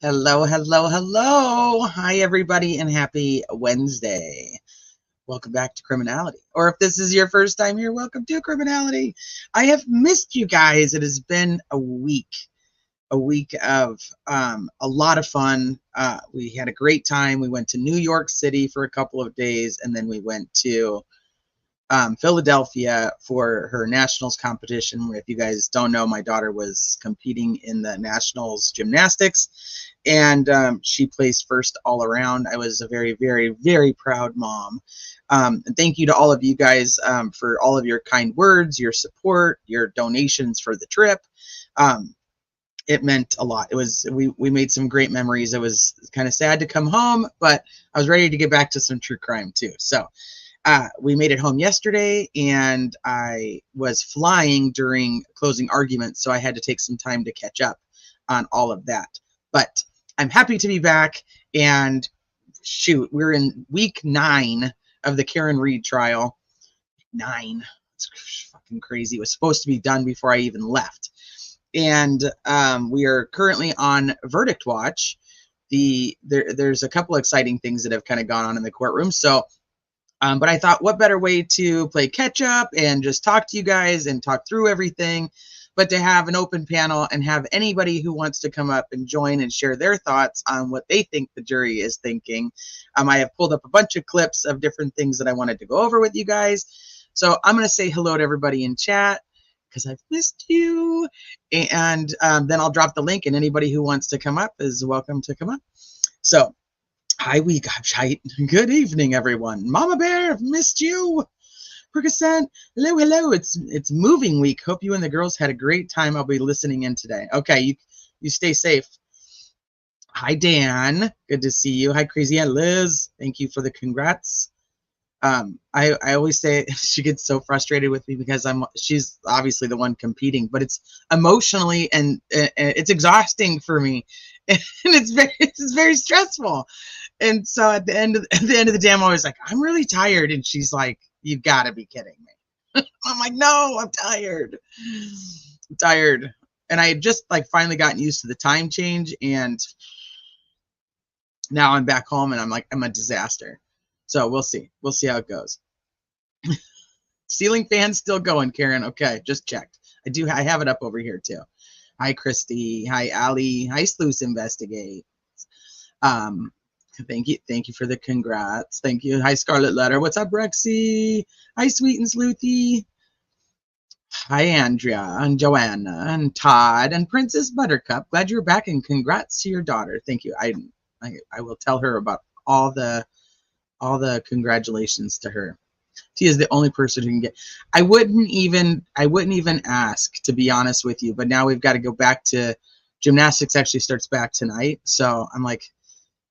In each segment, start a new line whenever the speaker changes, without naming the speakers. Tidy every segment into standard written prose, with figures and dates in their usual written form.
Hello, hello, hello. Hi, everybody, and happy Wednesday. Welcome back to Criminality. Or if this is your first time here, welcome to Criminality. I have missed you guys. It has been a week of a lot of fun. We had a great time. We went to New York City for a couple of days, and then we went to Philadelphia for her nationals competition. If you guys don't know, my daughter was competing in the nationals gymnastics, and she placed first all around. I was a very, very, very proud mom. And thank you to all of you guys for all of your kind words, your support, your donations for the trip. It meant a lot. It was we made some great memories. It was kind of sad to come home, but I was ready to get back to some true crime too. So we made it home yesterday, and I was flying during closing arguments, so I had to take some time to catch up on all of that. But I'm happy to be back, and shoot, we're in week 9 of the Karen Reed trial. 9. It's fucking crazy. It was supposed to be done before I even left. And we are currently on verdict watch. There's a couple exciting things that have kind of gone on in the courtroom. So but I thought, what better way to play catch up and just talk to you guys and talk through everything, but to have an open panel and have anybody who wants to come up and join and share their thoughts on what they think the jury is thinking. I have pulled up a bunch of clips of different things that I wanted to go over with you guys. So I'm going to say hello to everybody in chat because I've missed you. And then I'll drop the link, and anybody who wants to come up is welcome to come up. So hi, good evening, everyone. Mama Bear, I've missed you. Percent, hello, hello. It's moving week. Hope you and the girls had a great time. I'll be listening in today. Okay, you stay safe. Hi, Dan. Good to see you. Hi, Crazy Aunt Liz. Thank you for the congrats. I always say she gets so frustrated with me because she's obviously the one competing, but it's emotionally and it's exhausting for me, and it's very stressful. And so at the end of the day, I'm always like, I'm really tired, and she's like, you gotta be kidding me. I'm like, no, I'm tired. And I had just finally gotten used to the time change, and now I'm back home, and I'm a disaster. So we'll see how it goes. Ceiling fan still going, Karen. Okay, just checked. I have it up over here too. Hi, Christy. Hi, Allie. Hi, Sluice Investigate. Thank you for the congrats. Thank you. Hi, Scarlet Letter. What's up, Rexy? Hi, Sweet and Sleuthy. Hi, Andrea and Joanna and Todd and Princess Buttercup. Glad you're back, and congrats to your daughter. Thank you. I will tell her about all the congratulations to her. She is the only person who can get. I wouldn't even ask, to be honest with you, but now we've got to go back to gymnastics. Actually starts back tonight, so I'm like,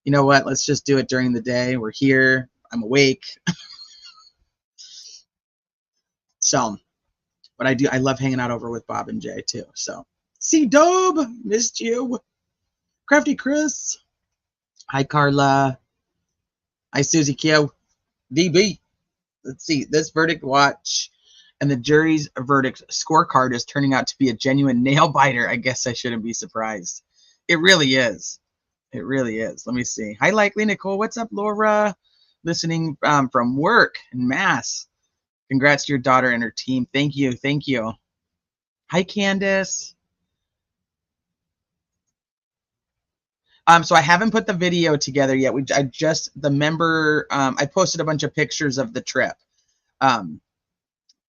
you know what, let's just do it during the day. We're here, I'm awake. So but I love hanging out over with Bob and Jay too. So C-Dub, missed you. Crafty Chris. Hi, Carla. Hi, Susie Q. DB. Let's see, this verdict watch and the jury's verdict scorecard is turning out to be a genuine nail biter. I guess I shouldn't be surprised. It really is. It really is. Let me see. Hi, Likely Nicole. What's up, Laura? Listening from work in Mass. Congrats to your daughter and her team. Thank you. Thank you. Hi, Candace. So I haven't put the video together yet. I just the member. I posted a bunch of pictures of the trip.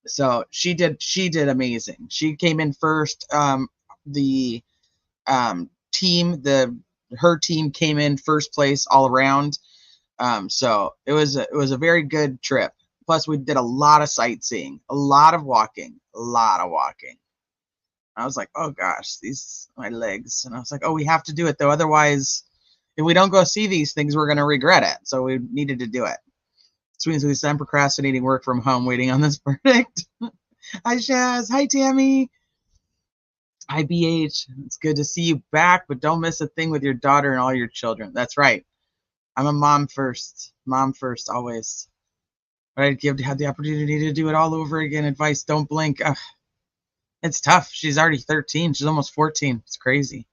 So she did amazing. She came in first. The team, her team came in first place all around. So it was a very good trip. Plus, we did a lot of sightseeing, a lot of walking, a lot of walking. I was like, oh gosh, these my legs, and I was like, oh, we have to do it though, otherwise, if we don't go see these things, we're gonna regret it. So we needed to do it. So I'm procrastinating work from home, waiting on this verdict. Hi, Shaz. Hi, Tammy. Hi, BH. It's good to see you back, but don't miss a thing with your daughter and all your children. That's right. I'm a mom first. Mom first, always. But I'd give to have the opportunity to do it all over again. Advice: don't blink. Ugh, it's tough. She's already 13. She's almost 14. It's crazy.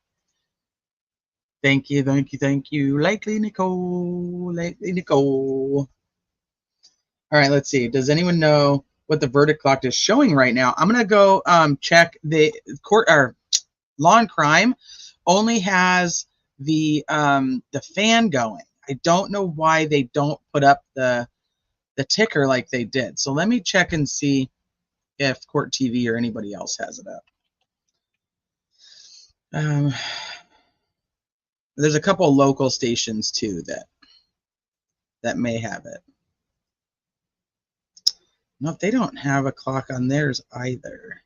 Thank you, thank you, thank you. Likely Nicole. Likely Nicole. All right, let's see. Does anyone know what the verdict clock is showing right now? I'm gonna go check the court or Law and Crime only has the fan going. I don't know why they don't put up the ticker like they did. So let me check and see if Court TV or anybody else has it up. There's a couple of local stations too that may have it. No, they don't have a clock on theirs either.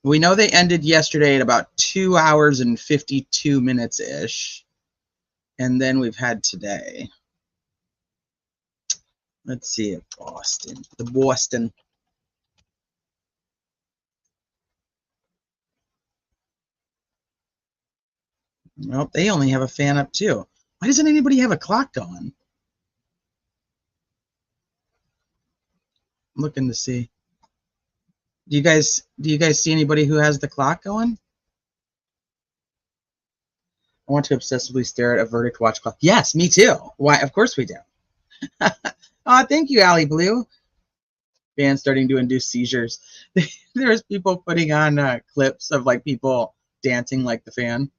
We know they ended yesterday at about 2 hours and 52 minutes ish, and then we've had today. Let's see if the Boston. Well, they only have a fan up too. Why doesn't anybody have a clock going? I'm looking to see. Do you guys see anybody who has the clock going? I want to obsessively stare at a verdict watch clock. Yes, me too. Why? Of course we do. Oh, thank you, Allie Blue. Fan starting to induce seizures. There's people putting on clips of like people dancing like the fan.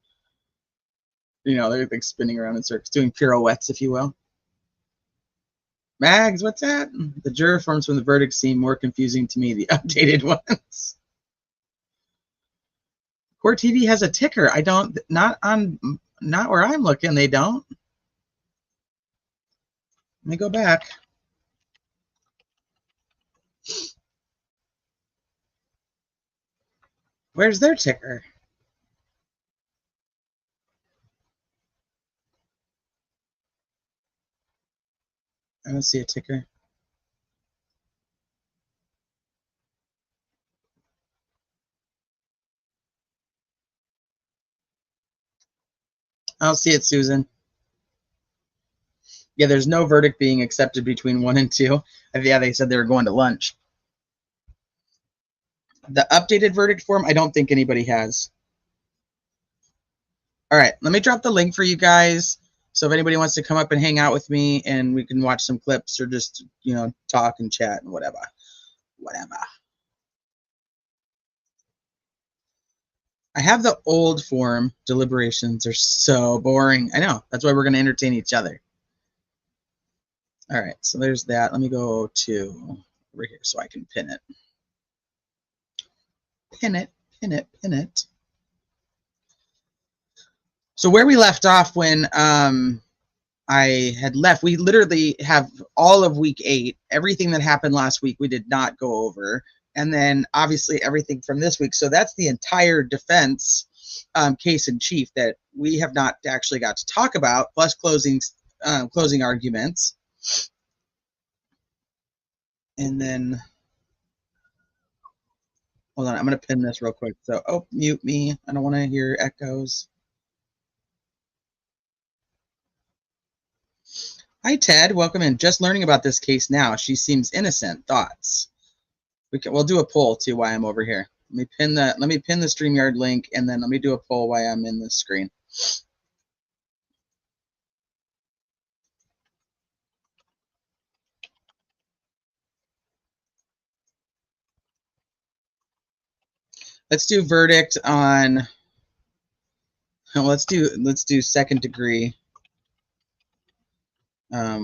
You know, they're like spinning around in circles, doing pirouettes, if you will. Mags, what's that? The juror forms from the verdict seem more confusing to me, the updated ones. Court TV has a ticker. I don't, not where I'm looking, they don't. Let me go back. Where's their ticker? I don't see a ticker. I don't see it, Susan. Yeah, there's no verdict being accepted between 1 and 2. Yeah, they said they were going to lunch. The updated verdict form, I don't think anybody has. All right, let me drop the link for you guys. So if anybody wants to come up and hang out with me and we can watch some clips or just, you know, talk and chat and whatever. I have the old form. Deliberations are so boring. I know. That's why we're going to entertain each other. All right, so there's that. Let me go to over here so I can pin it. Pin it, pin it, pin it. So where we left off when I had left, we literally have all of week 8. Everything that happened last week we did not go over. And then obviously everything from this week. So that's the entire defense case in chief that we have not actually got to talk about, plus closing arguments. And then, hold on, I'm going to pin this real quick. So, oh, mute me. I don't want to hear echoes. Hi, Ted. Welcome in. Just learning about this case now. She seems innocent. Thoughts? We'll do a poll too while I'm over here. Let me pin the StreamYard link, and then let me do a poll while I'm in the screen. Let's do verdict on. Let's do second degree. Let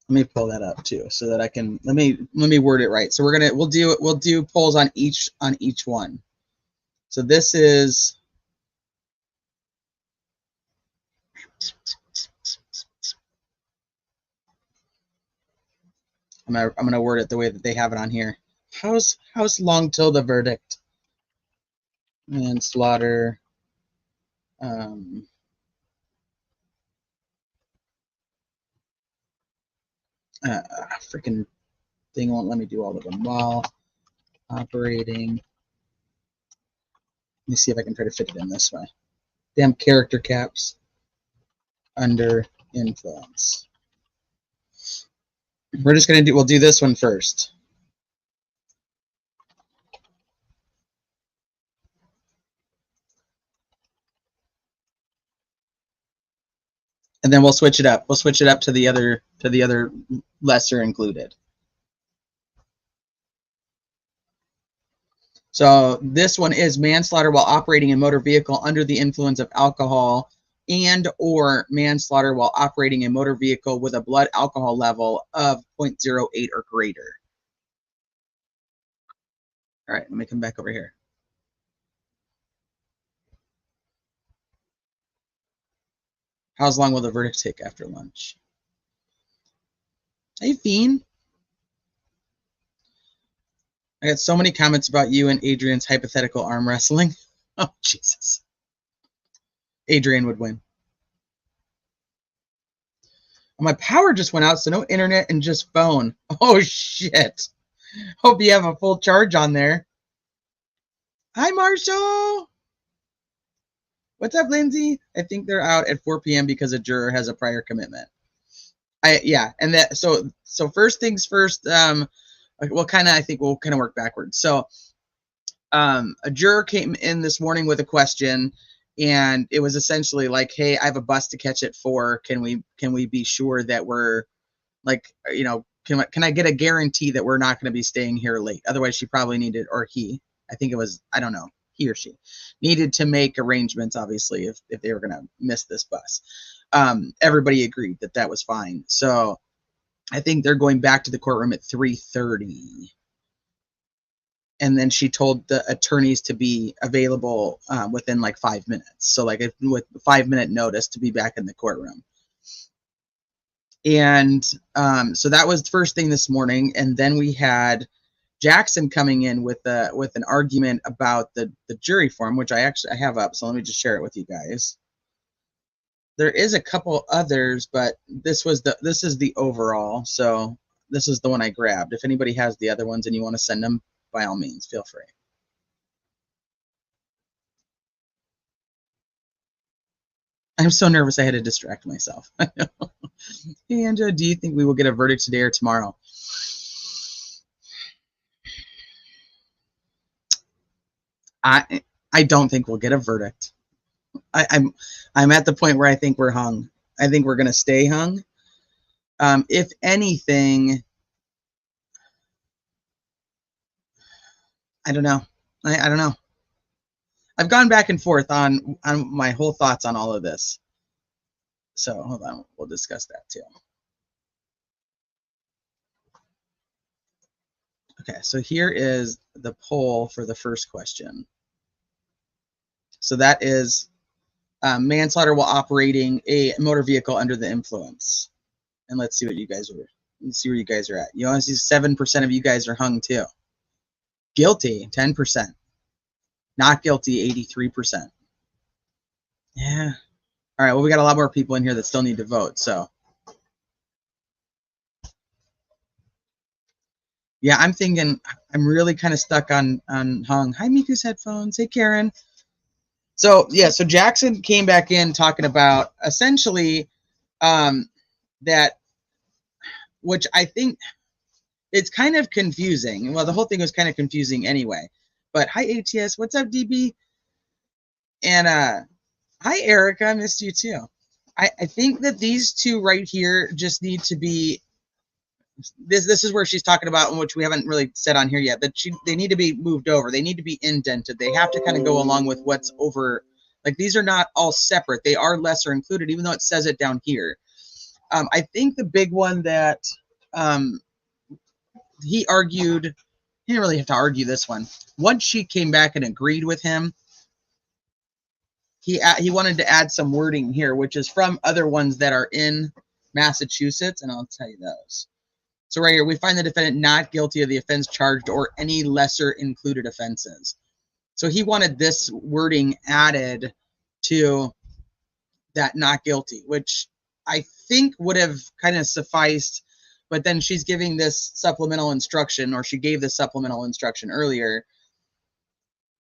me pull that up too, so that I can let me word it right. So we'll do polls on each one. So this is I'm gonna word it the way that they have it on here. How's long till the verdict? Manslaughter. Freaking thing won't let me do all of them while operating. Let me see if I can try to fit it in this way. Damn character caps. Under influence. We're just we'll do this one first. And then we'll switch it up. We'll switch it up to the other lesser included. So this one is manslaughter while operating a motor vehicle under the influence of alcohol and or manslaughter while operating a motor vehicle with a blood alcohol level of 0.08 or greater. All right, let me come back over here. How long will the verdict take after lunch? Hey, Fiend. I got so many comments about you and Adrian's hypothetical arm wrestling. Oh, Jesus. Adrian would win. My power just went out, so no internet and just phone. Oh, shit. Hope you have a full charge on there. Hi, Marshall. What's up, Lindsay? I think they're out at 4 p.m. because a juror has a prior commitment. Yeah, and that so first things first. I think we'll kind of work backwards. So, a juror came in this morning with a question, and it was essentially like, "Hey, I have a bus to catch at 4. Can we be sure that we're like, you know, can I get a guarantee that we're not going to be staying here late? Otherwise, she probably needed, or he, I think it was, I don't know, he or she needed to make arrangements, obviously, if they were going to miss this bus. Everybody agreed that that was fine. So I think they're going back to the courtroom at 3:30. And then she told the attorneys to be available within like 5 minutes. So like with 5-minute notice to be back in the courtroom. And so that was the first thing this morning. And then we had Jackson coming in with an argument about the jury form, which I have up. So let me just share it with you guys. There is a couple others, but this is the overall. So this is the one I grabbed. If anybody has the other ones and you want to send them, by all means, feel free. I'm so nervous I had to distract myself. Hey, Angela, do you think we will get a verdict today or tomorrow? I don't think we'll get a verdict. I'm at the point where I think we're hung. I think we're going to stay hung. If anything, I don't know. I don't know. I've gone back and forth on my whole thoughts on all of this. So hold on, we'll discuss that too. Okay, so here is the poll for the first question. So that is manslaughter while operating a motor vehicle under the influence. And let's see what you guys are. Let's see where you guys are at. You know, 7% of you guys are hung too. Guilty, 10%. Not guilty, 83%. Yeah. All right. Well, we got a lot more people in here that still need to vote. So. Yeah, I'm thinking I'm really kind of stuck on hung. Hi, Miku's headphones. Hey, Karen. So yeah, so Jackson came back in talking about essentially that, which I think it's kind of confusing. Well, the whole thing was kind of confusing anyway. But hi, ATS. What's up, DB? And hi, Erica. I missed you too. I think that these two right here just need to be this is where she's talking about, which we haven't really said on here yet, that they need to be moved over. They need to be indented. They have to kind of go along with what's over. Like, these are not all separate. They are lesser included, even though it says it down here. I think the big one that he argued, he didn't really have to argue this one. Once she came back and agreed with him, he wanted to add some wording here, which is from other ones that are in Massachusetts, and I'll tell you those. So right here, we find the defendant not guilty of the offense charged or any lesser included offenses. So he wanted this wording added to that not guilty, which I think would have kind of sufficed, but then she's giving this supplemental instruction, or she gave this supplemental instruction earlier,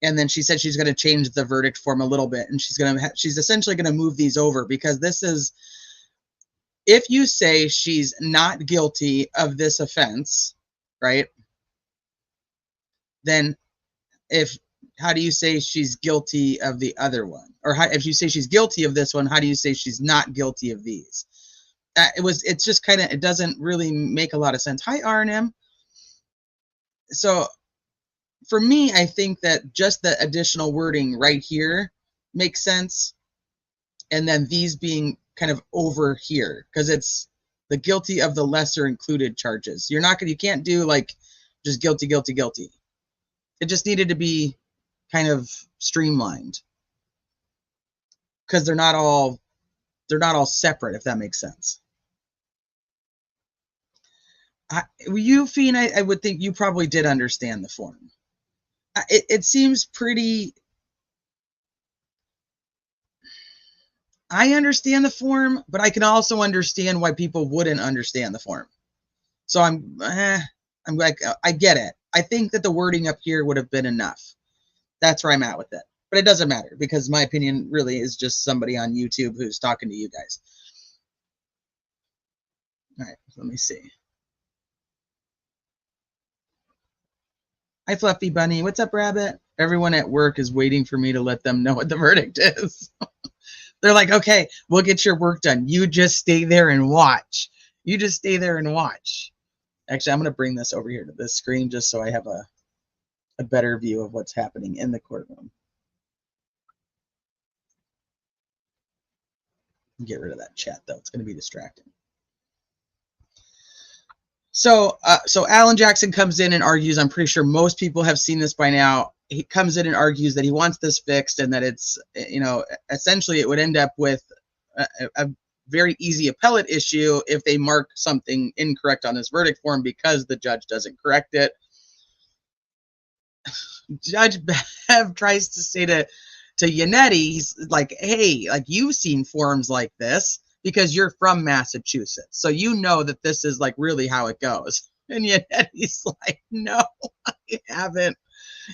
and then she said she's going to change the verdict form a little bit, and she's essentially going to move these over, because this is, if you say she's not guilty of this offense, right, then how do you say she's guilty of the other one? Or if you say she's guilty of this one, how do you say she's not guilty of these? It's just kind of, it doesn't really make a lot of sense. Hi, R&M. So for me, I think that just the additional wording right here makes sense. And then these being kind of over here, because it's the guilty of the lesser included charges. You can't do like just guilty, guilty, guilty. It just needed to be kind of streamlined, because they're not all separate, if that makes sense. You, Fiend, I would think you probably did understand the form. It seems pretty. I understand the form, but I can also understand why people wouldn't understand the form. So I'm like, I get it. I think that the wording up here would have been enough. That's where I'm at with it. But it doesn't matter, because my opinion really is just somebody on YouTube who's talking to you guys. All right, let me see. Hi, Fluffy Bunny. What's up, Rabbit? Everyone at work is waiting for me to let them know what the verdict is. They're like, okay, we'll get your work done. You just stay there and watch. You just stay there and watch. Actually, I'm going to bring this over here to this screen just so I have a better view of what's happening in the courtroom. Get rid of that chat, though. It's going to be distracting. So Alan Jackson comes in and argues. I'm pretty sure most people have seen this by now. He comes in and argues that he wants this fixed, and that it's, essentially it would end up with a very easy appellate issue if they mark something incorrect on this verdict form because the judge doesn't correct it. Judge Bev tries to say to Yannetti, he's like, hey, like, you've seen forms like this because you're from Massachusetts, so you know that this is like really how it goes. And Yannetti's like, no, I haven't.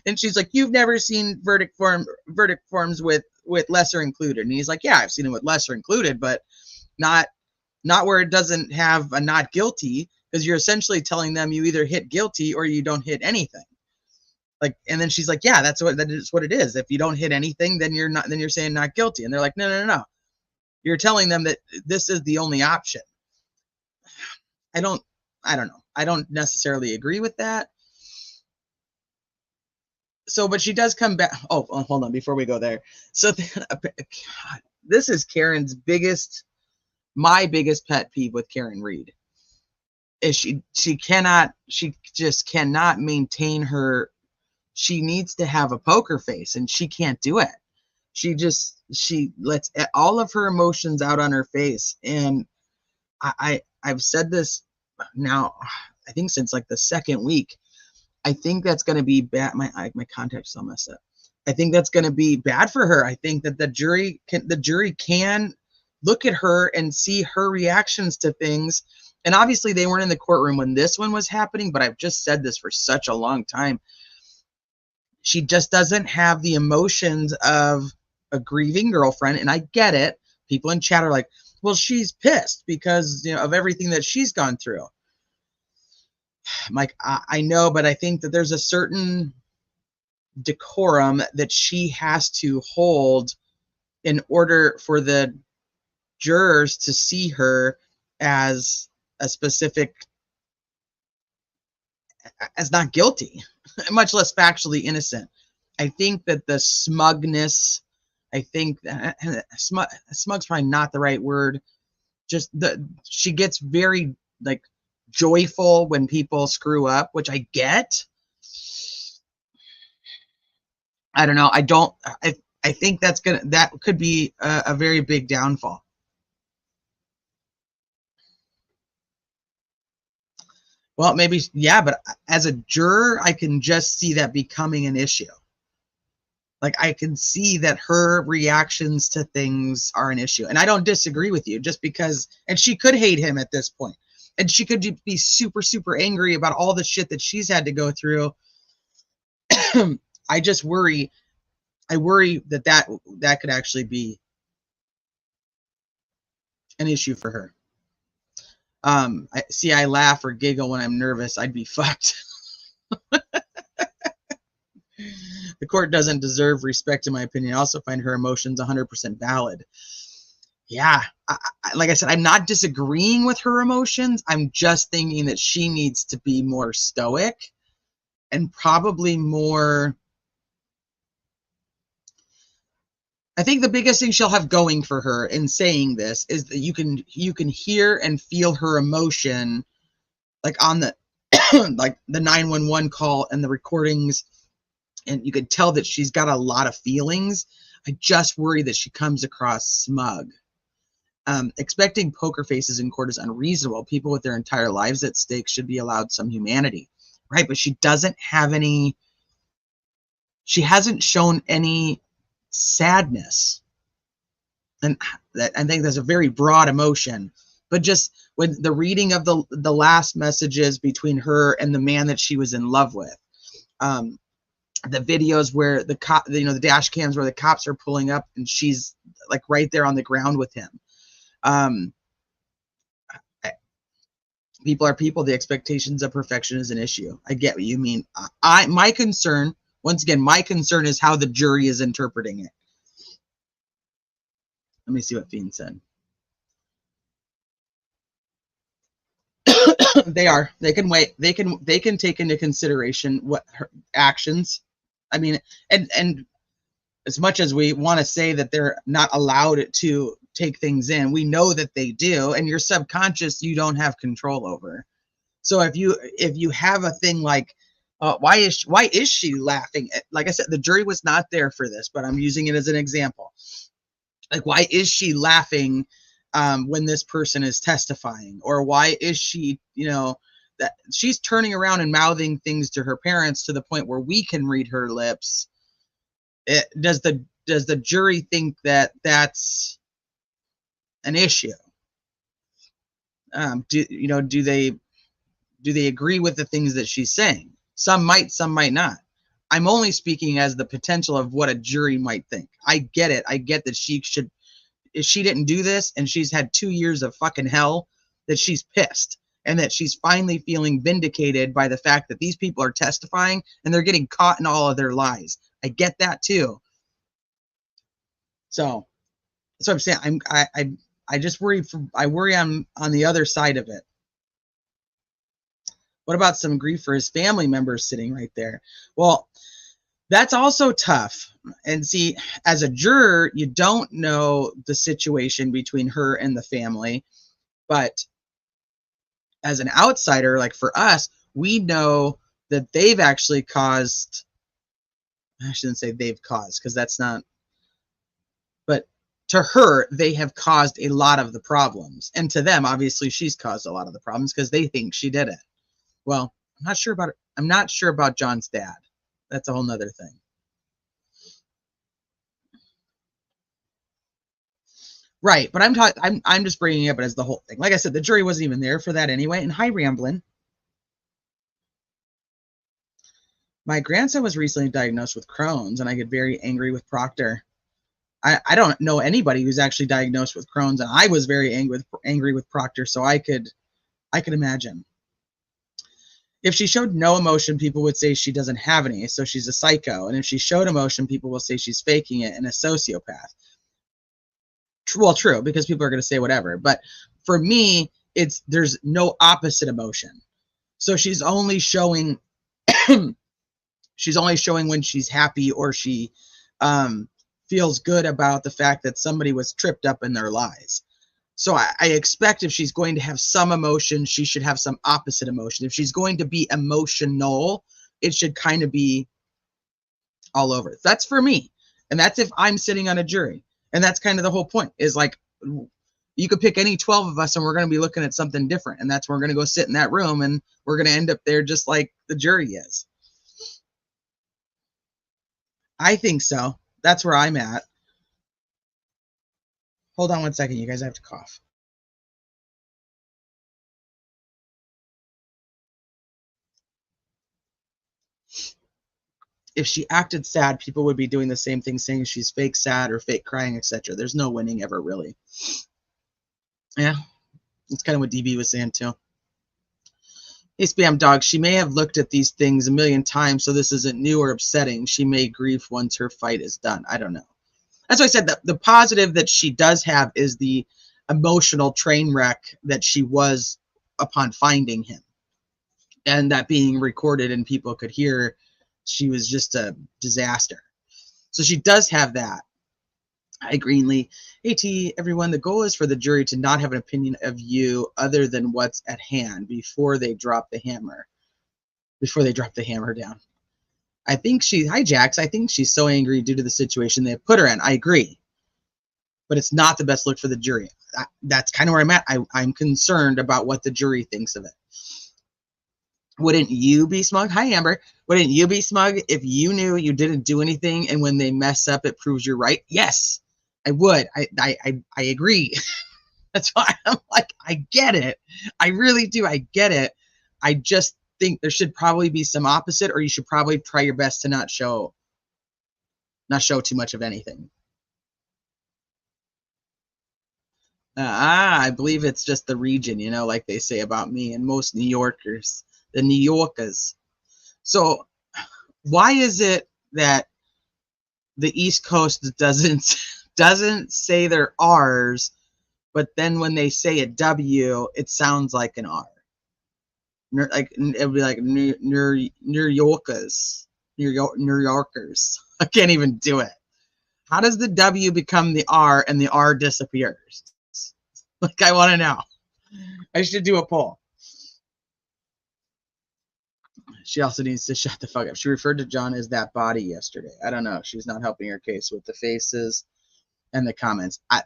And she's like, you've never seen verdict forms with lesser included. And he's like, yeah, I've seen it with lesser included, but not where it doesn't have a not guilty, because you're essentially telling them you either hit guilty or you don't hit anything. Like, and then she's like, yeah, that is what it is. If you don't hit anything, then you're saying not guilty. And they're like, no. You're telling them that this is the only option. I don't know. I don't necessarily agree with that. So, but she does come back. Oh, hold on, before we go there. So God, this is my biggest pet peeve with Karen Reed. Is she just cannot maintain her. She needs to have a poker face, and she can't do it. She lets all of her emotions out on her face. And I've said this now, I think since like the second week. I think that's going to be bad. My contact's all messed up. I think that's going to be bad for her. I think that the jury can look at her and see her reactions to things. And obviously they weren't in the courtroom when this one was happening, but I've just said this for such a long time. She just doesn't have the emotions of a grieving girlfriend. And I get it. People in chat are like, well, she's pissed because, of everything that she's gone through. Mike, I know, but I think that there's a certain decorum that she has to hold in order for the jurors to see her as a specific as not guilty, much less factually innocent. I think that the smugness, I think smug's probably not the right word. Just she gets very like joyful when people screw up, which I get. I don't know. I think that could be a very big downfall. Well, maybe, yeah, but as a juror, I can just see that becoming an issue. Like, I can see that her reactions to things are an issue. And I don't disagree with you just because, and she could hate him at this point. And she could be super, super angry about all the shit that she's had to go through. I just worry. I worry that could actually be an issue for her. I laugh or giggle when I'm nervous. I'd be fucked. The court doesn't deserve respect, in my opinion. I also find her emotions 100% valid. Yeah, like I said, I'm not disagreeing with her emotions. I'm just thinking that she needs to be more stoic and probably more. I think the biggest thing she'll have going for her in saying this is that you can hear and feel her emotion, like on the like the 911 call and the recordings, and you could tell that she's got a lot of feelings. I just worry that she comes across smug. Expecting poker faces in court is unreasonable. People with their entire lives at stake should be allowed some humanity, right? But she doesn't have any. She hasn't shown any sadness, and that, I think that's a very broad emotion. But just when the reading of the last messages between her and the man that she was in love with, the videos where the cop, the dash cams where the cops are pulling up and she's like right there on the ground with him. People are people. The expectations of perfection is an issue. I get what you mean. My concern, once again, my concern is how the jury is interpreting it. Let me see what Fiend said. They can wait. They can take into consideration what her actions. I mean, and as much as we want to say that they're not allowed to take things in, we know that they do, and your subconscious you don't have control over. So if you have a thing like, why is she laughing? Like I said, the jury was not there for this, but I'm using it as an example. Like, why is she laughing when this person is testifying? Or why is she, that she's turning around and mouthing things to her parents to the point where we can read her lips? Does the jury think that that's an issue? Do they agree with the things that she's saying? Some might, some might not. I'm only speaking as the potential of what a jury might think. I get it. I get that if she didn't do this and she's had 2 years of fucking hell, that she's pissed and that she's finally feeling vindicated by the fact that these people are testifying and they're getting caught in all of their lies. I get that too. So that's what I'm saying. I just worry. I worry on the other side of it. What about some grief for his family members sitting right there? Well, that's also tough. And see, as a juror, you don't know the situation between her and the family. But as an outsider, like for us, we know that they've actually caused, I shouldn't say they've caused, because that's not, but to her, they have caused a lot of the problems. And to them, obviously, she's caused a lot of the problems because they think she did it. Well, I'm not sure about it. I'm not sure about John's dad. That's a whole nother thing. Right, but I'm just bringing it up as the whole thing. Like I said, the jury wasn't even there for that anyway. And hi, Ramblin'. My grandson was recently diagnosed with Crohn's, and I get very angry with Proctor. I don't know anybody who's actually diagnosed with Crohn's, and I was very angry with Proctor, so I could imagine. If she showed no emotion, people would say she doesn't have any, so she's a psycho. And if she showed emotion, people will say she's faking it and a sociopath. Well, true, because people are going to say whatever. But for me, there's no opposite emotion. So she's only showing she's only showing when she's happy or she feels good about the fact that somebody was tripped up in their lies. So I expect if she's going to have some emotion, she should have some opposite emotion. If she's going to be emotional, it should kind of be all over. That's for me. And that's if I'm sitting on a jury. And that's kind of the whole point, is like, you could pick any 12 of us and we're going to be looking at something different. And that's where we're going to go sit in that room and we're going to end up there just like the jury is. I think so. That's where I'm at. Hold on one second, you guys. I have to cough. If she acted sad, people would be doing the same thing, saying she's fake sad or fake crying, etc. There's no winning ever, really. Yeah, that's kind of what DB was saying too. Hey, Spam Dog, she may have looked at these things a million times, so this isn't new or upsetting. She may grieve once her fight is done. I don't know. That's why I said that the positive that she does have is the emotional train wreck that she was upon finding him. And that being recorded and people could hear, she was just a disaster. So she does have that. Hi, Greenlee. AT, everyone, the goal is for the jury to not have an opinion of you other than what's at hand before they drop the hammer. Before they drop the hammer down. I think hi, Jax, I think she's so angry due to the situation they have put her in. I agree. But it's not the best look for the jury. That's kind of where I'm at. I'm concerned about what the jury thinks of it. Wouldn't you be smug? Hi, Amber. Wouldn't you be smug if you knew you didn't do anything and when they mess up, it proves you're right? Yes, I would. I agree. That's why I'm like, I get it. I really do. I get it. I just think there should probably be some opposite, or you should probably try your best to not show too much of anything. I believe it's just the region, like they say about me and most New Yorkers, the New Yorkers. So why is it that the East Coast doesn't say their R's, but then when they say a W, it sounds like an R? Like it would be like New Yorkers, New Yorkers. I can't even do it. How does the W become the R and the R disappears? Like, I want to know. I should do a poll. She also needs to shut the fuck up. She referred to John as that body yesterday. I don't know. She's not helping her case with the faces and the comments. I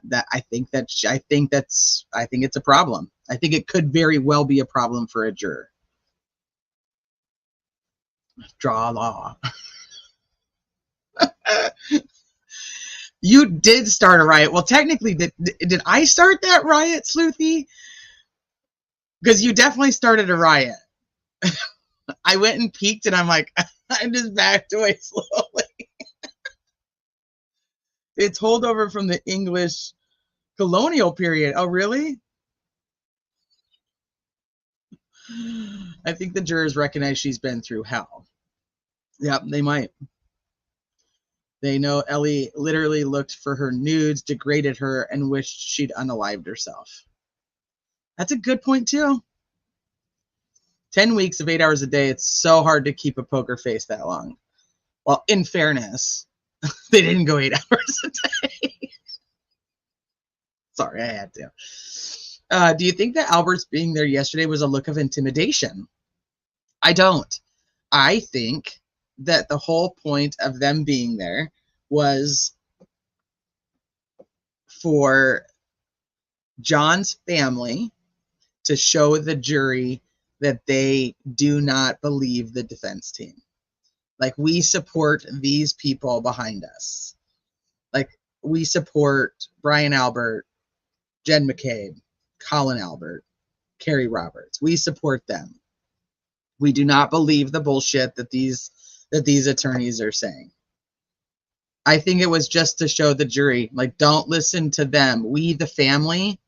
think it's a problem. I think it could very well be a problem for a juror. Draw law. You did start a riot. Well, technically, did I start that riot, Sleuthy? Because you definitely started a riot. I went and peeked, and I'm like, I just backed away slowly. It's holdover from the English colonial period. Oh, really? I think the jurors recognize she's been through hell. Yep, they might. They know Ellie literally looked for her nudes, degraded her, and wished she'd unalived herself. That's a good point, too. 10 weeks of 8 hours a day, it's so hard to keep a poker face that long. Well, in fairness, they didn't go 8 hours a day. Sorry, I had to. Do you think that Albert's being there yesterday was a look of intimidation? I don't. I think that the whole point of them being there was for John's family to show the jury that they do not believe the defense team. Like, we support these people behind us. Like, we support Brian Albert, Jen McCabe, Colin Albert, Carrie Roberts. We support them. We do not believe the bullshit that these attorneys are saying. I think it was just to show the jury, like, don't listen to them. We the family,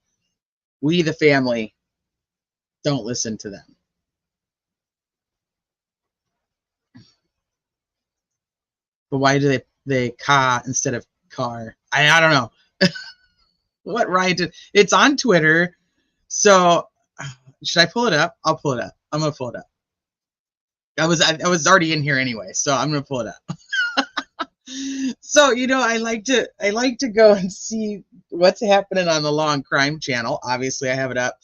don't listen to them. But why do they ka instead of car? I don't know. What right? It's on Twitter. So should I pull it up? I'll pull it up. I'm gonna pull it up. I was already in here anyway, so I'm gonna pull it up. So, I like to go and see what's happening on the Law and Crime channel. Obviously, I have it up,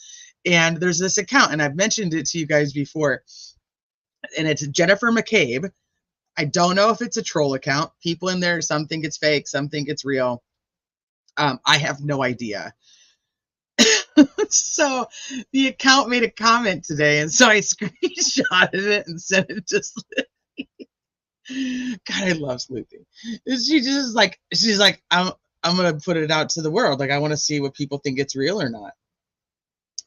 and there's this account, and I've mentioned it to you guys before, and it's Jennifer McCabe. I don't know if it's a troll account. People in there, some think it's fake, some think it's real. I have no idea. So the account made a comment today, and so I screenshotted it and sent it to Sleuthie. God, I love Sleuthie. She's like, I'm gonna put it out to the world. Like, I want to see what people think it's real or not.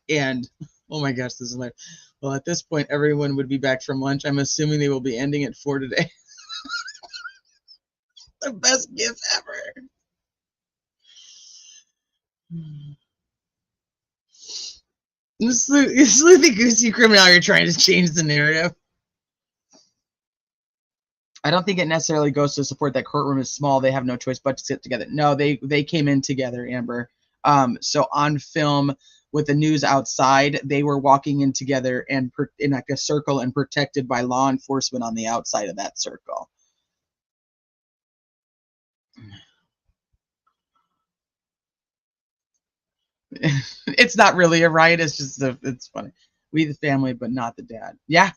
And oh my gosh, this is hilarious. Well, at this point, everyone would be back from lunch. I'm assuming they will be ending at 4 today. The best gift ever. Sleuthie Goosey criminal, you're trying to change the narrative. I don't think it necessarily goes to support that Courtroom is small. They have no choice but to sit together. No, they came in together, Amber. So on film with the news outside, they were walking in together and in like a circle and protected by law enforcement on the outside of that circle. It's not really a riot. It's just it's funny. We the family, but not the dad. Yeah.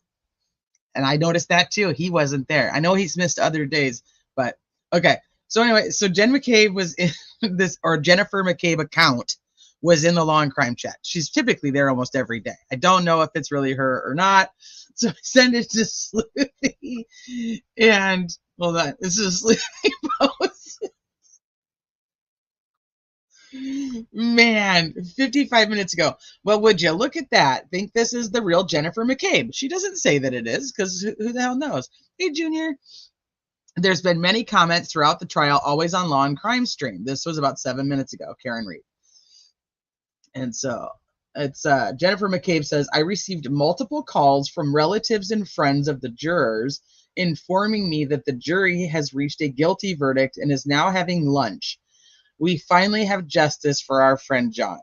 And I noticed that too. He wasn't there. I know he's missed other days, but okay. So anyway, so Jen McCabe was in this, or Jennifer McCabe account was in the Law and Crime chat. She's typically there almost every day. I don't know if it's really her or not. So I send it to Sleuthie, and hold on, this is Sleuthie post. Man, 55 minutes ago. Well, would you look at that? Think this is the real Jennifer McCabe? She doesn't say that it is, because who the hell knows? Hey, Junior. There's been many comments throughout the trial, always on Law and Crime stream. This was about 7 minutes ago, Karen Reed. And so it's Jennifer McCabe says, I received multiple calls from relatives and friends of the jurors informing me that the jury has reached a guilty verdict and is now having lunch. We finally have justice for our friend John.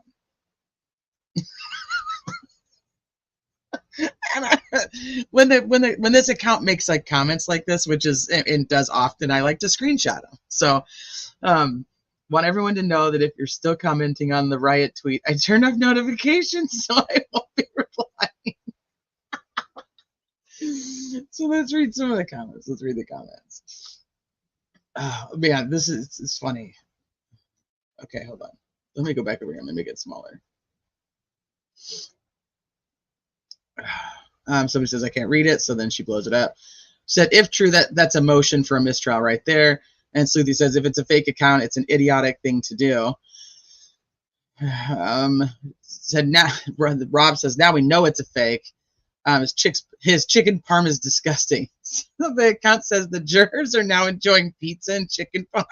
And when this account makes like comments like this, which is and does often, I like to screenshot them. So want everyone to know that if you're still commenting on the riot tweet, I turned off notifications, so I won't be replying. So let's read some of the comments. Let's read the comments. Oh man, it's funny. Okay, hold on. Let me go back over here and let me make it smaller. Somebody says I can't read it, so then she blows it up. She said, if true, that's a motion for a mistrial right there. And Sleuthie says, if it's a fake account, it's an idiotic thing to do. Said now, Rob says, now we know it's a fake. His chicken parm is disgusting. So the account says the jurors are now enjoying pizza and chicken parm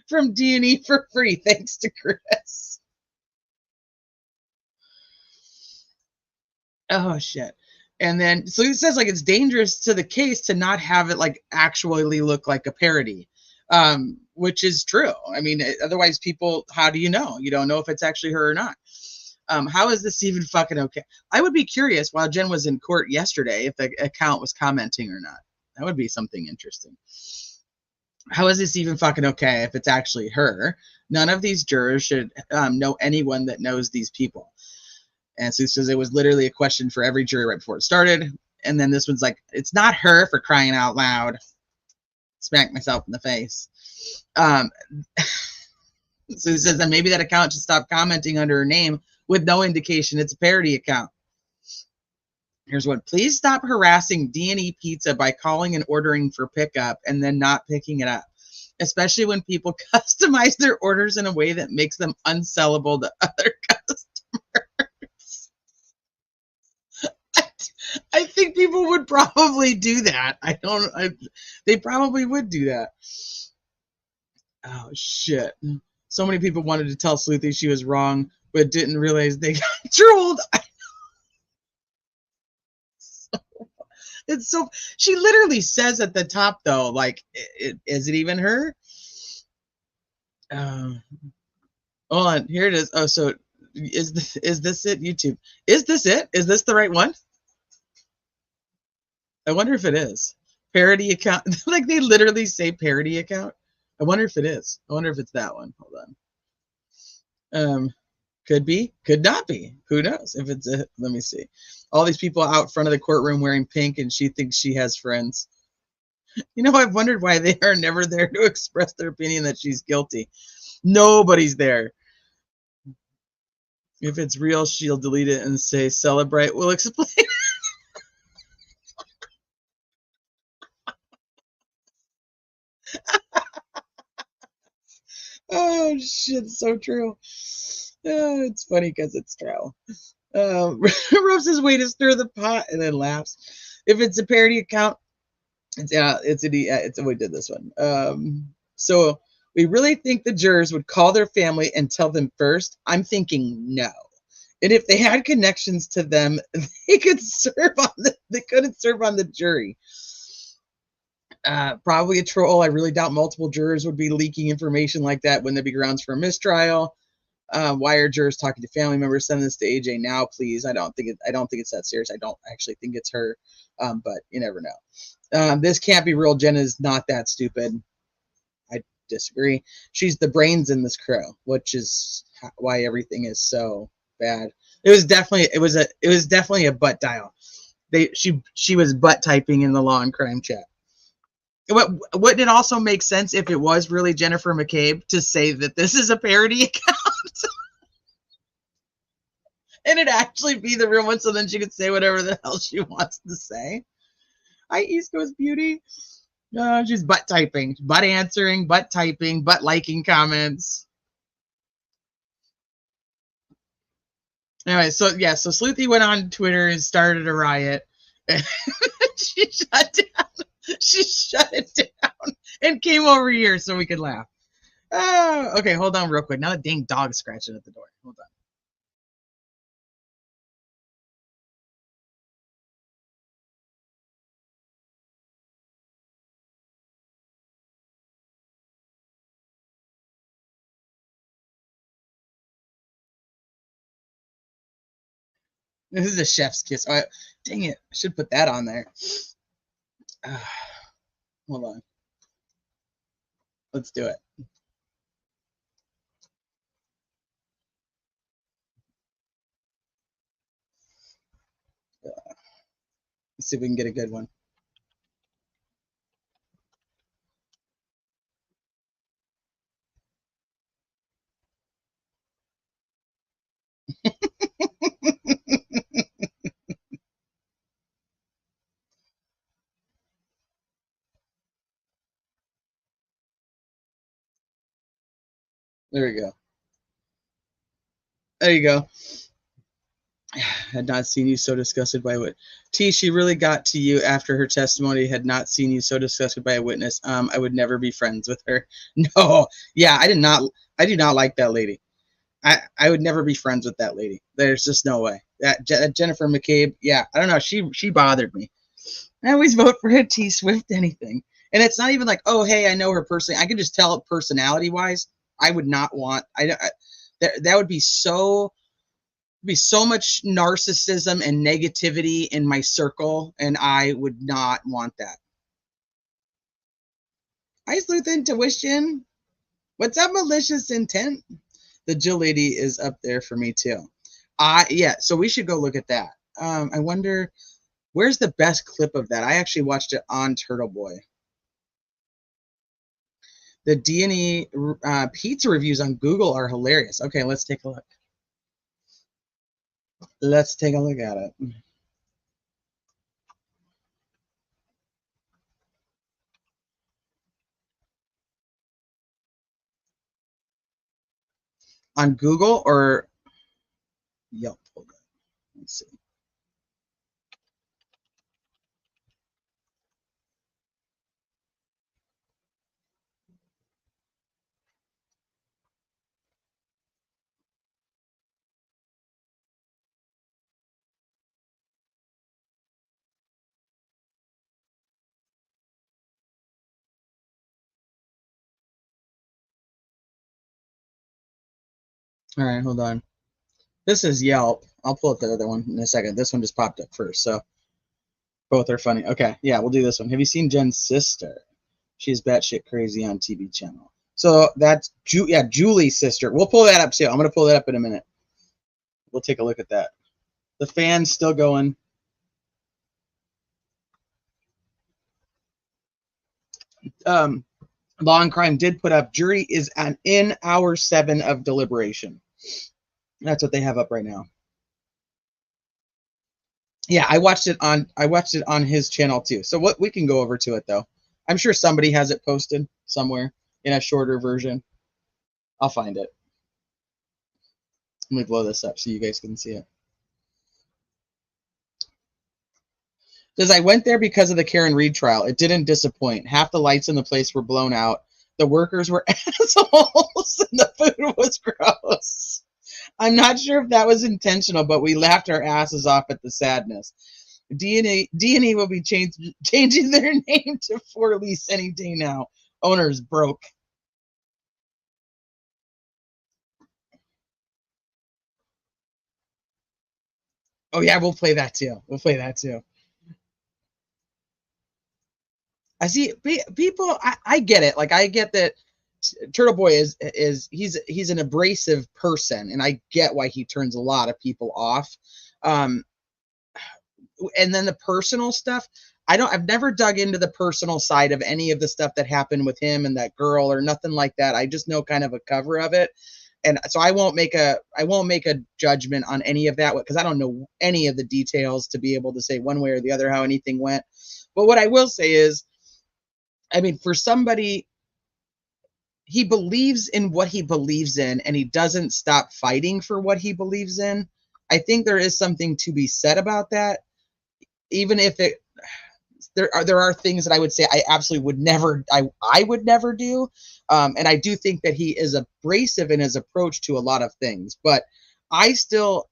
from D&E for free, thanks to Chris. Oh shit. And then so he says like it's dangerous to the case to not have it like actually look like a parody, which is true. I mean, otherwise people, how do you know? You don't know if it's actually her or not. How is this even fucking okay? I would be curious while Jen was in court yesterday if the account was commenting or not. That would be something interesting. How is this even fucking okay if it's actually her? None of these jurors should know anyone that knows these people. And so he says it was literally a question for every jury right before it started. And then this one's like, it's not her, for crying out loud. Smack myself in the face. So he says that maybe that account should stop commenting under her name with no indication it's a parody account. Here's one. Please stop harassing D&E Pizza by calling and ordering for pickup and then not picking it up, especially when people customize their orders in a way that makes them unsellable to other customers. I think people would probably do that. They probably would do that. Oh, shit. So many people wanted to tell Sleuthie she was wrong, but didn't realize they got trolled. It's so, she literally says at the top though, like, is it even her? Hold on, here it is. Oh, so is this it? YouTube. Is this it? Is this the right one? I wonder if it is. Parody account. Like they literally say parody account. I wonder if it is. I wonder if it's that one. Hold on. Could be, could not be. Who knows? If it's a, let me see. All these people out front of the courtroom wearing pink, and she thinks she has friends. You know, I've wondered why they are never there to express their opinion that she's guilty. Nobody's there. If it's real, she'll delete it and say, celebrate. We'll explain. Oh, shit, so true. Oh, it's funny because it's true. Rubs his way to stir the pot and then laughs. If it's a parody account, we did this one. So we really think the jurors would call their family and tell them first? I'm thinking no. And if they had connections to them, they couldn't serve on the jury. Probably a troll. I really doubt multiple jurors would be leaking information like that. Wouldn't there be grounds for a mistrial? Why are jurors talking to family members? Send this to AJ now, please. I don't think it's that serious. I don't actually think it's her, but you never know. This can't be real. Jenna is not that stupid. I disagree. She's the brains in this crew, which is why everything is so bad. It was definitely a butt dial. She was butt typing in the law and crime chat. Wouldn't it also make sense if it was really Jennifer McCabe to say that this is a parody account? And it actually be the real one, so then she could say whatever the hell she wants to say. Hi, East Coast Beauty. No, she's butt typing, butt answering, butt typing, butt liking comments. Anyway, so Sleuthy went on Twitter and started a riot. She shut it down and came over here so we could laugh. Okay, hold on real quick. Now the dang dog's scratching at the door. Hold on. This is a chef's kiss. Oh, dang it. I should put that on there. Hold on. Let's do it. Let's see if we can get a good one. There we go. There you go. Had not seen you so disgusted by what she really got to you after her testimony. Had not seen you so disgusted by a witness. I would never be friends with her. No, yeah, I do not like that lady. I would never be friends with that lady. There's just no way. That Jennifer McCabe, yeah, I don't know. She bothered me. I always vote for a T Swift anything. And it's not even like, oh, hey, I know her personally. I can just tell personality wise. I would not want. That would be so much narcissism and negativity in my circle, and I would not want that. Hi, Sleuth Intuition. What's up, malicious intent? The Jill lady is up there for me too. Yeah, so we should go look at that. I wonder where's the best clip of that. I actually watched it on Turtleboy. The D&E pizza reviews on Google are hilarious. Okay, let's take a look. Let's take a look at it. On Google or Yelp? Hold on. Let's see. All right, hold on. This is Yelp. I'll pull up the other one in a second. This one just popped up first. So Both are funny. Okay, yeah, we'll do this one. Have you seen Jen's sister? She's batshit crazy on TV channel. So that's Julie's sister. We'll pull that up too. I'm gonna pull that up in a minute. We'll take a look at that. The fan's still going. Law and Crime did put up, jury is in hour 7 of deliberation. That's what they have up right now. Yeah, I watched it on his channel too. So what we can go over to it though. I'm sure somebody has it posted somewhere in a shorter version. I'll find it. Let me blow this up so you guys can see it. Says, I went there because of the Karen Reed trial. It didn't disappoint. Half the lights in the place were blown out. The workers were assholes and the food was gross. I'm not sure if that was intentional, but we laughed our asses off at the sadness. D&E will be changing their name to For Lease any day now. Owners broke. Oh yeah, we'll play that too. I see people. I get it. Like I get that Turtleboy he's an abrasive person, and I get why he turns a lot of people off. And then the personal stuff. I've never dug into the personal side of any of the stuff that happened with him and that girl or nothing like that. I just know kind of a cover of it. And so I won't make a judgment on any of that because I don't know any of the details to be able to say one way or the other how anything went. But what I will say is, I mean, for somebody, he believes in what he believes in, and he doesn't stop fighting for what he believes in. I think there is something to be said about that, even if there are things that I would say I absolutely would never, I would never do. And I do think that he is abrasive in his approach to a lot of things, but I still,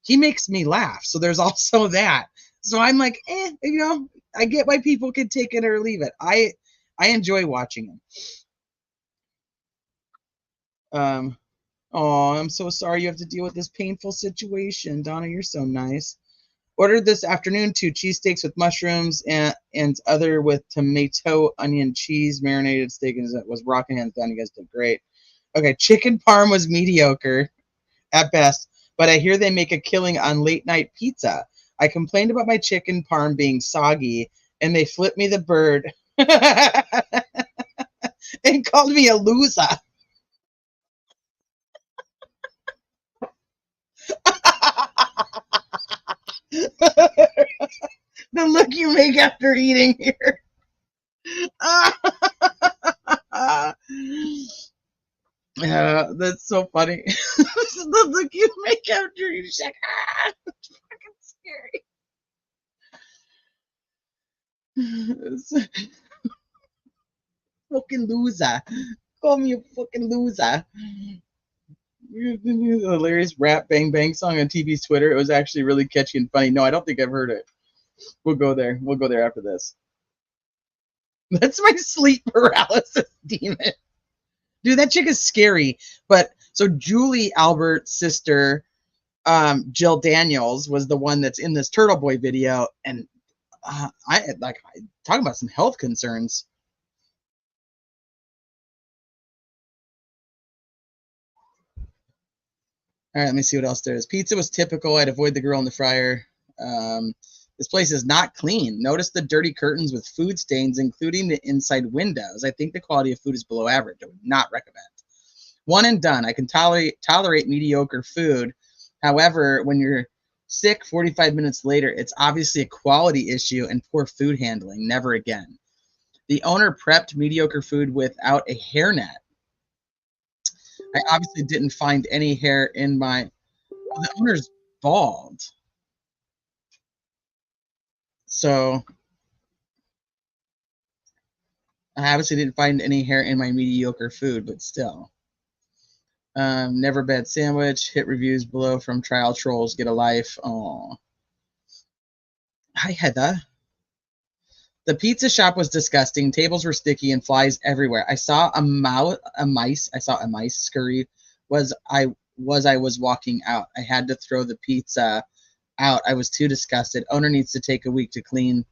he makes me laugh. So there's also that. So I'm like, I get why people can take it or leave it. I enjoy watching him. Oh, I'm so sorry you have to deal with this painful situation. Donna, you're so nice. Ordered this afternoon 2 cheesesteaks with mushrooms and other with tomato, onion, cheese, marinated steak, and it was rocking hands down. You guys did great. Okay, chicken parm was mediocre at best, but I hear they make a killing on late night pizza. I complained about my chicken parm being soggy, and they flipped me the bird and called me a loser. The look you make after eating here. That's so funny. The look you make after you check. It's fucking scary. Fucking loser. Call me a fucking loser. Hilarious rap bang bang song on TV's Twitter. It was actually really catchy and funny. No, I don't think I've heard it. We'll go there. We'll go there after this. That's my sleep paralysis demon. Dude, that chick is scary. But so Julie Albert's sister, Jill Daniels, was the one that's in this Turtleboy video, and I talk about some health concerns. All right, let me see what else there is. Pizza was typical. I'd avoid the girl in the fryer. This place is not clean. Notice the dirty curtains with food stains, including the inside windows. I think the quality of food is below average. I would not recommend. One and done. I can tolerate mediocre food. However, when you're sick 45 minutes later, it's obviously a quality issue and poor food handling. Never again. The owner prepped mediocre food without a hairnet. I obviously didn't find any hair in my... Well, the owner's bald. So I obviously didn't find any hair in my mediocre food, but still. Never bad sandwich. Hit reviews below from trial trolls. Get a life. Oh. Hi, Heather. The pizza shop was disgusting. Tables were sticky and flies everywhere. I saw a mice scurry. I was walking out. I had to throw the pizza Out. I was too disgusted. Owner needs to take a week to clean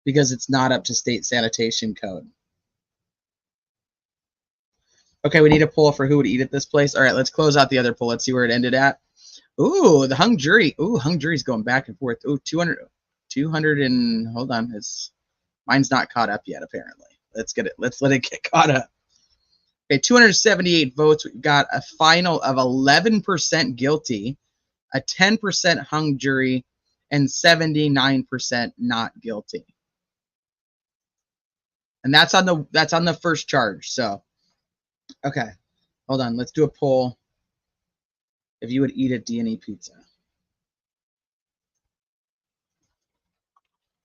because it's not up to state sanitation code. Okay, we need a poll for who would eat at this place. All right, let's close out the other poll. Let's see where it ended at. Ooh, the hung jury. Ooh, hung jury's going back and forth. Ooh, 200 and hold on. Mine's not caught up yet, apparently. Let's let it get caught up. Okay, 278 votes. We've got a final of 11% guilty, a 10% hung jury, and 79% not guilty. And that's on the first charge. So, okay, hold on. Let's do a poll. If you would eat at D&E Pizza,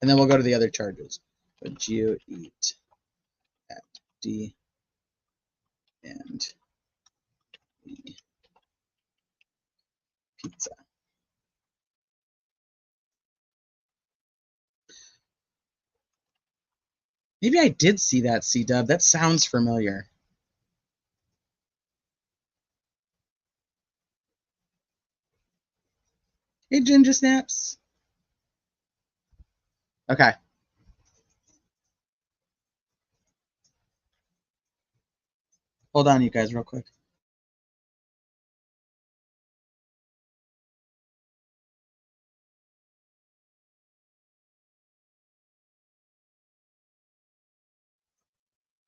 and then we'll go to the other charges. Would you eat at D&E Pizza? Maybe I did see that, C-Dub. That sounds familiar. Hey, Ginger Snaps. Okay. Hold on, you guys, real quick.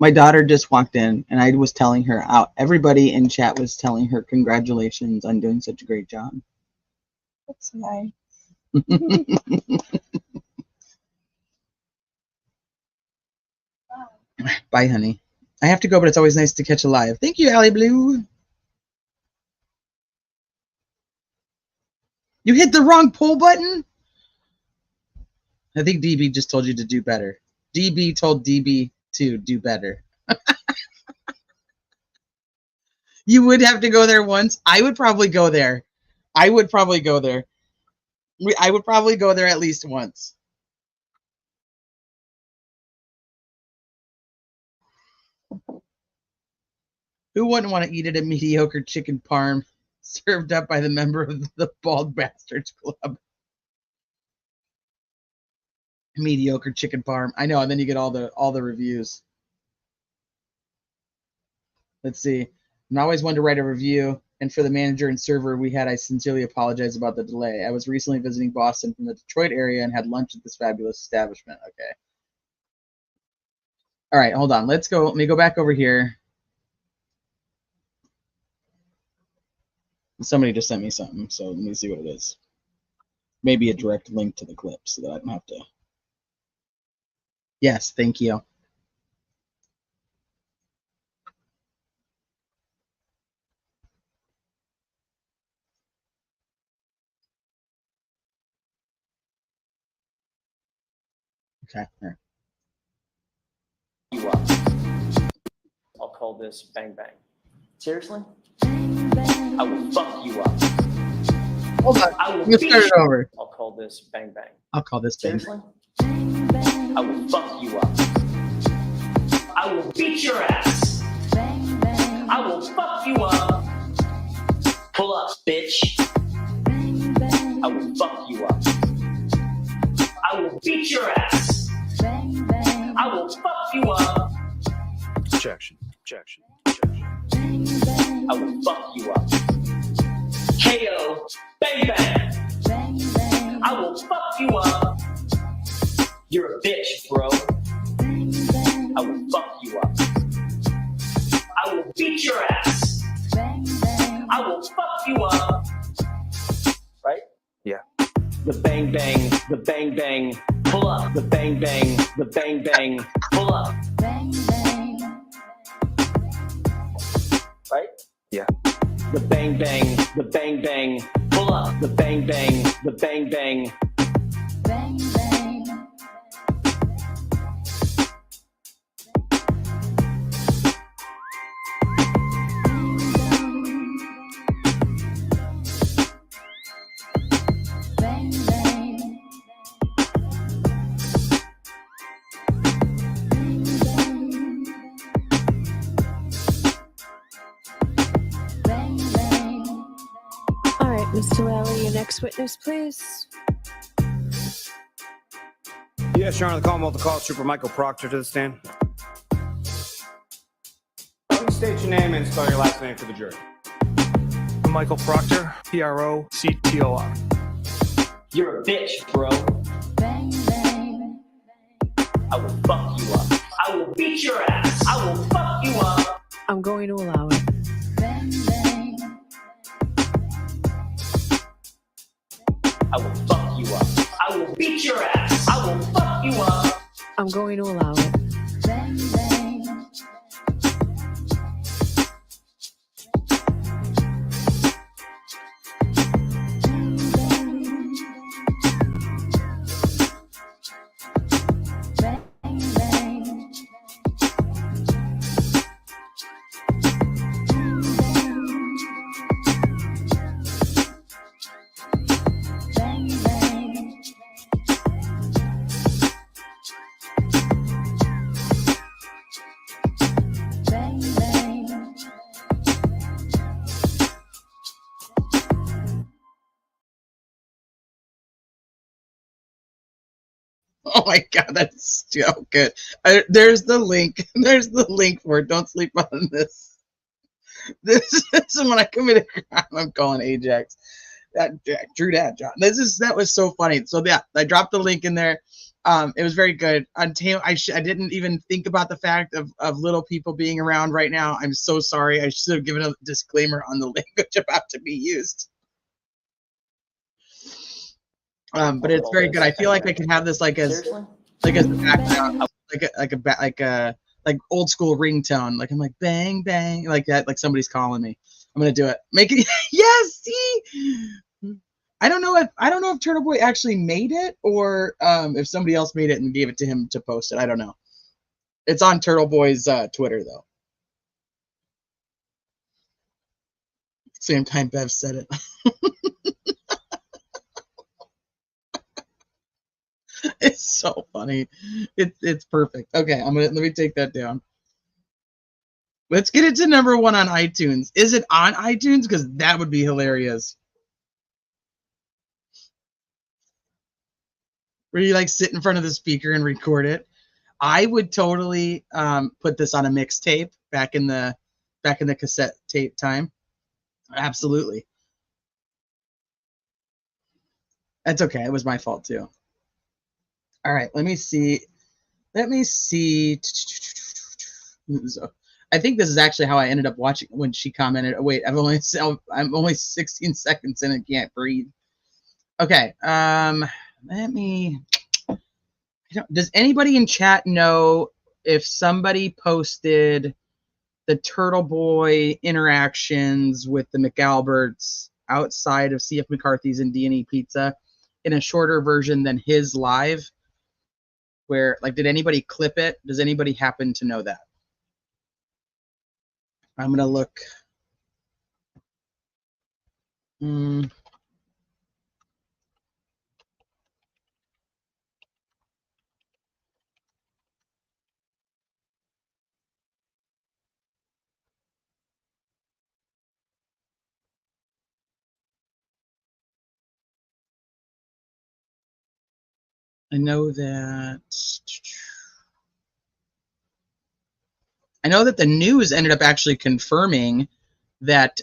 My daughter just walked in, and I was telling her out. Everybody in chat was telling her congratulations on doing such a great job.
That's nice.
Bye, honey. I have to go, but it's always nice to catch a live. Thank you, Allie Blue. You hit the wrong poll button? I think DB just told you to do better. DB told DB to do better. You would have to go there once. I would probably go there. I would probably go there at least once. Who wouldn't want to eat at a mediocre chicken parm served up by the member of the Bald Bastards Club? Mediocre chicken parm. I know, and then you get all the reviews. Let's see. I'm always one to write a review, and for the manager and server we had, I sincerely apologize about the delay. I was recently visiting Boston from the Detroit area and had lunch at this fabulous establishment. Okay. All right, hold on. Let's go. Let me go back over here. Somebody just sent me something, so let me see what it is. Maybe a direct link to the clip so that I don't have to. Yes, thank you. Okay. Here.
You up. I'll call this bang bang. Seriously? I will fuck you up.
Hold on.
I will
Let's start it over.
I'll call this bang bang.
I'll call this bang.
Seriously? I will fuck you up. I will beat your ass. I will fuck you up. Pull up, bitch. I will fuck you up. I will beat your ass. I will fuck you up.
Objection. Objection. Objection.
I will fuck you up. KO. Bang bang. I will fuck you up. You're a bitch, bro. I will fuck you up. I will beat your ass. I will fuck you up. Right?
Yeah.
The bang bang, the bang bang, pull up. The bang bang, the bang bang, pull up. Right?
Yeah.
The bang bang, the bang bang, pull up. The bang bang, the bang bang.
All right, Mr. Welly, your next witness, please.
Yes, Your Honor, the Commonwealth will call Trooper Michael Proctor to the stand. Please state your name and spell your last name for the jury.
Michael Proctor, Proctor.
You're a bitch, bro.
Bang, bang.
I will fuck you up. I will beat your ass. I will fuck you up.
I'm going to allow it.
Bang, bang.
I will fuck you up. I will beat your ass. I will fuck you up.
I'm going to allow it.
Bang, bang. Bang, bang. Bang, bang. Bang, bang.
Oh my god, that's so good. There's the link. There's the link for it. Don't sleep on this. This is when I commit a crime. I'm calling Ajax. Drew that, John. That was so funny. So yeah, I dropped the link in there. It was very good. Until I didn't even think about the fact of little people being around right now. I'm so sorry. I should have given a disclaimer on the language about to be used. But it's very good. I feel like I can have this like as background, like old school ringtone. Like I'm like bang bang like that. Like somebody's calling me. I'm gonna do it. Make it. Yes. See. I don't know if Turtleboy actually made it or if somebody else made it and gave it to him to post it. I don't know. It's on Turtleboy's Twitter though. Same time Bev said it. It's so funny. It's perfect. Okay, let me take that down. Let's get it to #1 on iTunes. Is it on iTunes? Because that would be hilarious. Where you like sit in front of the speaker and record it. I would totally put this on a mixtape back in the cassette tape time. Absolutely. That's okay. It was my fault too. All right, let me see. So, I think this is actually how I ended up watching when she commented. Oh, wait, I'm only 16 seconds in and can't breathe. Okay, let me. Does anybody in chat know if somebody posted the Turtleboy interactions with the McAlberts outside of CF McCarthy's and D&E Pizza in a shorter version than his live? Where, like, did anybody clip it? Does anybody happen to know that? I'm gonna look. I know that the news ended up actually confirming that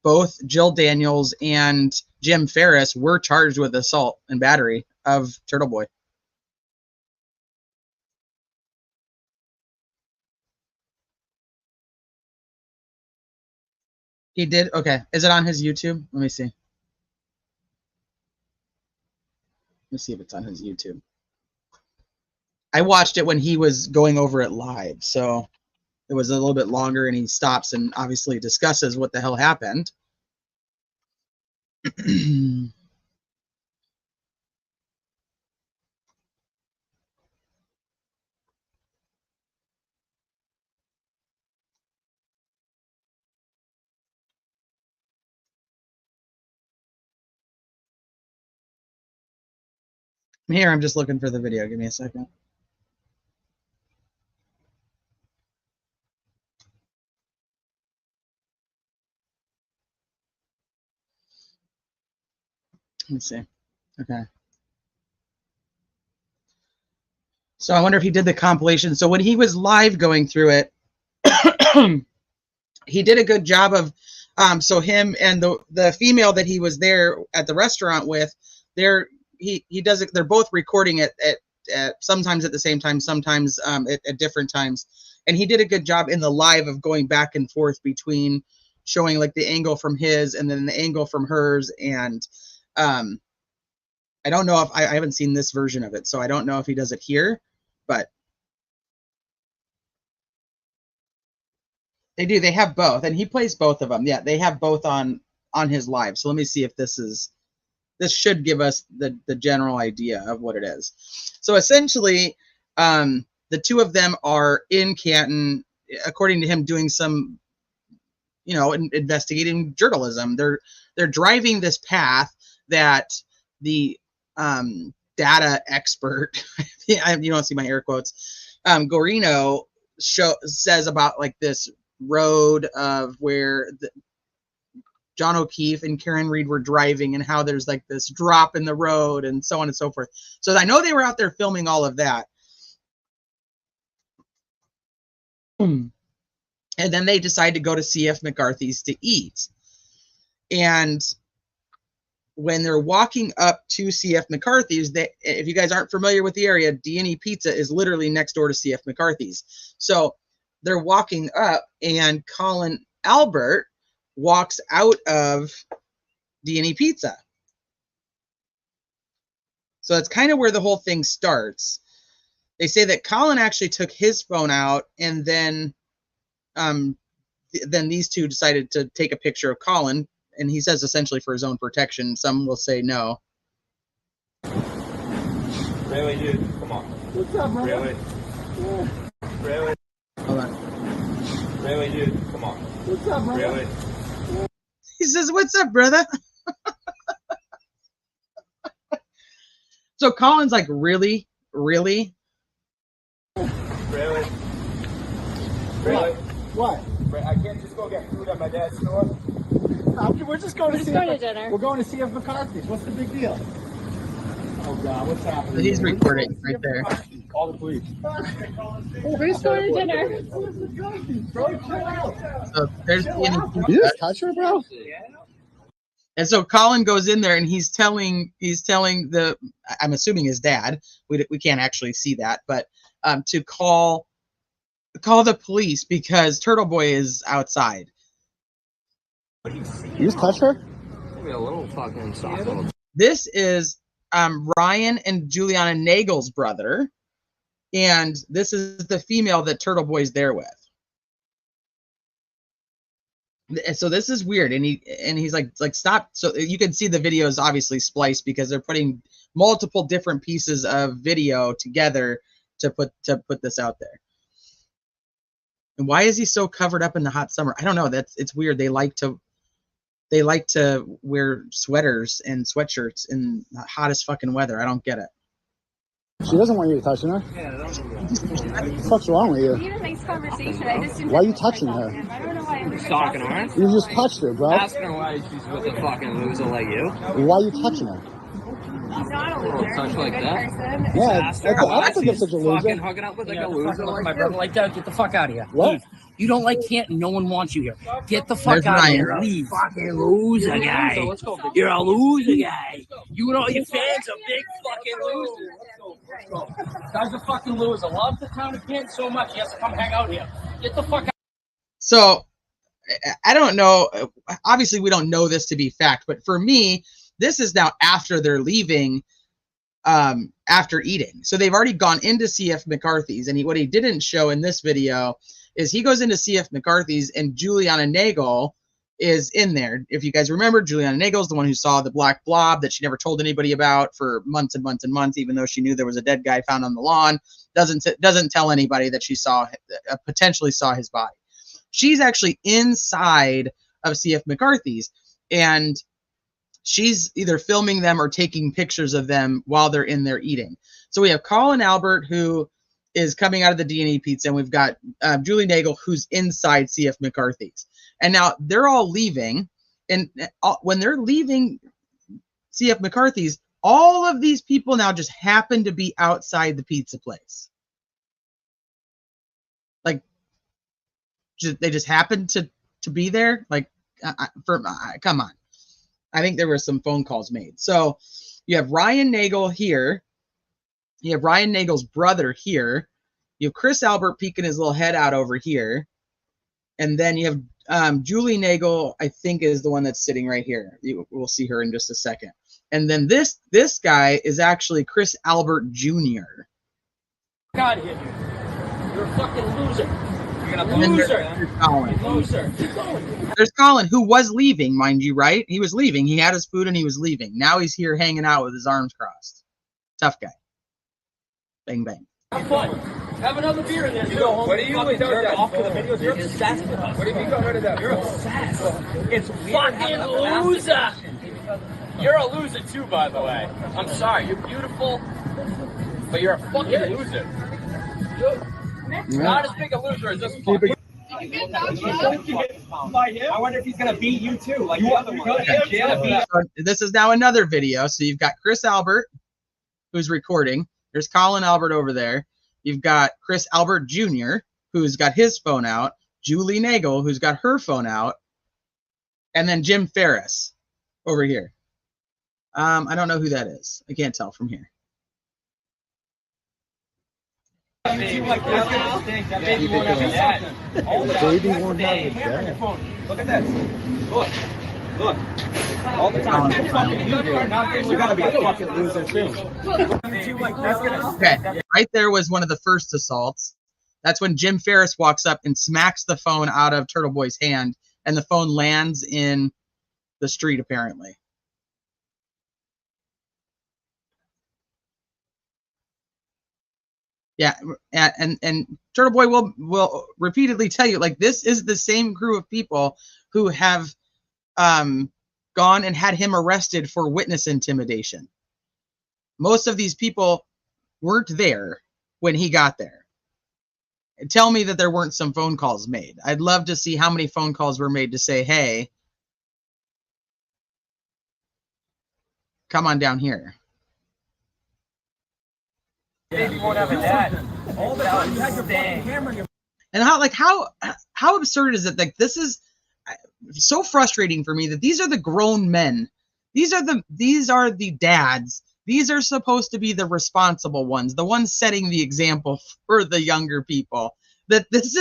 both Jill Daniels and Jim Ferris were charged with assault and battery of Turtleboy. He did? Okay. Is it on his YouTube? Let me see. Let me see if it's on his YouTube. I watched it when he was going over it live, so it was a little bit longer, and he stops and obviously discusses what the hell happened. Here, I'm just looking for the video. Give me a second. Let's see. Okay. So I wonder if he did the compilation. So when he was live going through it, he did a good job of, so him and the female that he was there at the restaurant with, he does it. They're both recording it at sometimes at the same time, sometimes at different times. And he did a good job in the live of going back and forth between showing like the angle from his and then the angle from hers. And I don't know if I haven't seen this version of it, so I don't know if he does it here, but they do. They have both, and he plays both of them. Yeah, they have both on his live. So let me see if this should give us the general idea of what it is. So essentially, the two of them are in Canton, according to him, doing some, investigating journalism. They're driving this path that the data expert, you don't see my air quotes, Gorino says about like this road of where John O'Keefe and Karen Reed were driving and how there's like this drop in the road and so on and so forth. So I know they were out there filming all of that. And then they decide to go to C.F. McCarthy's to eat. And when they're walking up to C.F. McCarthy's, if you guys aren't familiar with the area, D&E Pizza is literally next door to C.F. McCarthy's. So they're walking up, and Colin Albert walks out of D&E Pizza. So that's kind of where the whole thing starts. They say that Colin actually took his phone out, and then these two decided to take a picture of Colin, and he says essentially for his own protection. Some will say no.
Really, dude? Come on.
What's up, bro?
Really?
Yeah.
Really?
Hold on.
Really, dude? Come on.
What's up, bro?
Really?
He says, "What's up, brother?" So Colin's like, really?
Really? Really?
What?
I can't just go get food at my dad's store.
We're just going to see.
going to dinner.
We're going to C.F. McCarthy's. What's the big deal? Oh God, what's happening?
So he's recording right there.
Call the police.
We're just going to dinner.
Bro, chill out.
So there's
You just touch her, bro?
And so Colin goes in there and he's telling I'm assuming his dad, we can't actually see that, but to call the police because Turtleboy is outside.
You just touch her?
Maybe a little fucking soft.
This is Ryan and Juliana Nagel's brother, and this is the female that Turtleboy's there with. So this is weird, and he's like stop. So you can see the video is obviously spliced because they're putting multiple different pieces of video together to put this out there. And why is he so covered up in the hot summer? I don't know. It's weird. They like to wear sweaters and sweatshirts in the hottest fucking weather. I don't get it.
She doesn't want you to touch her. What the fuck's wrong with
We
you?
had a nice conversation. I just didn't
Why are you
have to
touching
like
her?
him. I don't know why I'm
Stalking her?
You just touched her, bro.
Asking her why she's with a fucking loser like you.
Why are you touching her?
He's not a loser.
Touch
He's a
like
good
that?
person.
Yeah,
Asked her
I
why
don't think it's
she's
such a
fucking
loser.
hooking up with like
You
a
know,
loser
fucking look
like
at my
you.
brother like that. Get the fuck out of here.
What?
Leave. You don't like Canton. No one wants you here. Get the fuck
There's
out of
Ryan.
here. Leave. Fucking loser guy.
Let's go.
You're a loser guy. You and all your fans are big fucking losers. Guy's a fucking loser. Love the town of Canton so much. He has to come hang out here. Get the fuck out.
So I don't know. Obviously, we don't know this to be fact, but for me, this is now after they're leaving, after eating. So they've already gone into C.F. McCarthy's, and what he didn't show in this video is he goes into C.F. McCarthy's, and Juliana Nagel is in there. If you guys remember, Juliana Nagel is the one who saw the black blob that she never told anybody about for months and months and months, even though she knew there was a dead guy found on the lawn. Doesn't tell anybody that she potentially saw his body. She's actually inside of C.F. McCarthy's, and she's either filming them or taking pictures of them while they're in there eating. So we have Colin Albert, who is coming out of the D&E Pizza, and we've got Julie Nagel, who's inside C.F. McCarthy's. And now they're all leaving, and when they're leaving C.F. McCarthy's, All of these people now just happen to be outside the pizza place. Like, they just happened to be there. Like, come on. I think there were some phone calls made. So you have Ryan Nagel here. You have Ryan Nagel's brother here. You have Chris Albert peeking his little head out over here. And then you have Julie Nagel, I think, is the one that's sitting right here. We'll see her in just a second. And then this guy is actually Chris Albert Jr.
God, hit you. You're a fucking loser. You're gonna loser.
There's Colin.
Loser. Keep going.
There's Colin, who was leaving, mind you, right? He was leaving. He had his food and he was leaving. Now he's here hanging out with his arms crossed. Tough guy. Bang, bang.
Have fun. Have another beer in there. You go home. What do you mean? Off to the videos. You're obsessed with us. What do you mean? Got rid of that? You're obsessed. It's fucking loser. You're a loser too, by the way. I'm sorry. You're beautiful, but you're a fucking loser. You're not as big a loser as this fucking. I wonder if he's gonna beat you too. Like you other one.
So this is now another video. So you've got Chris Albert, who's recording. There's Colin Albert over there. You've got Chris Albert Jr., who's got his phone out. Julie Nagel, who's got her phone out. And then Jim Ferris over here. I don't know who that is. I can't tell from here.
Baby won't have his dad.
Baby won't have his dad.
Look at this. Look. All the time. You gotta be a fucking loser too.
Okay, right there was one of the first assaults. That's when Jim Ferris walks up and smacks the phone out of Turtleboy's hand, and the phone lands in the street, apparently. Yeah, and Turtleboy will repeatedly tell you, like, this is the same crew of people who have gone and had him arrested for witness intimidation. Most of these people weren't there when he got there. Tell me that there weren't some phone calls made. I'd love to see how many phone calls were made to say, hey, come on down here.
Baby won't have a dad. All the time you had your fucking camera in your.
And how absurd is it? Like, this is so frustrating for me that these are the grown men. These are the dads. These are supposed to be the responsible ones, the ones setting the example for the younger people. That this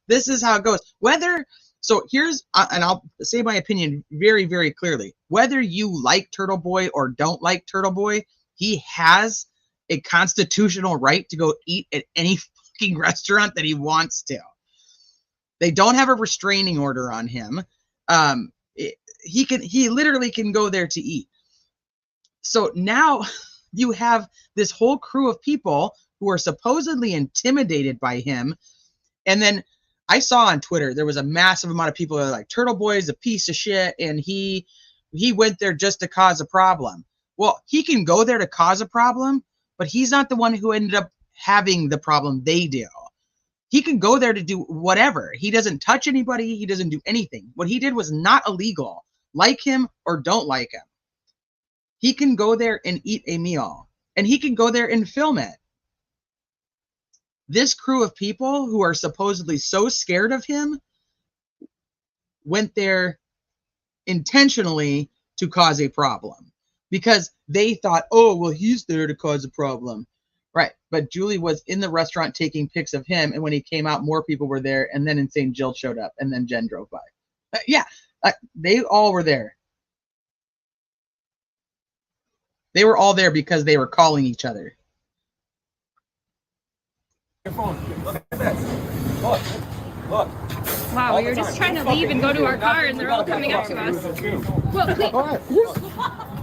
is how it goes. So here's, and I'll say my opinion very, very clearly. Whether you like Turtleboy or don't like Turtleboy, he has a constitutional right to go eat at any fucking restaurant that he wants to. They don't have a restraining order on him. He literally can go there to eat. So now you have this whole crew of people who are supposedly intimidated by him. And then I saw on Twitter, there was a massive amount of people that are like, Turtleboy is a piece of shit, and he went there just to cause a problem. Well, he can go there to cause a problem, but he's not the one who ended up having the problem. They do. He can go there to do whatever. He doesn't touch anybody. He doesn't do anything. What he did was not illegal. Like him or don't like him. He can go there and eat a meal. And he can go there and film it. This crew of people who are supposedly so scared of him went there intentionally to cause a problem. Because they thought, oh, well, he's there to cause a problem. Right. But Julie was in the restaurant taking pics of him. And when he came out, more people were there. And then Insane Jill showed up. And then Jen drove by. They all were there. They were all there because they were calling each other.
Your phone. Look at this. Look.
Wow, we were just trying to leave and go to our car, and they're all coming up to us. Well, please.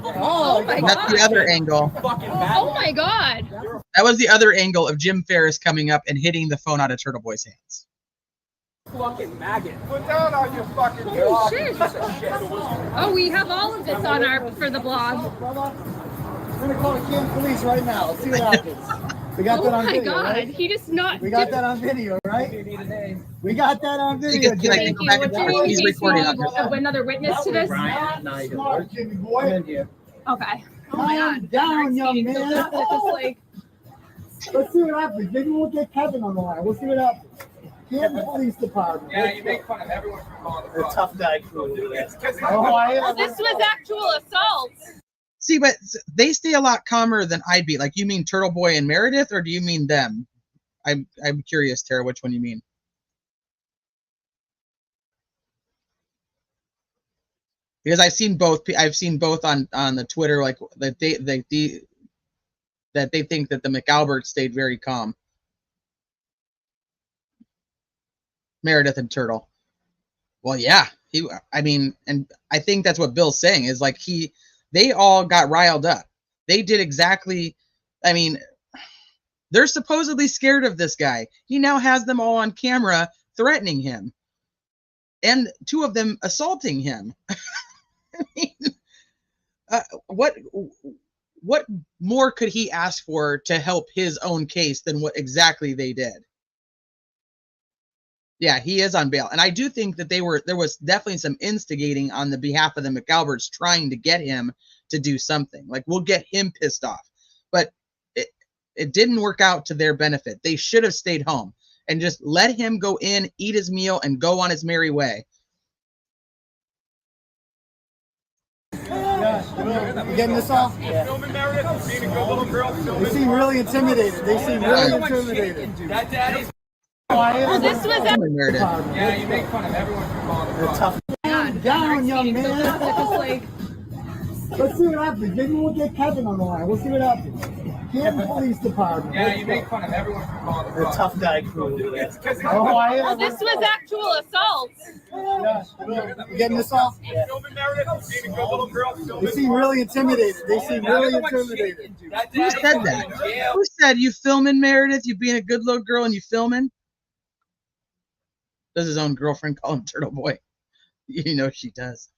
Oh my God.
That's the other angle.
Oh my God.
That was the other angle of Jim Ferris coming up and hitting the phone out of Turtleboy's hands.
Fucking maggot. Put down on your fucking
Oh shit. Oh, we have all of this on for the blog.
We're gonna call the Camp Police right now. Let's see what happens. We got that on video, right?
He just not.
We got that on video, right? We got that on video.
Can I
Thank
go
you.
back
What's
and
your
forth?
name?
He's recording on
Another witness to this?
Smart, Jimmy boy.
Okay. Oh my
Calm
God.
down, young man.
Just like,
Let's see what happens. Maybe we'll get Kevin on the line. We'll see what happens. Canton Police Department.
Yeah, you make fun of everyone for calling
The tough guy crew.
oh, this was actual assault.
See, but they stay a lot calmer than I'd be. Like, you mean Turtleboy and Meredith, or do you mean them? I'm curious, Tara, which one you mean. Because I've seen both. I've seen both on the Twitter, like that they think that the McAlberts stayed very calm. Meredith and Turtle. Well, yeah, I mean, and I think that's what Bill's saying is like they all got riled up. They did exactly. I mean, they're supposedly scared of this guy. He now has them all on camera threatening him, and two of them assaulting him. I mean, what more could he ask for to help his own case than what exactly they did? Yeah, he is on bail. And I do think that there was definitely some instigating on the behalf of the McAlberts trying to get him to do something. Like, we'll get him pissed off. But it didn't work out to their benefit. They should have stayed home and just let him go in, eat his meal, and go on his merry way.
You getting this off? Yeah.
Filming Meredith, being a good little girl.
They seem really intimidated. They seem really intimidated.
That daddy's.
Well, this was
Meredith.
Yeah, you make fun of everyone for calling
The tough. Calm down, young man.
just like,
Let's see what happens. Maybe we'll get Kevin on the line. We'll see what happens. Canton Police Department.
Yeah, you make fun of everyone for calling
The tough guy crew.
well, this was actual assault.
You getting this off?
Yeah. Filming Meredith, being a good little girl.
They seem really intimidated. They seem really intimidated.
Who said that? Who said you filming, Meredith? You being a good little girl and you filming? Does his own girlfriend call him Turtleboy? You know she does.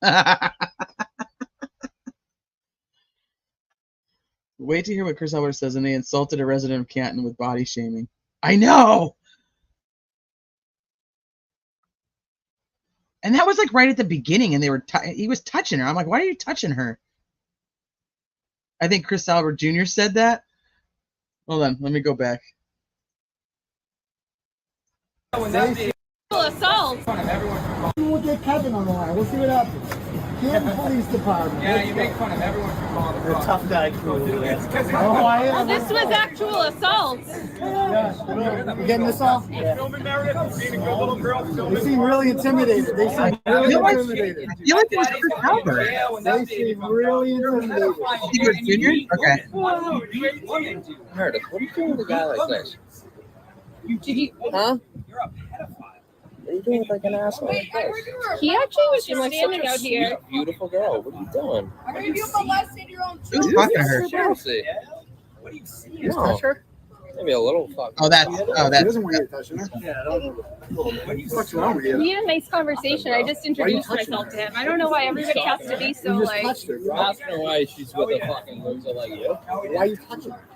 Wait to hear what Chris Albert says, and they insulted a resident of Canton with body shaming. I know! And that was like right at the beginning, and he was touching her. I'm like, why are you touching her? I think Chris Albert Jr. said that. Hold on, let me go back.
Assault.
We'll get Kevin on the line. We'll see what happens. Canton Police Department.
Yeah, you make fun of everyone for calling
The tough guy crew.
Well, this was actual assault.
You getting this off?
Yeah. Filming Meredith, being a good little girl.
They seem really intimidated. They seem really intimidated.
I feel like it was Chris Albert.
They seem really intimidated.
Secret Junior? Okay.
Meredith, what are you doing with a guy like this? Huh? What are you doing with like an asshole like this?
He actually was just standing out here.
Sweet, beautiful girl. What are you doing?
Are you molesting your own
Who's talking to her?
Seriously.
What do you see?
You touch her? Maybe a little fuck.
Oh, that's.
He doesn't want you to touch him. What's wrong with you?
We had a nice conversation. I just introduced myself to him. I don't know why everybody has to be so
You just
like.
touched her.
You're asking her why she's with a fucking loser like you.
Why are you touching her?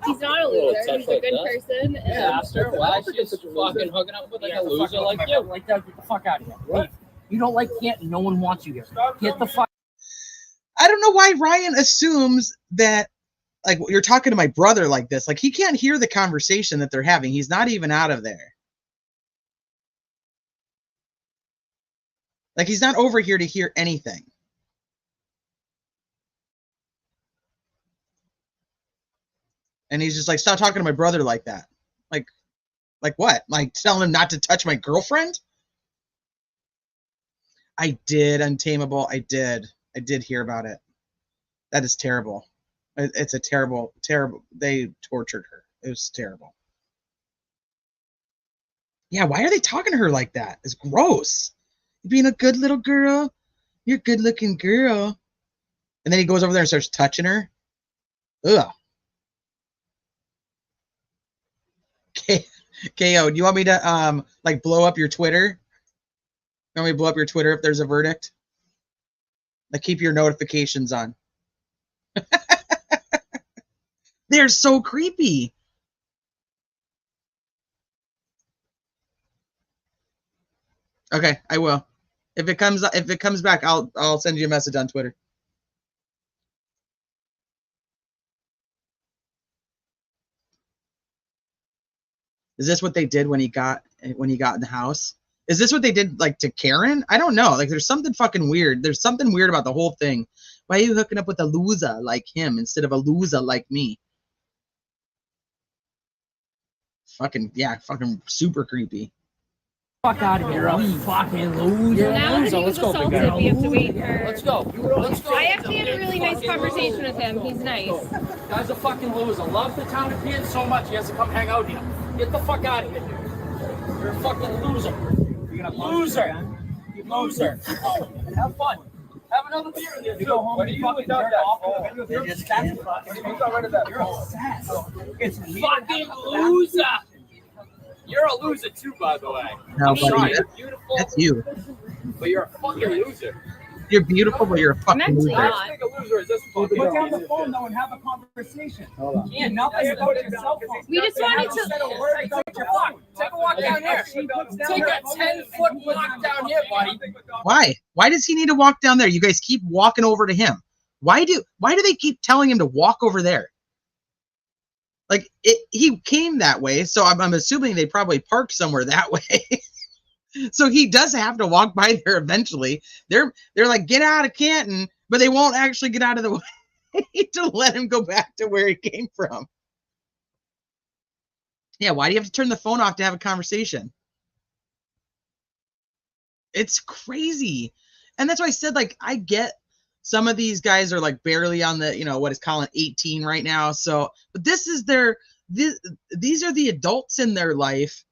He's not a loser. He's a good person. And
Asked her why she's fucking hooking up with like a loser like you.
Like that, get the fuck out of here. Leave. You don't like Canton, no one wants you here. Get the fuck.
I don't know why Ryan assumes that, like, you're talking to my brother like this. Like, he can't hear the conversation that they're having. He's not even out of there. Like, he's not over here to hear anything. And he's just like, stop talking to my brother like that. Like what? Like telling him not to touch my girlfriend? I did, Untamable. I did hear about it. That is terrible. It's a terrible, terrible. They tortured her. It was terrible. Yeah, why are they talking to her like that? It's gross. You're being a good little girl. You're a good looking girl. And then he goes over there and starts touching her. Ugh. KO, do you want me to like blow up your Twitter? You want me to blow up your Twitter if there's a verdict? Like, keep your notifications on. They're so creepy. Okay, I will. If it comes back, I'll send you a message on Twitter. Is this what they did when he got in the house? Is this what they did like to Karen? I don't know. Like there's something fucking weird. There's something weird about the whole thing. Why are you hooking up with a loser like him instead of a loser like me? Fucking super creepy.
Fuck out of here, you fucking loser.
Now that he was assaulted, we have to wait for...
Let's go.
I actually had a really nice conversation with him. He's nice.
Guy's a fucking loser. Loves the town of Pian so much he has to come hang out here. Get the fuck out of here, dude. You're a fucking loser. You're a loser. You loser. Have fun. Have another beer in there. You go home. What do you fucking dirt off? You're just fucking. You're a sass. It's fucking loser. You're a loser too, by the way.
No, buddy,
you're beautiful.
That's you.
But you're a fucking loser.
You're beautiful, but you're a fucking
actually
loser.
not.
I think a loser is this
Put down the phone though and have a conversation.
Yeah,
Nothing about your cell phone.
We just wanted to...
Take a walk down here. Take a 10-foot walk down here, buddy.
Why? Why does he need to walk down there? You guys keep walking over to him. Why do they keep telling him to walk over there? Like he came that way, so I'm assuming they probably parked somewhere that way. So he does have to walk by there eventually. They're like, get out of Canton, but they won't actually get out of the way to let him go back to where he came from. Yeah, why do you have to turn the phone off to have a conversation? It's crazy. And that's why I said, like, I get some of these guys are like barely on the, what is calling 18 right now. So, but this is these are the adults in their life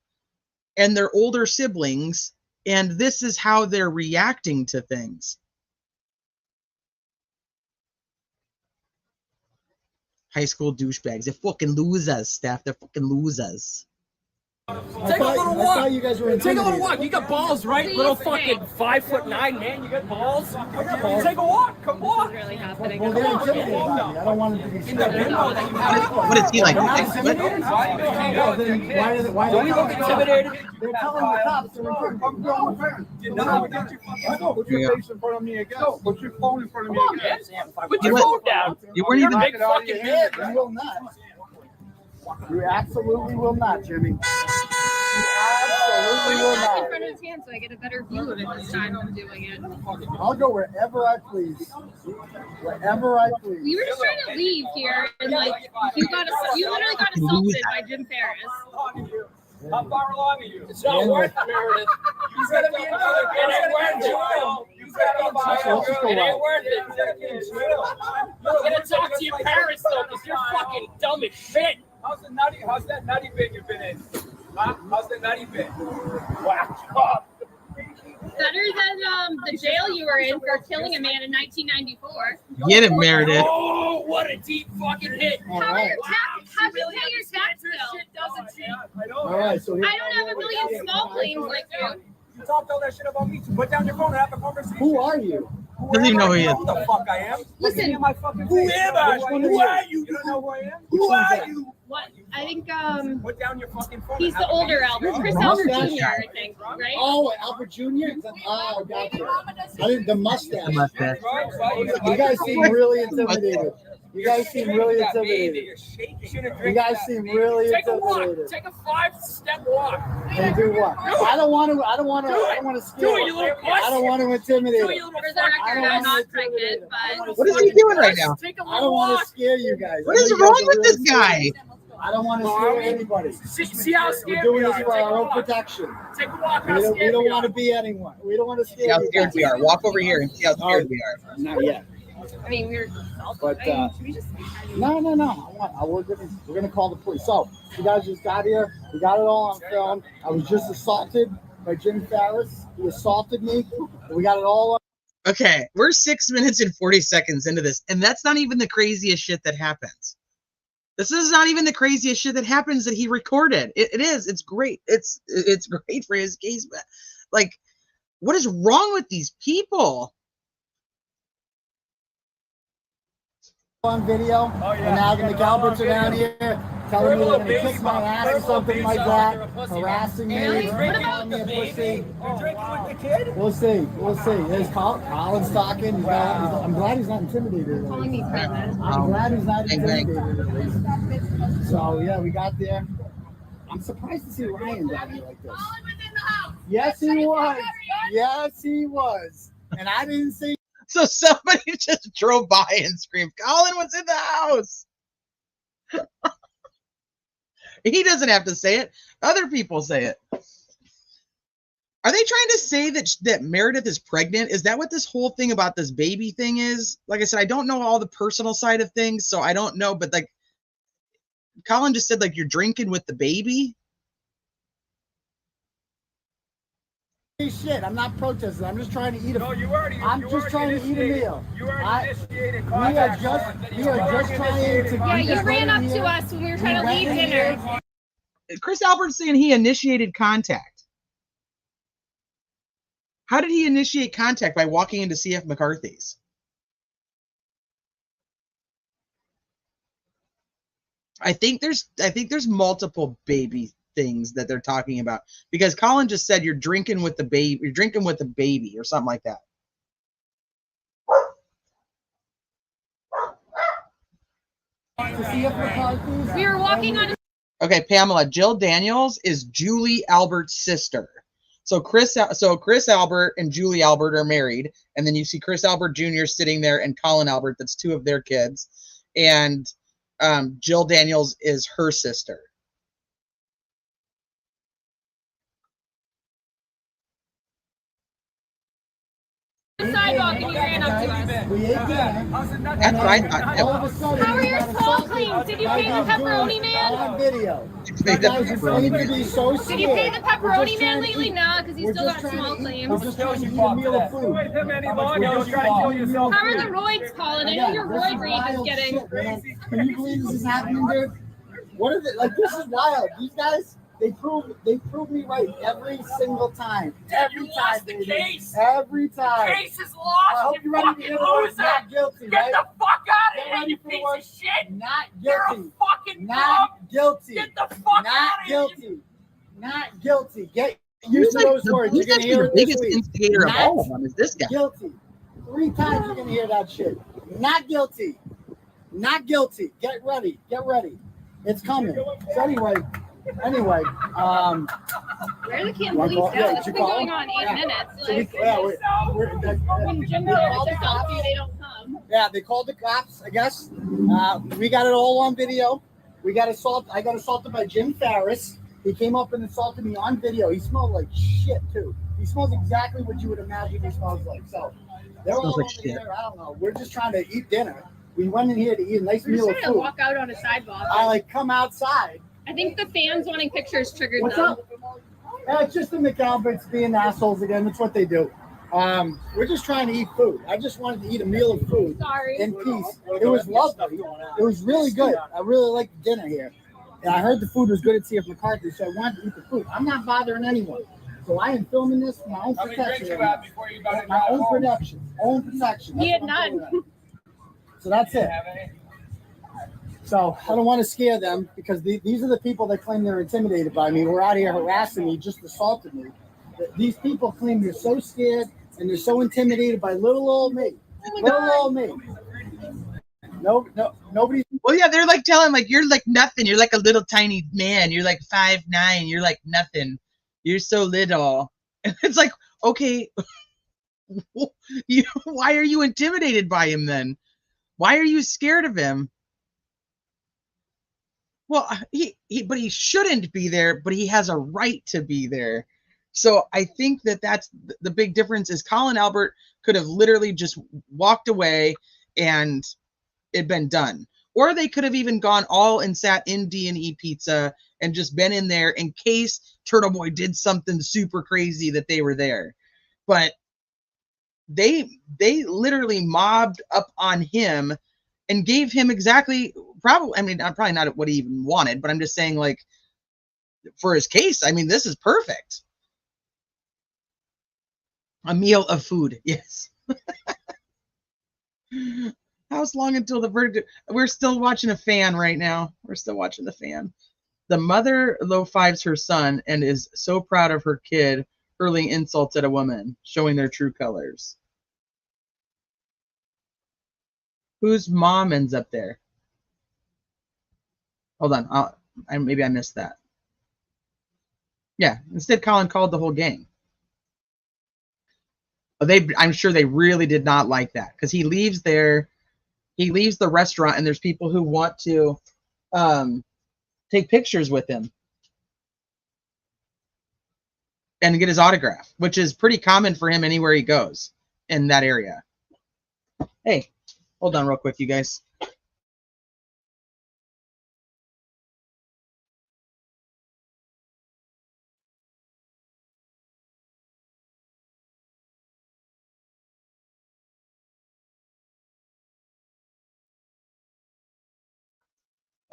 and their older siblings, and this is how they're reacting to things. High school douchebags. They're fucking losers, Steph. They're fucking losers.
Take a little walk.
You guys were
Take a little walk. You got balls, right? Little fucking 5'9" man. You got balls. Take a walk. Come
This
on.
is really happening.
Well, they're intimidating me. I don't want them to be scared.
What is he like?
Why
Don't you look intimidated?
They're telling the cops to report.
Put your face in front of me again. Put your phone in front of me again.
Put your phone down.
You weren't even.
Big fucking head.
You will not. You absolutely will not, Jimmy. You absolutely will
In
not.
front of his hand, so I get a better view of it this time I'm doing it.
I'll go wherever I please. Wherever I please.
We were just trying to leave here, and like you literally got assaulted by Jim Ferris.
How far along are you?
It's not worth it, Meredith.
He's gonna be in another.
It ain't worth it.
He's gonna be
It ain't worth it. You gotta talk to your parents though, because you're fucking dumb as shit.
How's that nutty bin you've been in? Huh? How's the nutty bin? Whacked up.
Better than the jail you were in for killing a man in 1994.
Get him, Meredith.
Oh, what a deep fucking hit.
All
How
right.
how'd you pay your tax bill?
All right. So
I don't have a million small claims like you.
You talked all that shit about me. So put down your phone and have a conversation.
who are you?
Doesn't even know who he is.
Who the fuck I am?
Listen,
My fucking
Who
face.
am I? Who are you?
You don't know who I am?
Who are you?
what? I think
Put down your fucking phone.
he's
and
the
have a
older
conversation.
Albert, Chris
Mustache
Albert Jr.
guy.
I think, right?
Oh, Albert Jr.? Oh, gotcha. I didn't, the mustache.
The mustache.
You guys seem really intimidated. You guys seem really intimidated. You guys seem really
Take a walk.
intimidated.
Take a 5-step walk.
And do what? I don't want to
Do
scare
it, you
you.
little puss.
I don't want to intimidate
Do it,
him.
you little
For the
I
record,
don't
I'm
want
not
to
pregnant,
intimidate him.
but
What is he doing right now?
Take a
I don't want
walk.
to scare you guys.
What is wrong with this guy?
I don't want to scare anybody.
See how
We're
scared
doing
we
this
are.
for
Take a
our own
walk.
protection.
Take a walk.
We
How
don't
scared we
want to
are.
be anyone. We don't want to
See
scare
how
you
scared
guys.
we are. Walk over here and see how scared we are.
Not yet.
I mean, we were.
But
Should we just?
no. We're gonna call the police. So you guys just got here. We got it all on film. I was just assaulted by Jim Ferris. He assaulted me. We got it all on.
Okay, we're 6 minutes and 40 seconds into this, and that's not even the craziest shit that happens. This is not even the craziest shit that happens that he recorded. It is. It's great. It's great for his case, but like, what is wrong with these people?
On video, and now the McAlberts are down here telling me they're gonna kick my ass or something like that, harassing me, calling me a pussy. We'll see. There's Colin's talking. I'm glad he's not intimidated.
Calling me pregnant.
I'm glad he's not
Bang, bang.
intimidated at least. So yeah, we got there. I'm surprised to see Ryan down here like this. Yes, he was. Yes, he was. And I didn't see.
So somebody just drove by and screamed, Colin was in the house. He doesn't have to say it. Other people say it. Are they trying to say that Meredith is pregnant? Is that what this whole thing about this baby thing is? Like I said, I don't know all the personal side of things, so I don't know. But like Colin just said, like you're drinking with the baby.
Shit, I'm not protesting. I'm just trying to eat a.
No, you already.
I'm
you
just
already
trying to eat a
initiated-
meal.
You already initiated
We are
contact.
just trying to.
Yeah, you ran up to us when we were trying to leave dinner.
Chris Albert's saying he initiated contact. How did he initiate contact? By walking into CF McCarthy's? I think there's multiple baby things that they're talking about, because Colin just said you're drinking with the baby, or something like that.
We were walking on.
Okay, Pamela, Jill Daniels is Julie Albert's sister. So Chris Albert and Julie Albert are married, and then you see Chris Albert Jr. sitting there and Colin Albert. That's two of their kids, and Jill Daniels is her sister.
The sidewalk and you ran up to us.
We ate dinner.
That's what I thought.
All of a sudden,
How are your small claims? Did you pay the pepperoni man?
On video.
Pay the
You guys
pepperoni
seem
man.
to be so
Did you pay the
scared.
pepperoni man lately? No, because he's
We're
still
just
got
trying
small
to eat.
claims.
We're just trying to eat a meal of food.
Wait him any longer. You'll try to kill yourself.
How are the roids, Colin? I know your roid rage is getting.
Shit, man. Can you believe this is happening, dude? What is it? Like, this is wild. These guys, they prove me right every single time. Every
You
time,
lost the
baby.
case.
Every time.
Case is
I
lost.
hope
You
you're ready to
fucking
hear the word
loser.
not guilty,
Get
right?
the fuck out
Get
of here,
ready
you
for the
piece
word
of shit.
not
You're a
guilty.
fucking
Not
dog.
guilty.
Get the fuck
Not
out of here.
guilty. Not guilty. Get used to those words. You're
He's
gonna
actually
hear
the
it this
biggest
week.
instigator of
Not
all of them is this guy.
guilty. 3 times you're gonna hear that shit. Not guilty. Not guilty. Get ready. Get ready. It's coming. So anyway,
Where the Camp Police go? It's been going on 8 minutes. Like, when Jim told to help you, they don't come.
yeah, they called the cops, I guess. We got it all on video. We got assaulted. I got assaulted by Jim Farris. He came up and assaulted me on video. He smelled like shit too. He smells exactly what you would imagine he smells like. So they're all over there. I don't know. We're just trying to eat dinner. We went in here to eat a nice
We're
meal
just
of
trying to
food.
walk out on a sidewalk.
I come outside.
I think the fans wanting pictures triggered
What's
them.
up? It's just the McAlberts being assholes again. That's what they do. We're just trying to eat food. I just wanted to eat a meal of food
Sorry.
in peace. It was lovely. It was really good. I really liked the dinner here. And I heard the food was good at CF McCarthy, so I wanted to eat the food. I'm not bothering anyone. So I am filming this for my own
How many drinks
protection.
you had before you got in
My
the
own
home?
protection. Own protection.
He
That's
had
what I'm
none.
doing. So that's it.
Have any?
So I don't want to scare them because these are the people that claim they're intimidated by me. We're out here harassing me, just assaulted me. These people claim they're so scared and they're so intimidated by little old me. Little old me. No, nobody.
Well, yeah, they're like telling like you're like nothing. You're like a little tiny man. You're like 5'9". You're like nothing. You're so little. And it's like, okay, why are you intimidated by him then? Why are you scared of him? Well, but he shouldn't be there, but he has a right to be there. So I think that's the big difference is Colin Albert could have literally just walked away and it'd been done. Or they could have even gone all and sat in D&E Pizza and just been in there in case Turtleboy did something super crazy that they were there. But they literally mobbed up on him and gave him exactly probably not what he even wanted, but I'm just saying like for his case, I mean, this is perfect. A meal of food. Yes. How's long until the verdict? We're still watching a fan right now. We're still watching the fan. The mother low-fives her son and is so proud of her kid hurling insults at a woman, showing their true colors. Whose mom ends up there? Hold on. Maybe I missed that. Yeah. Instead, Colin called the whole gang. I'm sure they really did not like that because he leaves the restaurant and there's people who want to take pictures with him and get his autograph, which is pretty common for him anywhere he goes in that area. Hey, hold on real quick, you guys.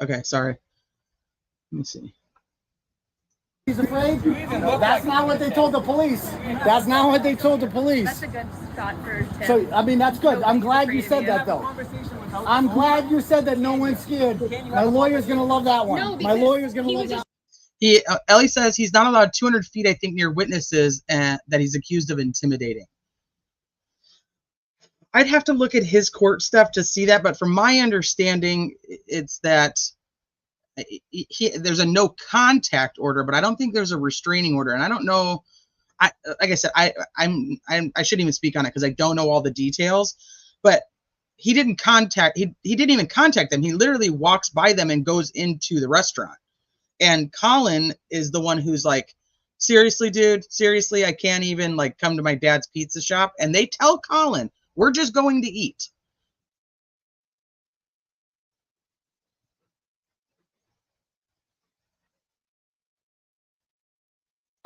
Okay, sorry. Let me see.
He's afraid? That's not what they told the police. That's not what they told the police.
That's a good spot for Tim.
So, I mean, that's good. I'm glad you said that, though. I'm glad you said that no one's scared. My lawyer's going to love that one.
No,
My lawyer's going to love that one.
Ellie says he's not allowed 200 feet, I think, near witnesses and that he's accused of intimidating. I'd have to look at his court stuff to see that, but from my understanding, it's that there's a no contact order, but I don't think there's a restraining order, and I don't know. Like I said, I shouldn't even speak on it because I don't know all the details. But he didn't contact. He didn't even contact them. He literally walks by them and goes into the restaurant. And Colin is the one who's like, seriously, dude, seriously, I can't even like come to my dad's pizza shop. And they tell Colin, we're just going to eat.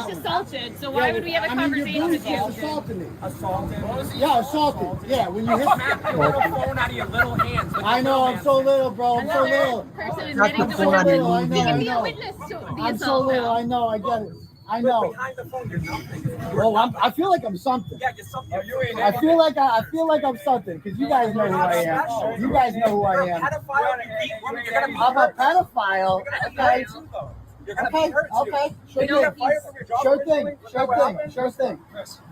Assaulted, so why would we have a conversation with you?
Assaulted me.
Assaulted?
Yeah, assaulted. Yeah, when you hit
Smack your little phone out of your little hands.
I know, I'm so little, bro. I'm so little.
Person admitting to
so little, I
witness.
know,
He
I
can be a
know.
witness to the
I'm so
assault.
little, I know, I get it. I know.
Behind the phone, you're nothing.
Well, I feel like I'm something.
Yeah, you're something. Oh, you ain't
I feel like I'm something because you guys know who I am. You guys know who I am. I'm a pedophile. Okay. Okay. Sure thing.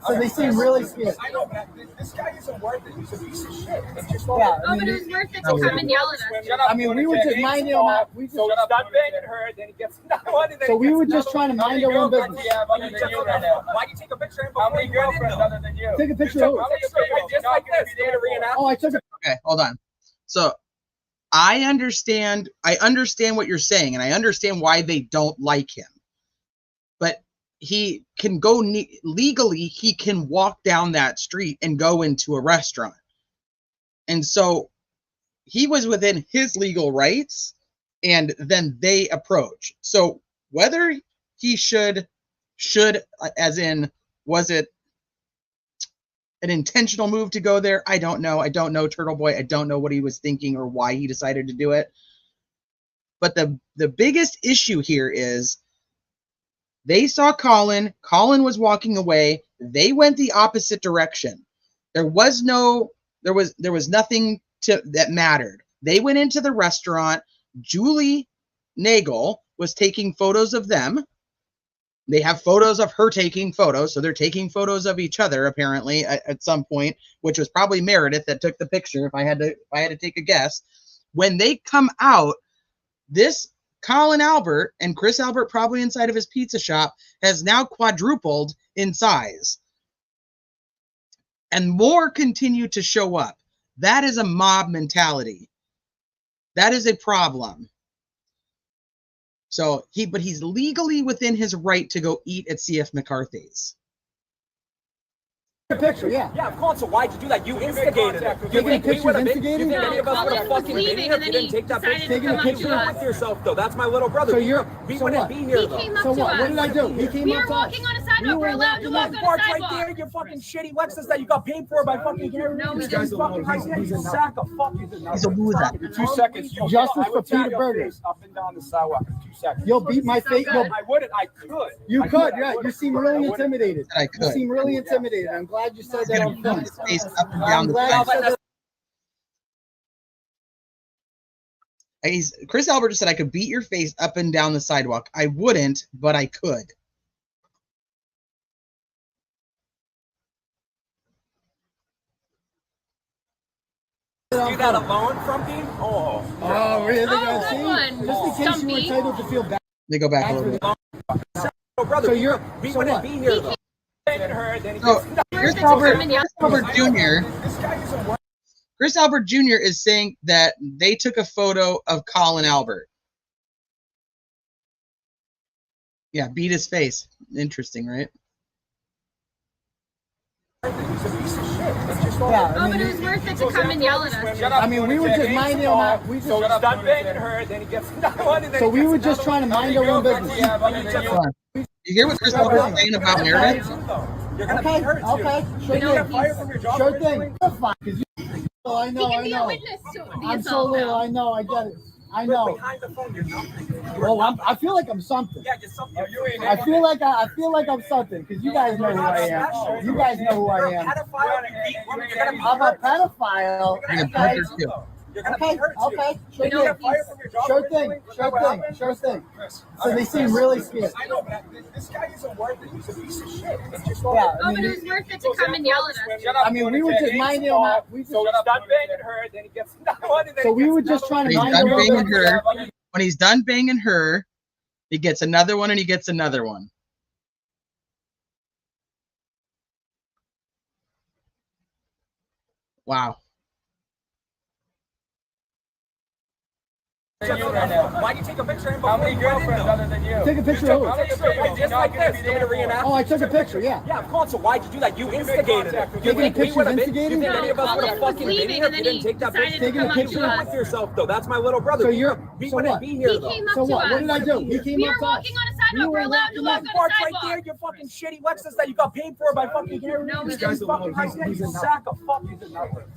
So they seem really scared.
I know, but this guy isn't worth it. He's a piece of shit. It's just
Yeah,
Oh, but it was worth it to come and yell at us.
I mean, we were just minding our own. We just,
So stop banging her, then he gets another one.
so we were just trying to mind our own business.
Why do you take a picture of him? How many girlfriends other than you?
Take a picture of who?
Just like this.
Oh, I took a
Okay, hold on. So I understand what you're saying, and I understand why they don't like him. But he can go legally, he can walk down that street and go into a restaurant. And so he was within his legal rights, and then they approach. So whether he should, as in, was it an intentional move to go there? I don't know. I don't know Turtleboy. I don't know what he was thinking or why he decided to do it. But the biggest issue here is they saw Colin. Colin was walking away. They went the opposite direction. There was nothing that mattered. They went into the restaurant. Julie Nagel was taking photos of them. They have photos of her taking photos, so they're taking photos of each other apparently at some point, which was probably Meredith that took the picture. If I had to take a guess, when they come out, this Colin Albert and Chris Albert, probably inside of his pizza shop, has now quadrupled in size, and more continue to show up. That is a mob mentality. That is a problem. So but he's legally within his right to go eat at CF McCarthy's.
picture, yeah.
Yeah, of course. So why'd you do that? You instigated it. You
Taking pictures instigated?
You think any of us would have
Colin was
fucking
leaving,
been here
and
if you
then
didn't take that
he
picture?
decided to come
Taking a
up
picture
to us.
With yourself though. That's my little brother.
So
we
you're-
we
so
wouldn't
what?
be here
He
though.
came up
So
to
what?
us.
What did I do? He came
We
up
were
to us.
walking on a
We
sidewalk.
were
We're allowed to
walking
walk
on-
on a
Parked right
sidewalk.
there in your fucking shitty Lexus that you got paid for by fucking Gary.
No, we
This
didn't.
guy's fucking right there. He's a sack of fuck.
He's a loser.
In 2 seconds.
Justice
I would
for
tap
Peter
your
Berger.
face up and down the sidewalk in 2 seconds.
You'll beat my face.
So
I wouldn't. I could.
You
I
could,
I
yeah.
would.
You seem
I
really
wouldn't.
intimidated.
I
You
could.
seem really intimidated. I'm glad you said
He's
that
gonna
up
be
front.
his face up and
I'm
down the
glad you said that.
Chris Albert just said I could beat your face up and down the sidewalk. I wouldn't, but I could.
Do that alone from me? Oh.
Oh, really?
Oh, good one.
Just in case you were
Stumpy.
entitled to feel bad.
They go back a little bit.
brother,
So you're
we
so
wouldn't
what?
be here though.
So Chris Albert Jr. Chris Albert Jr. is saying that they took a photo of Colin Albert. Yeah, beat his face. Interesting, right?
Yeah,
Oh, but it was worth it to come and yell at us.
I mean, we were just minding our own.
So he's done banging her, then he gets another one, and then
So we were just trying to mind our own business.
You hear what Chris Albert is saying about Meredith?
You're gonna
Okay,
be hurt too.
okay, sure
You're gonna
thing.
fire from your job.
Sure thing. That's fine, 'cause you. Oh, I
He
know,
can
I
be a
know.
witness to the
I'm so
assault
little.
now.
I know. I get it. I know.
Behind the phone, you're nothing.
Well, I feel like I'm something.
Yeah, you're something. You ain't
I feel like I'm something because you guys know who I am. You guys know who I am.
pedophile. You beat women. You're gonna be
I'm a
hurt.
pedophile.
You're gonna punch her too.
You're gonna be
Okay,
hurt too.
okay, sure
You're gonna
thing.
fire from your job.
Sure thing, sure thing, sure thing. So they seem really scared.
I know, but this guy isn't worth it. He's a piece of shit. It's just
Yeah,
Oh,
I
but
mean,
it was worth it to come and yell at us.
I mean, we were just minding our own. We
So
just,
he's done banging her, then he gets another one, and then
so
he
we
gets
were just trying to
He's
mind
done
our own
banging
business.
her. When he's done banging her, he gets another one and he gets another one. Wow.
Why'd you take a picture of him? How many girlfriends other than you?
Take a picture of who?
Just like this. You want me to reenact?
Oh, I took a picture. Yeah.
Yeah, of course. So why'd you do that? You instigated it. You
Taking a
think we
picture
would have
is
been? You
instigating?
think any of us would have
Colin was
fucking been
leaving
here
and
if you
then
didn't
he
take that
decided
picture?
to come up
Taking a
to
picture
us.
With yourself though. That's my little brother.
So
We
you're-
would- we
so
wouldn't
what?
be here
He
though.
came up
So
to
what?
us.
What did I do? He came
We
up
were
to us.
walking on a
You
sidewalk.
were
We're allowed to
walking
walk
on-
on a
Parked right
sidewalk.
there, your fucking shitty Lexus that you got paid for by fucking Gary.
No, we
This guy's
didn't.
fucking right there. He's a sack of fucking.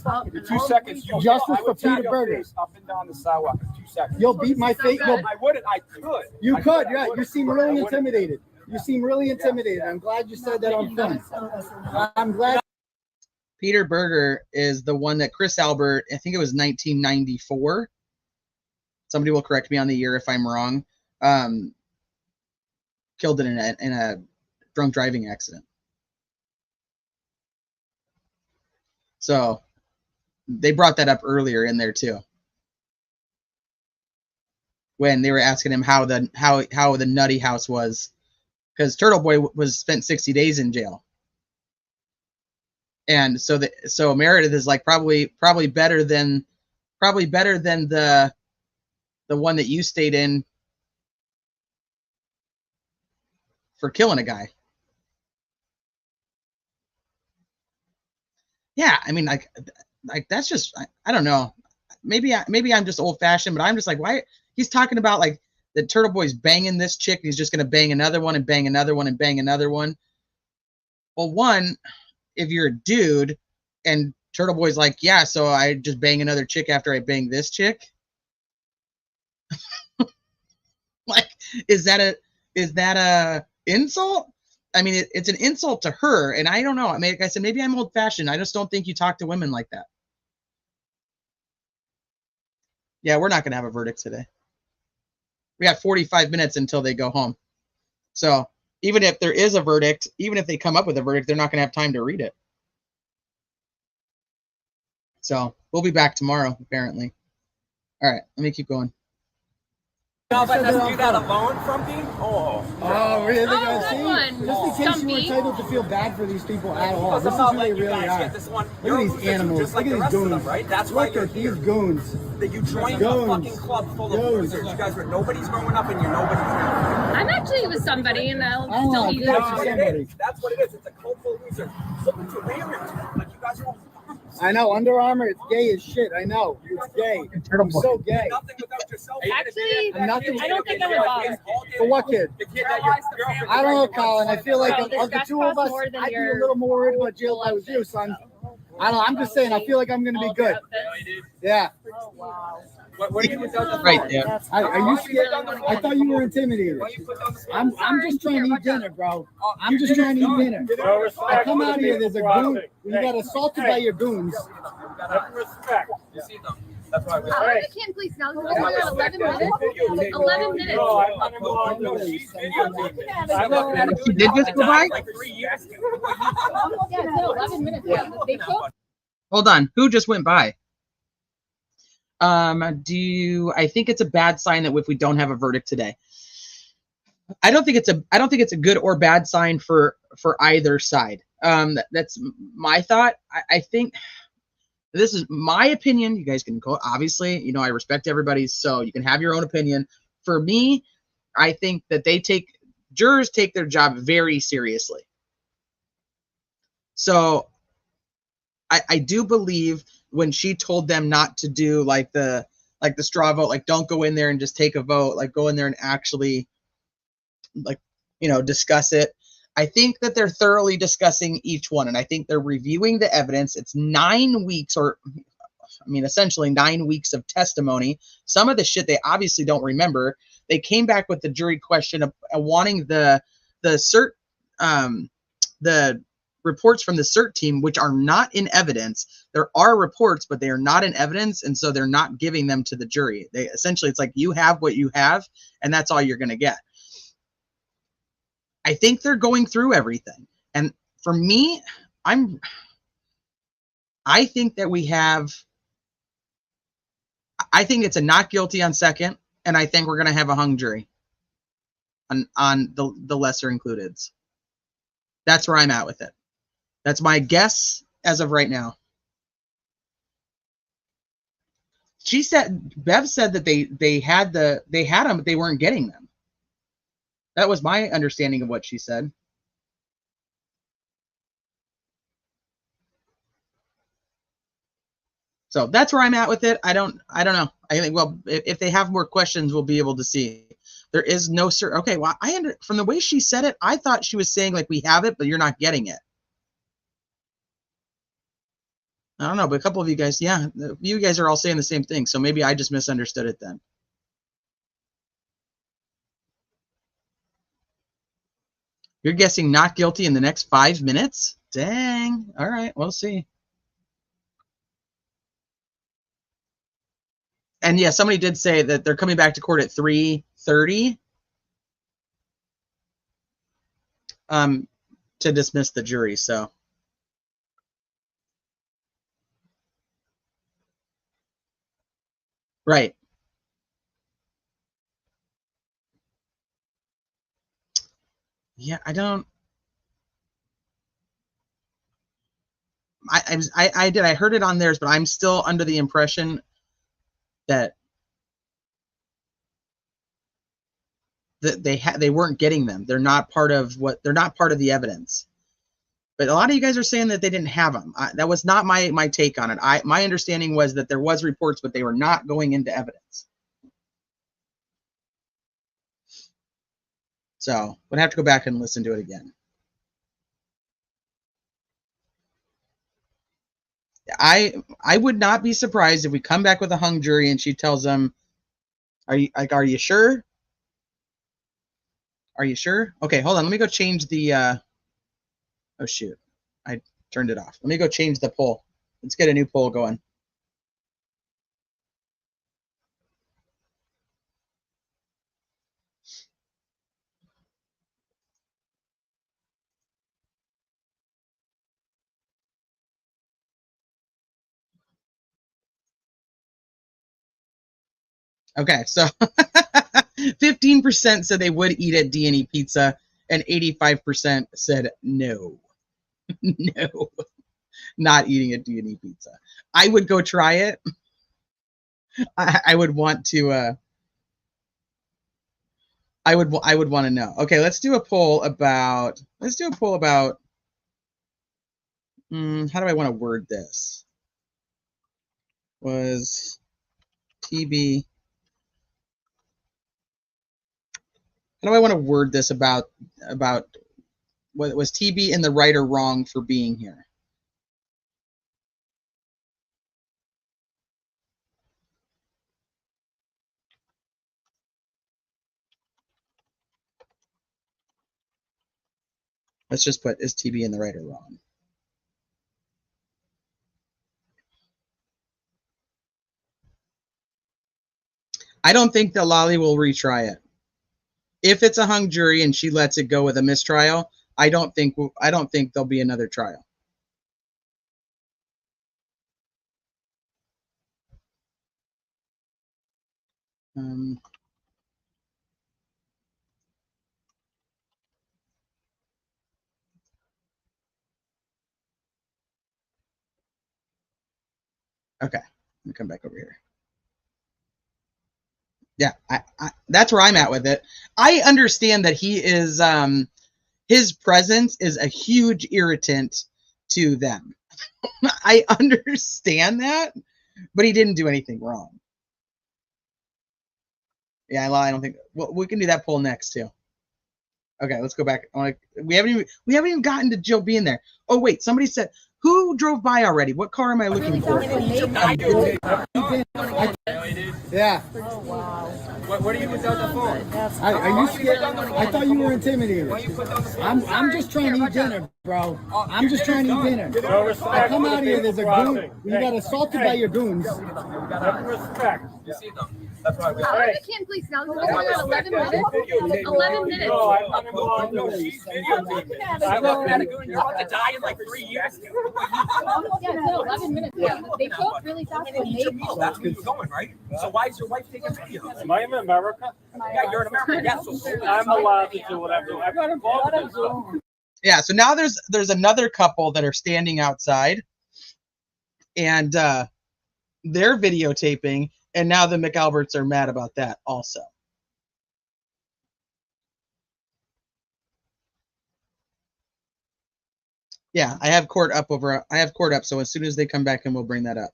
Oh,
2 seconds. You
Justice
I
for
would tap
Peter
your
Berger.
face up and down the sidewalk in 2 seconds.
You'll beat my face.
So good.
I wouldn't. I could.
You
I
could,
I
yeah.
wouldn't.
You seem
I
really
wouldn't.
intimidated. You seem really intimidated. I'm glad you said that on film. I'm glad.
Peter Berger is the one that Chris Albert, I think it was 1994. Somebody will correct me on the year if I'm wrong. Killed in a drunk driving accident. So they brought that up earlier in there too, when they were asking him how the nutty house was, because Turtleboy was spent 60 days in jail, and so Meredith is like probably better than the one that you stayed in for killing a guy. Yeah, I mean, like that's just I don't know. Maybe I'm just old fashioned, but I'm just like, why he's talking about like the Turtleboy's banging this chick, he's just gonna bang another one and bang another one and bang another one. Well, one, if you're a dude and Turtleboy's like, yeah, so I just bang another chick after I bang this chick. Like, is that a insult? I mean, it's an insult to her, and I don't know. I mean, like I said, maybe I'm old-fashioned. I just don't think you talk to women like that. Yeah, we're not going to have a verdict today. We got 45 minutes until they go home. So even if there is a verdict, even if they come up with a verdict, they're not going to have time to read it. So we'll be back tomorrow, apparently. All right, let me keep going.
Y'all letting us do that alone, Frumpy? Oh,
really?
Oh, good one.
Just in case you were
Stumpy.
entitled to feel bad for these people at all. This is
I'll
who
let
they
you
really
guys
are.
get this one.
Look
You're
at
a
these
loser
animals.
just like
Look
the
at
rest
these
of them,
goons.
right? That's why
Look
you're
at these
here.
goons.
That you joined a
Goons.
fucking club full of
Goons.
losers. You guys were nobody's growing up and you're nobody's now.
I'm actually with somebody, and I'll
I don't know,
still
I
be
feel like
there.
she's somebody.
That's what it is. It's a cult full of losers. Look what you're wearing. Like you guys are all
I know, Under Armour, it's gay as shit. I know. It's gay. I'm so gay.
nothing without yourself.
Actually,
I'm nothing.
I don't think I would bother.
For what kid?
The kid that your girlfriend.
I don't know, Colin. I feel like
Bro,
of
this
the
dress
two of
costs
us,
more than
I'd be a
your
little more worried about jail if I was you, son. I don't know. I'm just saying. I feel like I'm going to be good. Yeah.
What are you doing?
Right there.
Are you scared? I thought you were intimidated. I'm just trying to eat dinner, bro. I'm just trying to eat dinner. I come out here, there's a goon. You got assaulted by your goons.
Respect.
You see them. That's why we
I can't please now. We're only at 11 minutes. 11 minutes.
No, I'm on no, she's videotaping.
She did just go by?
like 3 years.
Yeah, it's 11 minutes. Yeah, they took.
Hold on. Who just went by? I think it's a bad sign that if we don't have a verdict today. I don't think it's a good or bad sign for either side. That's my thought. I think this is my opinion. You guys can go, obviously, you know, I respect everybody's, so you can have your own opinion. For me, I think that jurors take their job very seriously. So I do believe when she told them not to do like the straw vote, like don't go in there and just take a vote, like go in there and actually, like, you know, discuss it. I think that they're thoroughly discussing each one, and I think they're reviewing the evidence. It's 9 weeks, or I mean, essentially 9 weeks of testimony. Some of the shit they obviously don't remember. They came back with the jury question of wanting the cert, the reports from the cert team, which are not in evidence. There are reports, but they are not in evidence, and so they're not giving them to the jury. They essentially, it's like you have what you have, and that's all you're going to get. I think they're going through everything, and for me, I think that we have. I think it's a not guilty on second, and I think we're going to have a hung jury on the lesser includeds. That's where I'm at with it. That's my guess as of right now. Bev said that they had them, but they weren't getting them. That was my understanding of what she said. So that's where I'm at with it. I don't know. I think, well, if they have more questions, we'll be able to see. There is no cert. Okay, well, from the way she said it, I thought she was saying like we have it, but you're not getting it. I don't know, but a couple of you guys, yeah, you guys are all saying the same thing. So maybe I just misunderstood it then. You're guessing not guilty in the next 5 minutes? Dang. All right, we'll see. And yeah, somebody did say that they're coming back to court at 3:30 to dismiss the jury. So right. Yeah, I don't. I did. I heard it on theirs, but I'm still under the impression that they weren't getting them. They're not part of the evidence. But a lot of you guys are saying that they didn't have them. That was not my take on it. My understanding was that there was reports, but they were not going into evidence. So would have to go back and listen to it again. I would not be surprised if we come back with a hung jury and she tells them, are you sure? Are you sure? Okay, hold on. Let me go change the oh shoot. I turned it off. Let me go change the poll. Let's get a new poll going. Okay, so 15% said they would eat at D&E Pizza, and 85% said no. No, not eating at D&E Pizza. I would go try it. I would want to. I would want to know. Okay, let's do a poll about. How do I want to word this? Was TB? How do I want to word this about what was TB in the right or wrong for being here? Let's just put, is TB in the right or wrong? I don't think that Lolly will retry it. If it's a hung jury and she lets it go with a mistrial, I don't think there'll be another trial. Okay, let me come back over here. Yeah, that's where I'm at with it. I understand that he is, his presence is a huge irritant to them. I understand that, but he didn't do anything wrong. Yeah, I don't think. Well, we can do that poll next too. Okay, let's go back. We haven't even gotten to Jill being there. Oh wait, somebody said, who drove by already? What car am I looking for?
Yeah.
Oh wow.
What are you put down the phone?
Are you scared? I thought you were intimidated. I'm just trying to eat dinner, bro. I'm just trying to eat dinner. I come out here, there's a goon. You got assaulted by your goons.
Respect. You see them. That's why we
I can't please now. This is going on 11 minutes. 11 minutes.
No, she's videotaping. I'm looking at a goon. You're about to die in like 3 years.
Yeah, no, 11 minutes. Yeah. They talk really fast when they
Oh, that's where you're going, right? So why is your wife taking videos?
Am I in America?
Yeah, you're in America. Yes, so
I'm allowed to do whatever. I got involved in stuff.
Yeah, so now there's another couple that are standing outside, and they're videotaping, and now the McAlberts are mad about that also. Yeah, I have court up, so as soon as they come back in, we'll bring that up.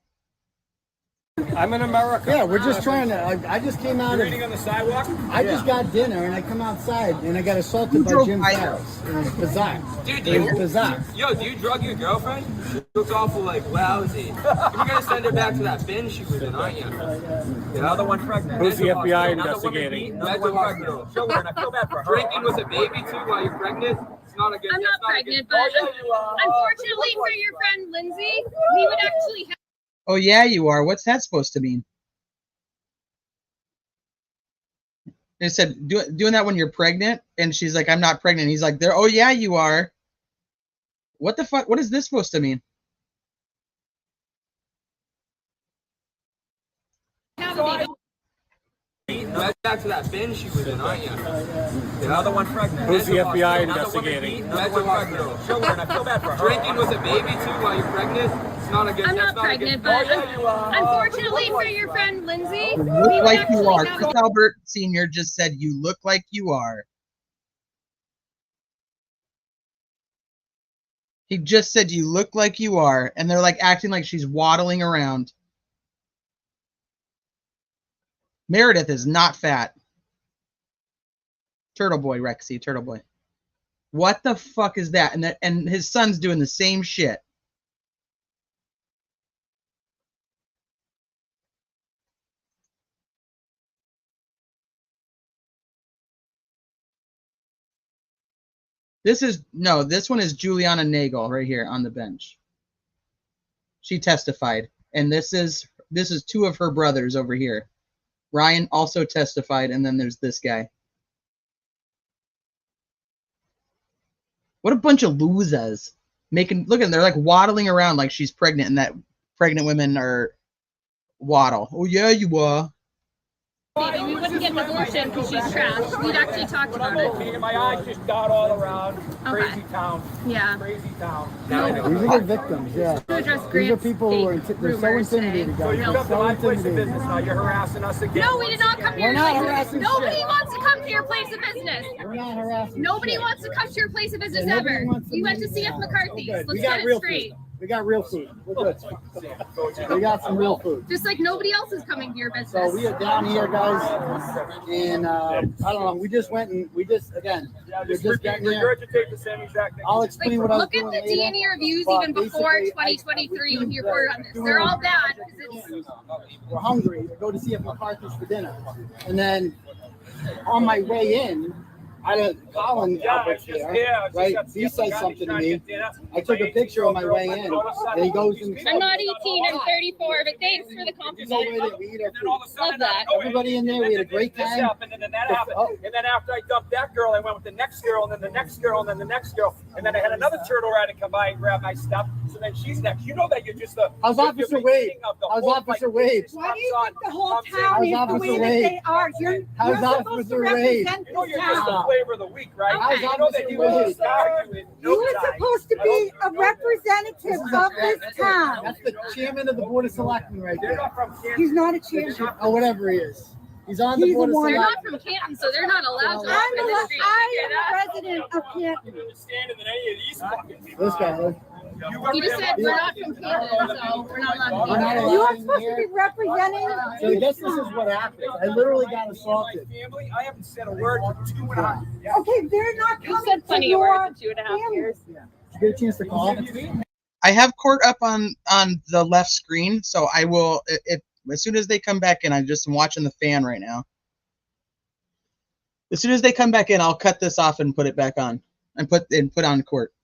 I'm in America.
Yeah, we're just trying to. I just came out
you're
of.
eating on the sidewalk?
I just got dinner and I come outside and I got assaulted by Jim's house. It was bizarre.
Dude,
It was bizarre.
Yo, do you drug your girlfriend? She looks awful like lousy. You're gonna send her back to that bin she was in, aren't you? The other one pregnant.
Who's the FBI investigating?
Mental hospital. Show her, and I feel bad for her. Drinking with a baby too while you're pregnant? It's not a good.
I'm not pregnant, but unfortunately for your friend Lindsay, we would actually have.
Oh yeah, you are. What's that supposed to mean? They said doing that when you're pregnant, and she's like, "I'm not pregnant." He's like, "There." Oh yeah, you are. What the fuck? What is this supposed to mean?
Back to that bin she was in, aren't you? The other one pregnant.
Who's the FBI investigating?
Mental hospital. Show her, and I feel bad for her. Drinking with a baby too while you're pregnant? It's not a good.
I'm not pregnant, but unfortunately for your friend Lindsay,
You
we
look
would
like you
actually
are.
have.
Chris Albert Sr. just said, "You look like you are." He just said, "You look like you are," and they're like acting like she's waddling around. Meredith is not fat. Turtleboy, Rexy, Turtleboy. What the fuck is that? And his son's doing the same shit. This one is Juliana Nagel right here on the bench. She testified, and this is two of her brothers over here. Ryan also testified, and then there's this guy. What a bunch of losers. Look at them, they're like waddling around like she's pregnant, and that pregnant women are waddle. Oh yeah, you are.
Maybe we wouldn't get an abortion because she's trash. We'd actually talked about it.
My eyes just got all around.
Okay.
Crazy town.
Yeah.
Crazy town.
These are the victims, yeah. These are people who are they're so intimidated,
So
guys.
you
They're
come to
so
my place of
intimidated.
business now. You're harassing us again.
No, we did not come to your
We're not
place of
harassing
business. Nobody
shit.
wants to come to your place of business.
We're not harassing.
Nobody
shit.
wants to come to your place of business
Yeah, nobody
ever.
wants to
We went to
leave
CF
now.
McCarthy's.
We're good.
Let's
We got
get it
real
straight.
food. We got real food. We're good. We got some real food.
Just like nobody else is coming to your business.
So we are down here, guys, and I don't know. We just went and we're just getting here.
Regurgitate the same exact thing.
I'll
Like,
explain what I was
look at
doing
the
later.
DNA reviews
But
even before
basically,
2023 when you
I
were on this. They're all bad. 'Cause it's,
We're hungry. We go to CF McCarthy's for dinner, and then on my way in, Colin Albert's there, right? He says something to me. I took a picture on my way in, and he goes and
I'm not 18, I'm 34, but thanks for the compliment.
we eat our
And all of a
food.
sudden,
Love that.
Everybody in there, we had a great
This
time.
happened, and then that happened.
Oh.
And then after I dumped that girl, I went with the next girl, and then the next girl, and then the next girl. And then I had another turtle rider come by and grab my stuff. So then she's next. You know that you're just the.
How's
you're
Officer
the
Wade?
beginning of the
How's
whole,
Officer
like,
Wade?
Why do you
comes
think the
on,
whole
comes in.
town is the
Officer
way that
Wade?
they are? You're
How's
supposed
Officer
to
Wade?
represent
You know
this
you're just
town.
a flavor of the week, right?
Okay.
You know that he was arguing.
You were supposed to be a representative of this town.
That's the chairman of the Board of Selectmen right
They're
there.
not from Kansas.
He's not a chairman.
Or whatever he is. He's on the
He's
Board
the
of
one.
They're
Selectmen.
not from Canton, so they're not allowed to walk
I'm
in the street.
a resident of Canton.
Understanding that any of these fucking people.
This guy. Look.
He just said we're not from Canton, so we're not allowed to
We're
be
not
here.
You are
allowed
supposed to be representing.
So I guess this is what happened. I literally got assaulted.
Family, I haven't said a word for 2.5 years.
Okay, they're not
You
coming
said
to
plenty of
your
words in 2.5 years.
Did you get a chance to call?
I have court up on the left screen, so I will. If as soon as they come back in, I'm just watching the fan right now. As soon as they come back in, I'll cut this off and put it back on, and put on court.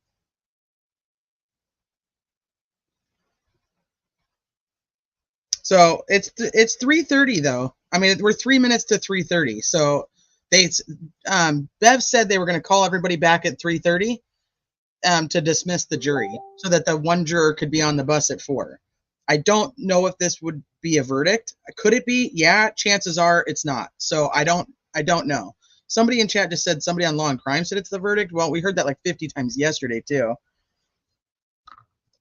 So it's 3:30 though. I mean, we're 3 minutes to 3:30. So Bev said they were going to call everybody back at 3:30 to dismiss the jury, so that the one juror could be on the bus at 4. I don't know if this would be a verdict. Could it be? Yeah. Chances are it's not. So I don't know. Somebody in chat just said somebody on Law and Crime said it's the verdict. Well, we heard that like 50 times yesterday too.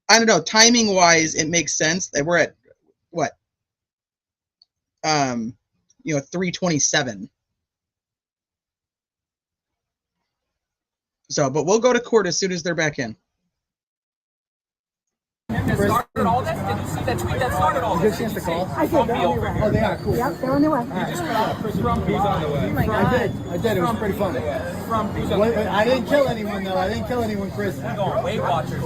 I don't know. Timing wise, it makes sense. We're at what? 3:27. So, but we'll go to court as soon as they're back in.
That started all this? Did you see that tweet that started all
Did you
this?
get a chance to call?
I did. They're on their way.
Oh, they are cool.
Yep, they're on their way.
Oh my God. I did. It was pretty fun. I didn't kill anyone though. I didn't kill anyone, Chris.
Weight Watchers.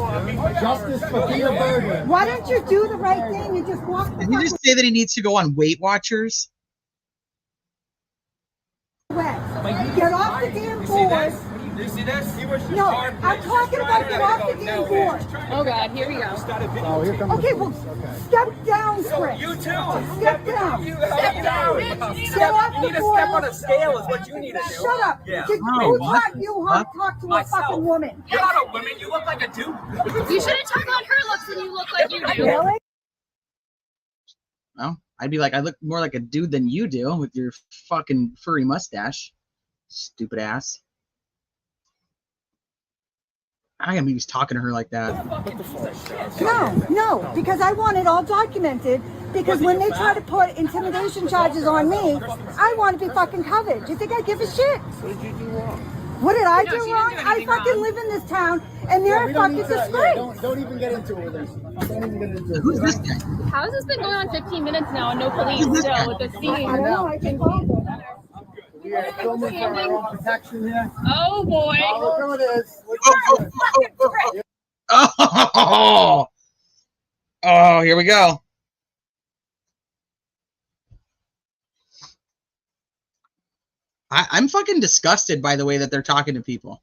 Justice for Peter Berger.
Why don't you do the right thing and just walk the
Did he just say that he needs to go on Weight Watchers?
way? Get off the damn board.
You see this?
No, I'm talking about get off the damn board.
Oh God, here we go.
Oh, here comes
Okay,
the
well,
police.
step down, Chris.
You too.
Step down.
Step down.
Get off
You
the
need to
board.
step on a scale is what you need to do.
Shut up.
Yeah.
Who taught you how to talk to a fucking woman?
You're not a woman. You look like a dude.
You shouldn't talk on her looks when you look like you do.
Really?
Well, I'd be like, I look more like a dude than you do with your fucking furry mustache. Stupid ass. I am even talking to her like that.
No, because I want it all documented. Because when they try to put intimidation charges on me, I want to be fucking covered. Do you think I give a shit?
What did you do wrong?
What did I
No,
do
she didn't
wrong?
do
I
anything
fucking
wrong.
live in this town, and they're
We
a
don't
fucking
need to.
disgrace.
Don't even get into it with us. Don't even get into it.
Who's this guy?
How has this been going on 15 minutes now and no police still with the
I
scene?
don't know. I can call them.
We are filming for our own protection here.
Oh boy.
Oh, look who it is. Look who it is.
Oh, here we go. I'm fucking disgusted by the way that they're talking to people.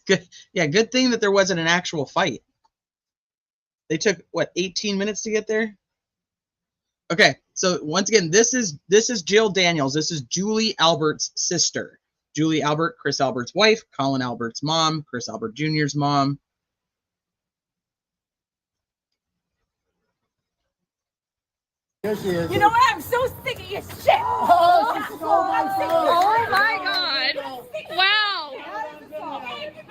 Good. Yeah, good thing that there wasn't an actual fight. They took what, 18 minutes to get there? Okay, so once again, this is Jill Daniels. This is Julie Albert's sister. Julie Albert, Chris Albert's wife, Colin Albert's mom, Chris Albert Jr.'s mom.
Here she is.
You know what? I'm so sick of your shit.
Oh, she stole my phone.
Oh my God. Wow.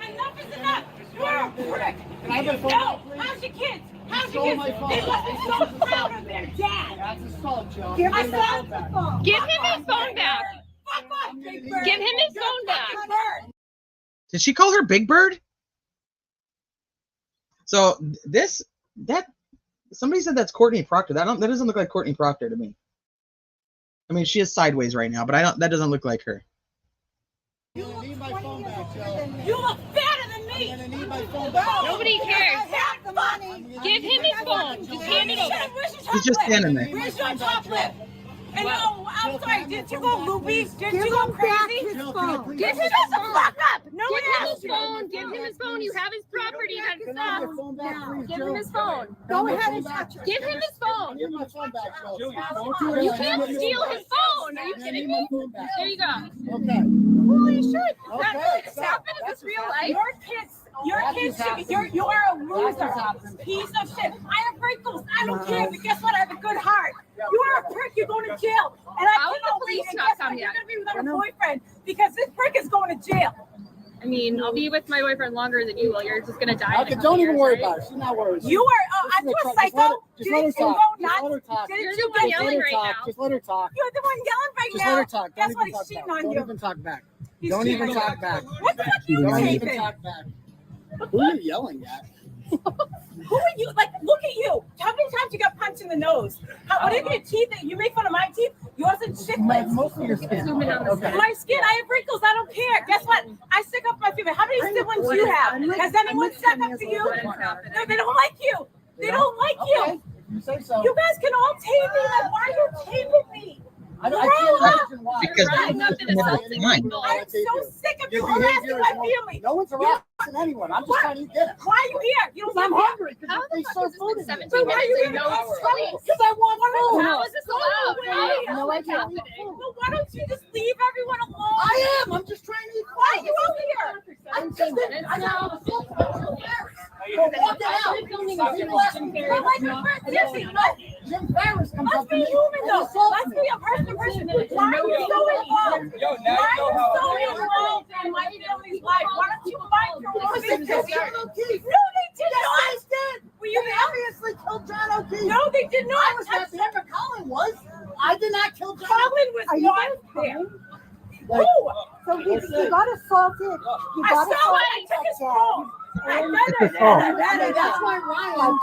Enough is enough. You're a prick.
Can I have my phone
No.
back, please?
How's your kids? How's
Stole
your
my
kids?
phone.
They must be so proud of their dad.
That's assault, Joe.
Give us back the phone.
Give him his phone back.
Fuck off, Big Bird.
Give him his phone back.
Bird.
Did she call her Big Bird? So somebody said that's Courtney Proctor. That doesn't look like Courtney Proctor to me. I mean, she is sideways right now, but that doesn't look like her.
I'm gonna need my phone back, Joe.
You look better than me.
I'm gonna need my phone back.
Nobody cares.
I have the money.
Give him his phone. Just hand it over.
Where's your top
He's just
lip?
standing there.
Where's your top lip?
And I'm sorry, didn't you go loopy? Didn't you go crazy? Give him
Give
his phone. Fuck up. No one asked you. Give him his phone. You have his property. You have his
Can I have
stuff.
your phone back, please,
Give
Jill?
him his phone.
Go ahead and touch it.
Give him his phone.
Give my phone back, Jill.
You can't steal his phone. Are you kidding me? There you go.
Okay.
Holy shit.
Okay,
That
so
happened in this real life.
Your kids should be, you're a loser. Piece of shit. I have wrinkles. I don't care, but guess what? I have a good heart. You are a prick. You're going to jail. And
How would the police not come
You're
yet?
going to be without a boyfriend because this prick is going to jail.
I mean, I'll be with my boyfriend longer than you will. You're just gonna die.
Okay, don't even worry about it. She's not worried.
You are, I'm a psycho.
Just let her talk. Just let her talk.
You're
Didn't
the
you
one
get
yelling right now.
Just let her talk.
You're the one yelling right
Just
now.
let her talk.
Guess
Don't
what?
even talk
He's cheating
back.
on
Don't
you.
even talk back.
He's
Don't
cheating
even
on
talk
you.
back.
What the fuck are you
Don't even
taping?
talk back. Who are you yelling at?
Who are you? Like, look at you. How many times you got punched in the nose? What are your teeth? You make fun of my teeth? Yours and shit.
Most of your skin. Okay.
My skin, I have wrinkles. I don't care. Guess what? I stick up my female. How many siblings do you have? Has anyone stuck up to you? No, they don't like you. They don't like you.
You say so.
You guys can all tape me. Like, why are you taping me?
I can't imagine why.
Because
Right, nothing is something.
fine.
I'm so sick of you
Your
harassing
behavior
my
is
family.
no one's harassing anyone. I'm just trying to eat dinner.
Why are you here? You don't
I'm
live here.
hungry
How
because
the
they
fuck
serve
has this
food
been
in here.
17
So why are you
minutes
here?
and no police?
Because I want food.
How is this allowed?
No,
What's happening?
Well, why don't you just leave everyone alone?
I am. I'm just trying to eat
Why are you out here?
I'm just
minutes now.
Well, walk it out. People ask me,
You're like a friend. Seriously, look.
Jim Ferris comes
Let's
up to
be
me
human
and
though.
assaults
Let's
me.
be a person to person. Why are you so involved? Why are you so involved in my family's life? Why don't you fight your own business? No, they did not. Were you there?
Obviously killed John O'Keefe.
No, they did not.
I was not there, but Colin was. I did not kill John
Colin was not there.
Like,
Who?
so
You got assaulted. I saw it. I took his phone. That's why Ryan.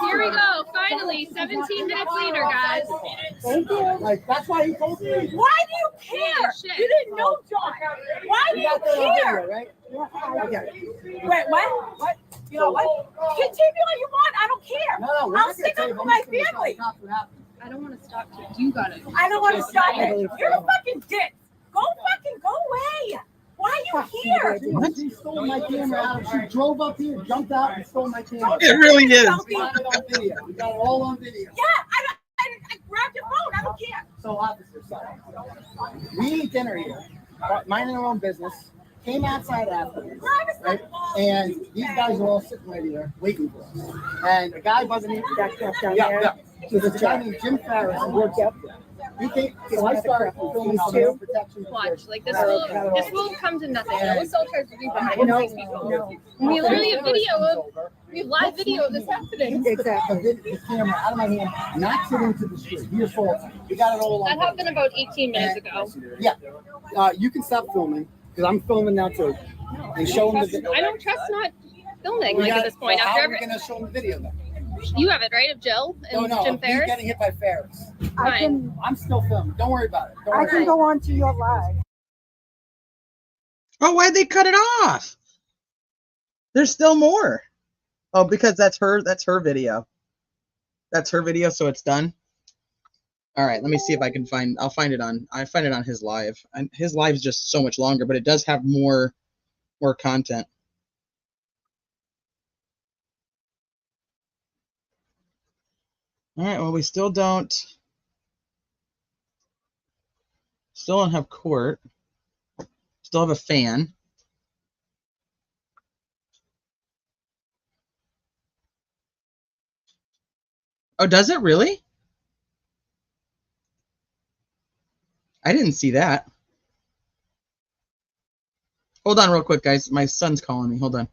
Here we go. Finally, 17 minutes later, guys.
Thank you. Like, that's why he told me.
Why do you care?
Shit.
You didn't know John. Why do
You
you
got that on
care?
video, right? Okay.
Wait, what? What? You know what? You can take me all you want. I don't care.
No, we're
I'll
not gonna
stick
tell
up
you
for
how
my
much this
family.
cops would happen.
I don't want to stop you. You got it.
I don't want to stop it. You're a fucking dick. Go fucking go away. Why are you here?
She stole my camera out. She drove up here, jumped out, and stole my camera.
It really is.
We got it on video. We got it all on video.
Yeah, I grabbed your phone. I don't care.
So, officer, sorry. We eat dinner here, minding our own business. Came outside afterwards, right? And these guys are all sitting right here waiting for us. And a guy by the name yeah. So there's a guy named Jim Ferris who works up there. You think so I start filming some more protection?
Watch, like this will come to nothing. No one still tries to do that. We literally have video of live video of this happening.
Exactly. The camera out of my hand, knocks it into the street. He assaults me. We got it all on.
That happened about 18 minutes ago.
Yeah. You can stop filming because I'm filming now too. And show them the.
I don't trust not filming like at this point.
How
After
are we gonna show them the video then?
you have it right of Jill and
No,
Jim
me
Ferris.
getting hit by Ferris.
Fine.
I'm still filming. Don't worry about it. Don't
I
worry
can
about
go on to your live.
Oh, why'd they cut it off? There's still more. Oh, because that's her video. That's her video, so it's done. All right, let me see if I can find I find it on his live. And his live's just so much longer, but it does have more content. All right, well, we still don't have court. Still have a fan. Oh, does it really? I didn't see that. Hold on real quick, guys. My son's calling me. Hold on.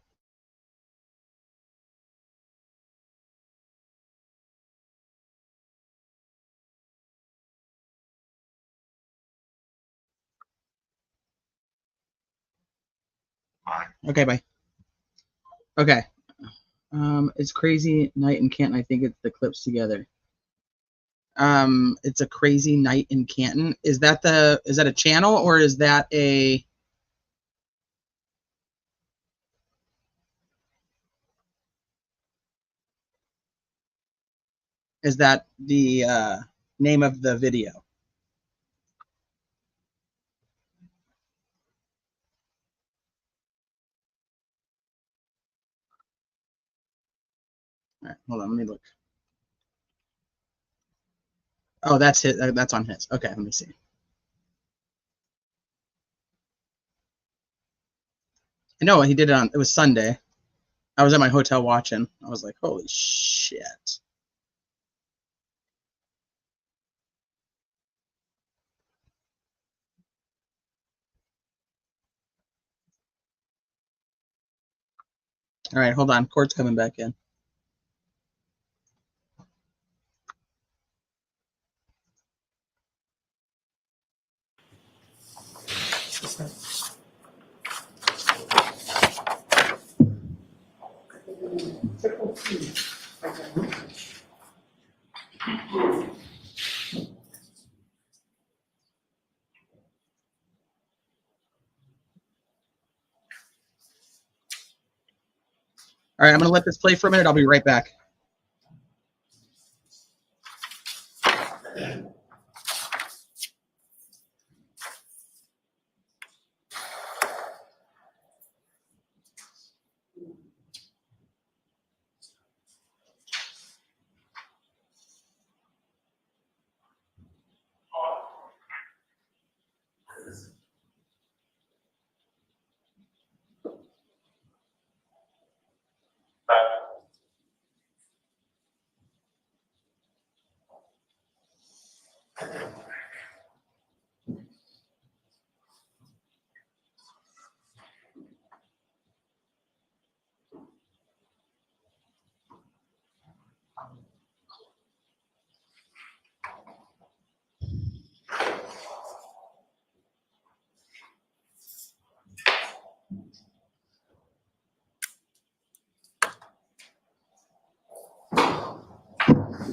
Okay, bye. Okay. It's crazy night in Canton. I think it's the clips together. It's a crazy night in Canton. Is that a channel or is that a the name of the video. All right, hold on, let me look. Oh, that's his. That's on his. Okay, let me see. No, he did it on. It was Sunday. I was at my hotel watching. I was like, holy shit. All right, hold on. Court's coming back in. All right, I'm going to let this play for a minute. I'll be right back.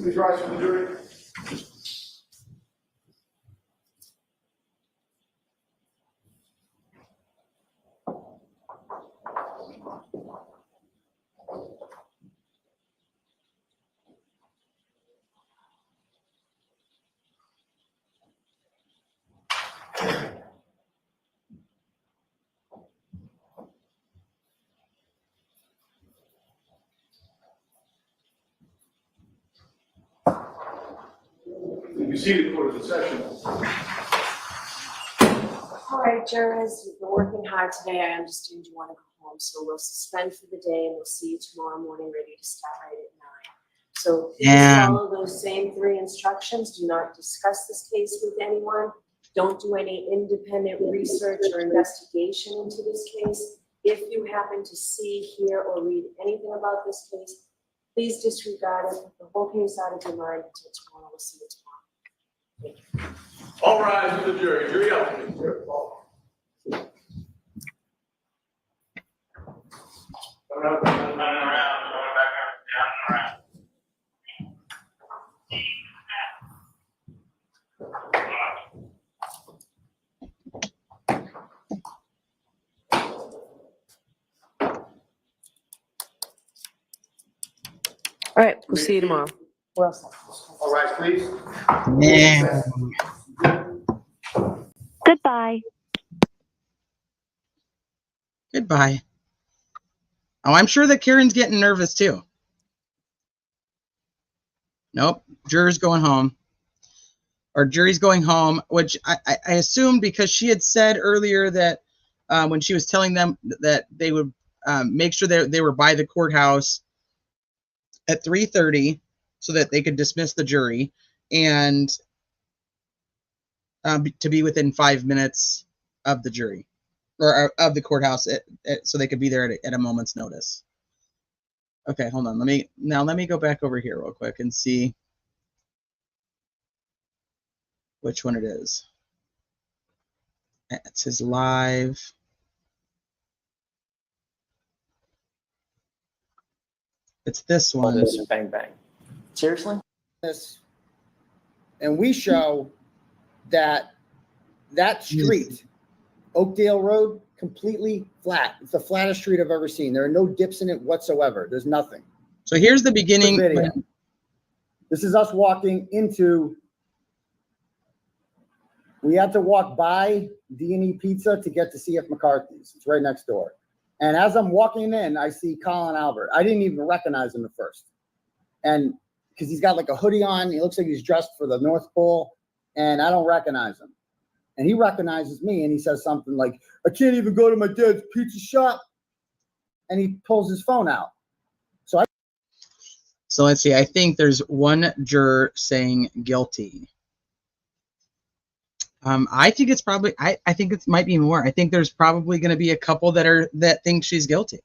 Please rise for the jury. You see the court of the session.
All right, jurors, you've been working hard today. I understand you want to go home, so we'll suspend for the day and we'll see you tomorrow morning ready to start right at 9. So please follow those same 3 instructions. Do not discuss this case with anyone. Don't do any independent research or investigation into this case. If you happen to see, hear, or read anything about this case, please disregard it. Put the whole case out of your mind until tomorrow. We'll see you tomorrow.
All rise to the jury. Jury up.
All right, we'll see you tomorrow.
All rise, please.
Yeah.
Goodbye.
Goodbye. Oh, I'm sure that Karen's getting nervous too. Nope. Juror's going home. Or jury's going home, which I assumed because she had said earlier that when she was telling them that they would make sure that they were by the courthouse at 3:30 so that they could dismiss the jury and to be within 5 minutes of the jury or of the courthouse so they could be there at a moment's notice. Okay, hold on. Let me go back over here real quick and see which one it is. It says live. It's this one.
This bang bang. Seriously?
And we show that street, Oakdale Road, completely flat. It's the flattest street I've ever seen. There are no dips in it whatsoever. There's nothing.
So here's the beginning.
This is us walking into We had to walk by D&E Pizza to get to CF McCarthy's. It's right next door. And as I'm walking in, I see Colin Albert. I didn't even recognize him at first. And because he's got like a hoodie on, he looks like he's dressed for the North Pole, and I don't recognize him. And he recognizes me, and he says something like, I can't even go to my dad's pizza shop. And he pulls his phone out.
So let's see. I think there's one juror saying guilty. I think it's probably, I think it might be more. I think there's probably going to be a couple that think she's guilty.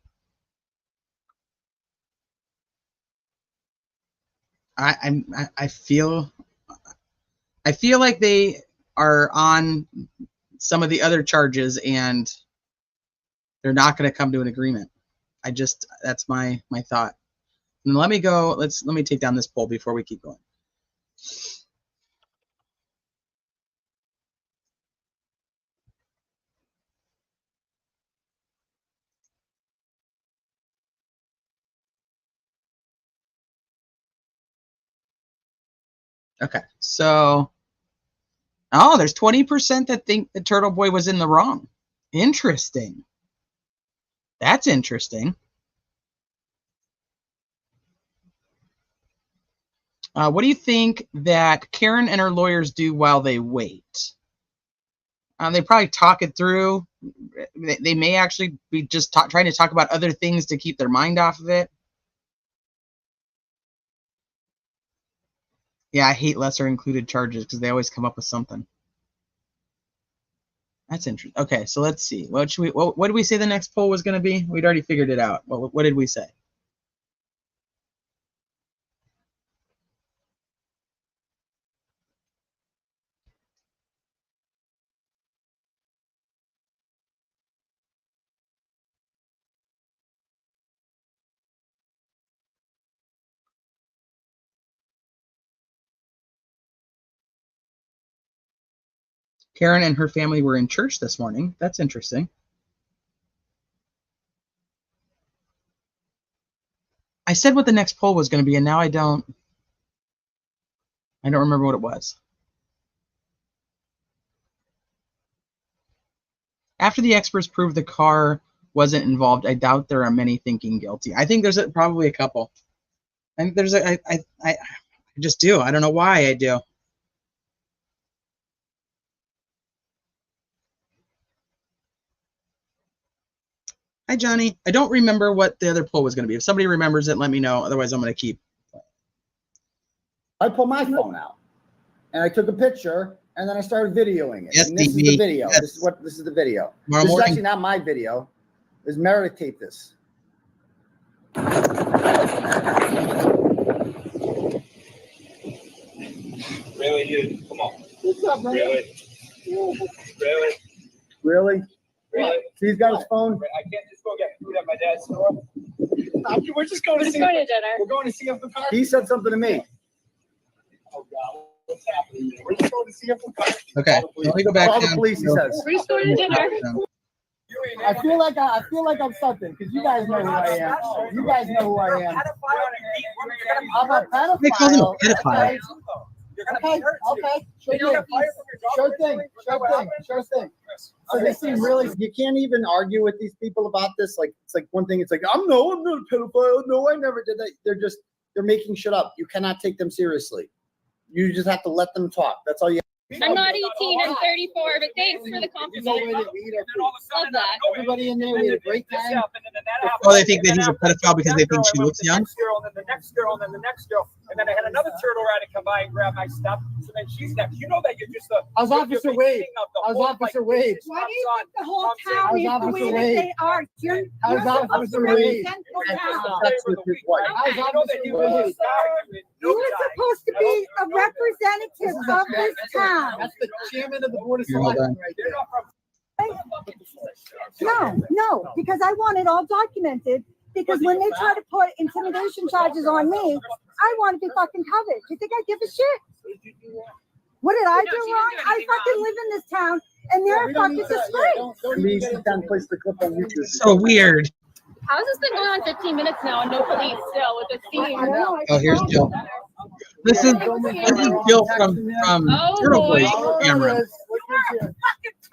I feel like they are on some of the other charges and they're not going to come to an agreement. That's my thought. And let me go. Let me take down this poll before we keep going. Okay, so there's 20% that think the Turtleboy was in the wrong. Interesting. That's interesting. What do you think that Karen and her lawyers do while they wait? They probably talk it through. They may actually be just trying to talk about other things to keep their mind off of it. Yeah, I hate lesser included charges because they always come up with something. That's interesting. Okay, so let's see. What did we say the next poll was going to be? We'd already figured it out. What did we say? Karen and her family were in church this morning. That's interesting. I said what the next poll was going to be, and now I don't remember what it was. After the experts proved the car wasn't involved, I doubt there are many thinking guilty. I think there's probably a couple. I think there's I just do. I don't know why I do. Hi, Johnny. I don't remember what the other poll was going to be. If somebody remembers it, let me know. Otherwise, I'm going to keep.
I pulled my phone out, and I took a picture, and then I started videoing it.
Yes,
and this is the video.
Yes.
This is the video.
Tomorrow
This is
morning.
actually not my video. Is Meredith taped this?
Really, dude? Come on.
What's up, man?
Really?
Really?
Really?
He's got his phone.
I can't just go get food at my dad's store. We're just going to see.
Going to dinner.
We're going to see if the car.
He said something to me.
Oh God, what's happening here? We're just going to see if the car.
Okay, let me go back.
Call the
down.
police, he says.
We're just going to dinner.
I feel like I'm something because you guys know who I am. You guys know who I am. I'm a pedophile.
They call him a pedophile.
Okay. Sure thing. So they seem really. You can't even argue with these people about this. Like it's like one thing. It's like I'm not a pedophile. No, I never did that. They're making shit up. You cannot take them seriously. You just have to let them talk. That's all you.
I'm not 18, I'm 34, but thanks for the compliment. Love that.
Everybody in there, we had a great time.
Oh, they think that he's a pedophile because they think she looks young?
And then the next girl, and then the next girl. And then I had another turtle rat to come by and grab my stuff. So then she's next. You know that you're just the.
I was Officer Wade. Why do you think the whole town is the way that they are? You're supposed to represent the town. You were supposed to be a representative of this town. That's the chairman of the board of selectmen right there. No, because I want it all documented. Because when they try to put intimidation charges on me, I want to be fucking covered. Do you think I give a shit? What did I do wrong? I fucking live in this town, and they're fucking disgrace. Please sit down, place the clip on YouTube.
So weird.
How's this been going on 15 minutes now and no police still with the scene?
Oh, here's Jill. This is Jill from Turtleboy's camera.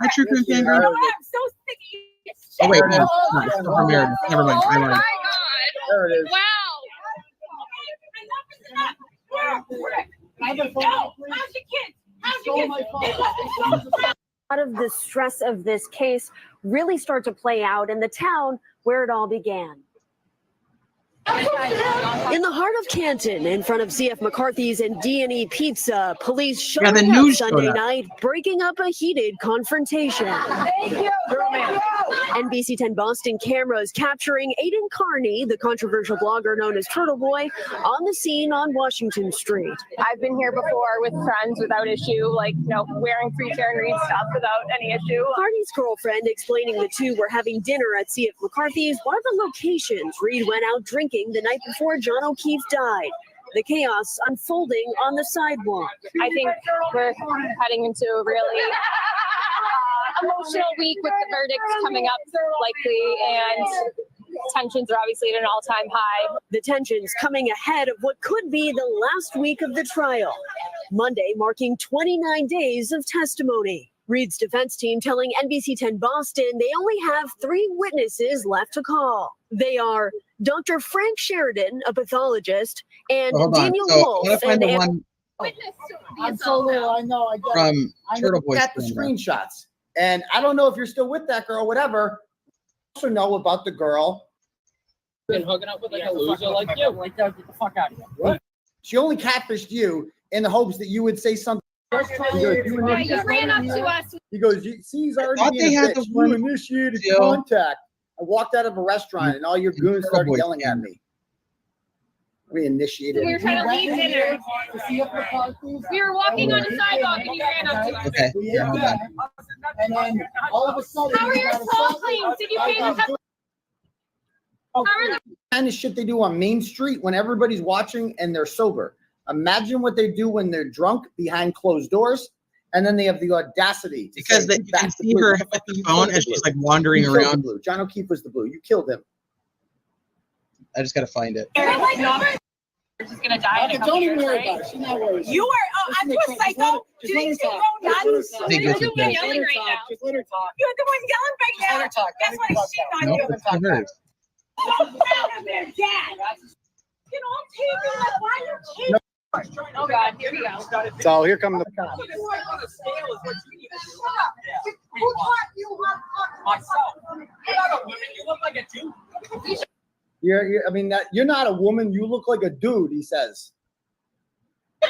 Hi, True Crime fan.
I'm so sick of you.
Oh wait, no, it's still from Meredith. Never mind. I lied.
There it is. Wow.
How's your kids? How's your kids?
A lot of the stress of this case really start to play out in the town where it all began. In the heart of Canton, in front of CF McCarthy's and D&E Pizza, police showed up Sunday night, breaking up a heated confrontation. NBC 10 Boston cameras capturing Aiden Carney, the controversial blogger known as Turtleboy, on the scene on Washington Street.
I've been here before with friends without issue, like, you know, wearing free Karen Reed stuff without any issue.
Carney's girlfriend explaining the two were having dinner at CF McCarthy's, one of the locations Reed went out drinking the night before John O'Keefe died. The chaos unfolding on the sidewalk.
I think we're heading into a really emotional week with the verdicts coming up likely, and tensions are obviously at an all-time high.
The tensions coming ahead of what could be the last week of the trial. Monday marking 29 days of testimony. Reed's defense team telling NBC 10 Boston they only have 3 witnesses left to call. They are Dr. Frank Sheridan, a pathologist, and Daniel Wolf.
I'm so little, I know. I got the screenshots. And I don't know if you're still with that girl, whatever. I also know about the girl.
Been hooking up with like a loser like you.
Like that, get the fuck out of here. What? She only catfished you in the hopes that you would say something.
You ran up to us.
He goes, see, he's already being a bitch. You initiated contact. I walked out of a restaurant and all your goons started yelling at me. We initiated.
We were trying to leave dinner. We were walking on the sidewalk and you ran up to us.
Okay. Yeah, hold on.
And then all of a sudden,
how are your assault claims? Did you pay the
kind of shit they do on Main Street when everybody's watching and they're sober. Imagine what they do when they're drunk behind closed doors, and then they have the audacity to
because
say,
you can see her with the phone as she's like wandering around.
Blue. John O'Keefe was the blue. You killed him.
I just gotta find it.
You're just gonna die.
Don't even worry about it. She's not worried.
You are. I'm a psycho.
Just let her talk.
You're the one yelling right now.
Just let her talk.
You're the one yelling right now.
Let her talk.
That's why she's shitting on you.
It's for her.
Don't out of there, Dad. You know, I'm taking like, why are you taking?
Oh God, here we go.
So here come the cops.
Who taught you
Myself. You're not a woman. You look like a dude.
I mean, you're not a woman. You look like a dude, he says. I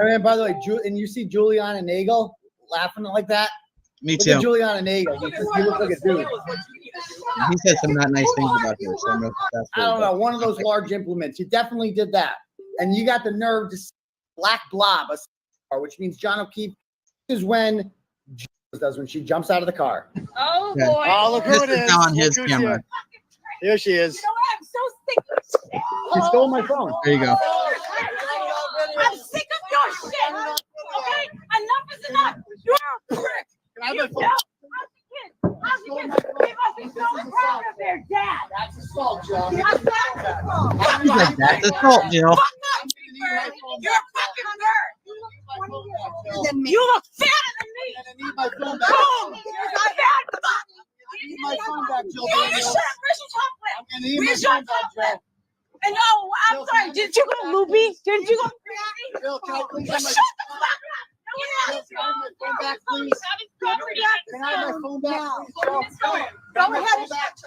mean, by the way, and you see Juliana Nagel laughing like that?
Me
Look
too.
at Juliana Nagel. You look like a dude.
He said some not nice things about her, so I'm not, that's
I don't know. One of those large implements. You definitely did that. And you got the nerve to see black blob, which means John O'Keefe is when she jumps out of the car.
Oh
Okay.
boy.
Oh, look who it is.
On his
Look who's
camera.
Here she is.
You know what? I'm so sick of shit.
She stole my phone.
There you go.
I'm sick of your shit. Okay? Enough is enough. You're a prick.
Can I have my phone?
How's your kid? He must be so proud of their dad.
That's assault, Joe.
He's like, that's assault, Jill.
You're a fucking nerd. You look fatter than me.
I need my phone back.
Boom. I'm bad.
I need my phone back, Joe.
Shut up. Where's your chocolate?
I'm gonna need my
Where's
phone
your
back, Joe.
chocolate? And oh, I'm sorry. Did you go loopy? Did you go crazy?
Bill, can I please
Shut
have
the
my
fuck up. No,
Bill, can I have my phone back, please? Can I have my phone back, please?
Go ahead.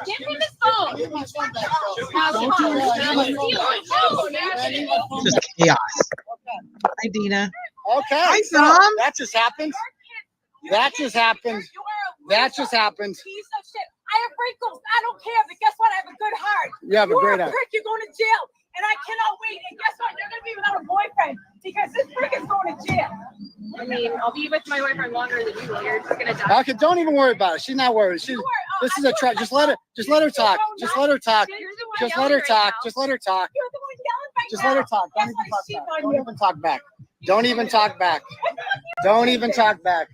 Give me this phone.
I need my phone back, Joe. Don't you worry. I need my phone back. I need my phone
Just
back.
chaos. Hi, Dina.
Okay.
Hi,
so
Tom.
that just happened. That just happened. That just happened.
Piece of shit. I have wrinkles. I don't care, but guess what? I have a good heart.
You have a great
You're a
heart.
prick. You're going to jail. And I cannot wait. And guess what? You're going to be without a boyfriend because this prick is going to jail.
I mean, I'll be with my boyfriend longer than you will. You're just gonna die.
Okay, don't even worry about it. She's not worried. This is a trap. Just let her talk. Just let her talk. Just let her talk. Just let her talk.
You're the one yelling right
Just
now.
let her talk. Don't even talk back. Don't even talk back. Don't even talk back.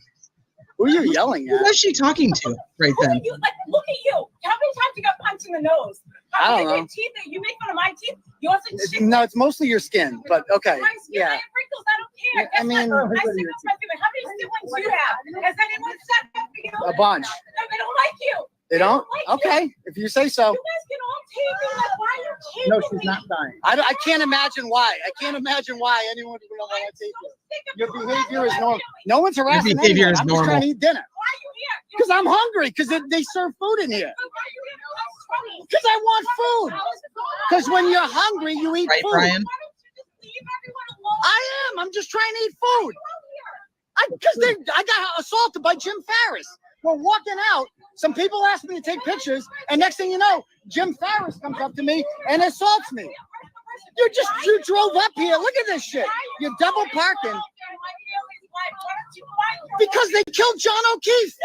Who are you yelling
Who
at?
was she talking to right
Look
then?
at you. Like, look at you. How many times you got punched in the nose?
I don't know.
Your teeth, you make fun of my teeth. Yours and shit.
No, it's mostly your skin, but okay.
My skin, I
Yeah.
have wrinkles. I don't Here,
I mean,
I see what's my doing. How many siblings do you have? Has anyone said that for you?
a bunch.
No, they don't like you.
They don't?
like you.
Okay, if you say so.
You guys can all tape me. Like, why are you taping
No,
me?
she's not dying. I can't imagine why. I can't imagine why anyone would want to tape you. Your behavior is normal. No one's harassing
behavior
anyone.
is
I'm just trying to
normal.
eat dinner.
Why are you here?
Because I'm hungry. Because they serve food in here.
Why are you here?
Because I want food. Because when you're hungry, you eat
Right,
food.
Brian?
Why don't you just leave everyone alone?
I am. I'm just trying to eat food. Because I got assaulted by Jim Farris. We're walking out. Some people asked me to take pictures, and next thing you know, Jim Farris comes up to me and assaults me. You drove up here. Look at this shit. You're double parking. Because they killed John O'Keefe.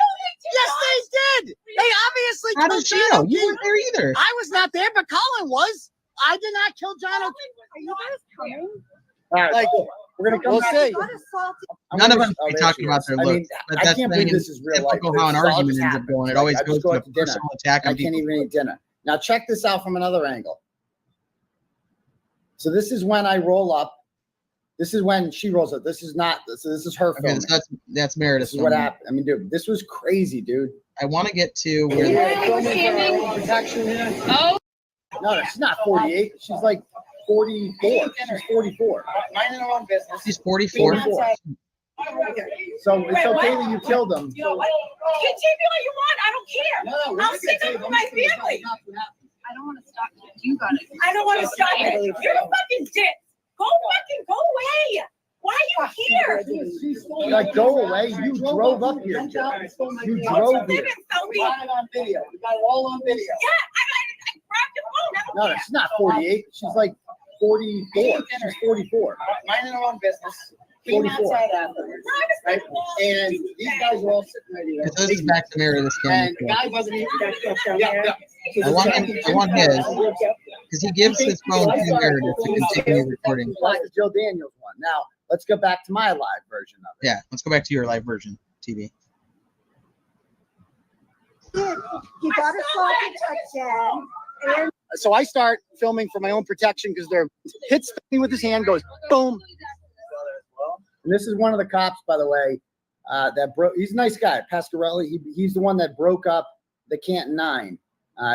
Yes, they did. They obviously
How
killed
did she
John
know? You
O'Keefe.
weren't there either.
I was not there, but Colin was. I did not kill John O'Keefe.
Are you guys coming?
All right, like, we're gonna come
We'll
back.
see.
None of us be talking about their
I mean,
looks. But
I
that's
can't believe this is real life.
typical how an
This is all
argument
just
ends up
happened.
going. It
Like,
always
I
goes
just go
to a
out to dinner.
personal attack
I
on
can't
people.
even eat dinner. Now check this out from another angle. So this is when I roll up. This is when she rolls up. This is not. This is her
Okay,
film.
so that's Meredith.
This is what happened. I mean, dude, this was crazy, dude.
I want to get to
Yeah, filming for our own protection here.
Oh.
No, she's not 48. She's like 44. She's 44. Minding her own business.
She's 44.
44. So it's okay that you killed them.
You know what? You can tape me all you want. I don't care. I'll stick up for my family.
I don't want to stop you. You got it.
I don't want to stop it. You're the fucking dick. Go away. Why are you here?
Like, go away. You drove up here. You drove here.
We got it on video. We got it all on video. Yeah, I grabbed your phone. I don't
No, she's not 48. She's like 44. She's 44. Minding her own business. 44. Right? And these guys are all sitting right here.
So this is back to Meredith.
And the guy wasn't even yeah.
I want his because he gives his phone to Meredith to continue recording.
That's the Jill Daniels one. Now let's go back to my live version of it.
Yeah, let's go back to your live version, TV.
You got assault protection. And
So I start filming for my own protection because they're hits me with his hand, goes boom. And this is one of the cops, by the way, that broke. He's a nice guy, Pasquarelli. He's the one that broke up the Canton Nine.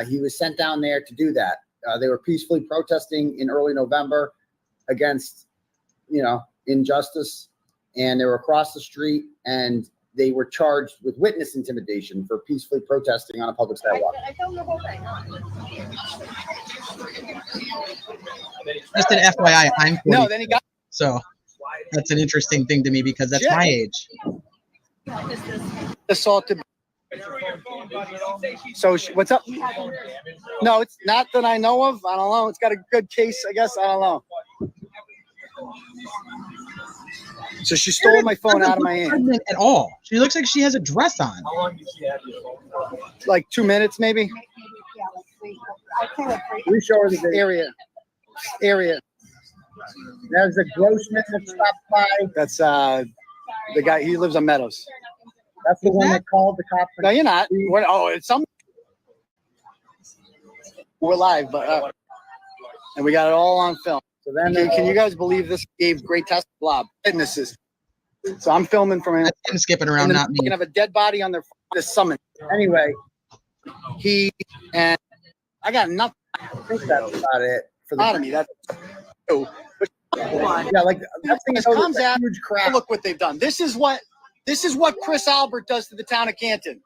He was sent down there to do that. They were peacefully protesting in early November against, injustice, and they were across the street, and they were charged with witness intimidation for peacefully protesting on a public sidewalk.
I filmed the whole thing.
Just an FYI, I'm 40,
No, then he got.
so that's an interesting thing to me because that's
Yeah.
my age.
Assaulted. So what's up? No, it's not that I know of. I don't know. It's got a good case, I guess. I don't know. So she stole my phone out of my hand.
Pregnant at all? She looks like she has a dress on.
How long did she have your phone?
Like 2 minutes, maybe. We show her the area. There's a grossman that stopped by. That's the guy. He lives on Meadows. That's the one that called the cops. No, you're not. It's some. We're live, but and we got it all on film. So then, can you guys believe this gave great test blob witnesses? So I'm filming from him.
I'm skipping around, not me.
You can have a dead body on their summon. Anyway, and I got nothing. I think that's about it for the bottom. That's yeah, like that thing comes out. Huge crap. Look what they've done. This is what Chris Albert does to the town of Canton.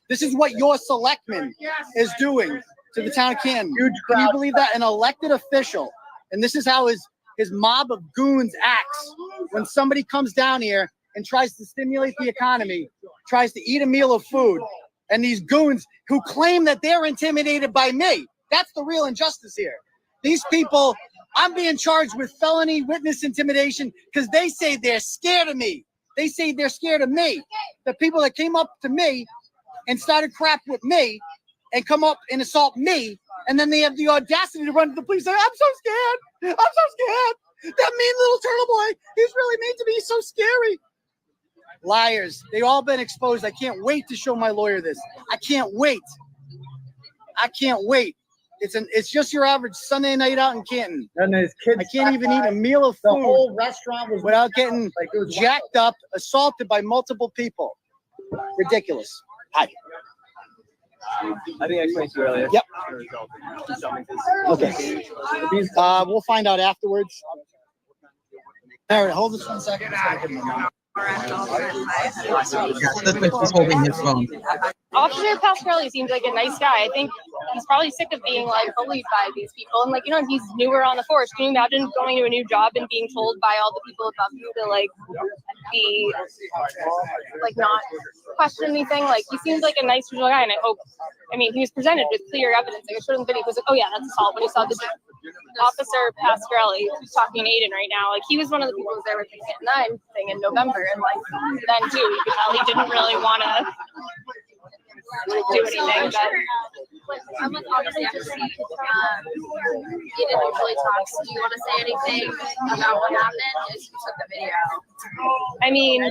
This is what your selectman is doing to the town of Canton. Huge crowd. Can you believe that? An elected official. And this is how his mob of goons acts when somebody comes down here and tries to stimulate the economy, tries to eat a meal of food, and these goons who claim that they're intimidated by me. That's the real injustice here. These people, I'm being charged with felony witness intimidation because they say they're scared of me. They say they're scared of me. The people that came up to me and started crap with me and come up and assault me, and then they have the audacity to run to the police and say, I'm so scared. I'm so scared. That mean little turtle boy, he's really mean to me. He's so scary. Liars. They all been exposed. I can't wait to show my lawyer this. I can't wait. I can't wait. It's just your average Sunday night out in Canton.
And there's kids.
I can't even eat a meal of
The
food
whole restaurant was
without getting
like it was
jacked up, assaulted by multiple people. Ridiculous. Hi.
I think I explained to you earlier.
Yep. Okay. We'll find out afterwards. All right, hold this 1 second.
Yes, that's why he's holding his phone.
Officer Pasquarelli seems like a nice guy. I think he's probably sick of being like bullied by these people. And like, you know, he's newer on the force. Can you imagine going to a new job and being told by all the people above you to like be like not question anything? Like, he seems like a nice real guy, and I mean, he was presented with clear evidence. Like, I showed him the video. He was like, oh yeah, that's assault. When he saw the Officer Pasquarelli, who's talking to Aiden right now, like he was one of the people who was there with the Kit 9 thing in November, and like then too, you could tell he didn't really want to do anything.
But I'm with Officer Jesse. He didn't usually talk. So do you want to say anything about what happened? If you took the video.
I mean,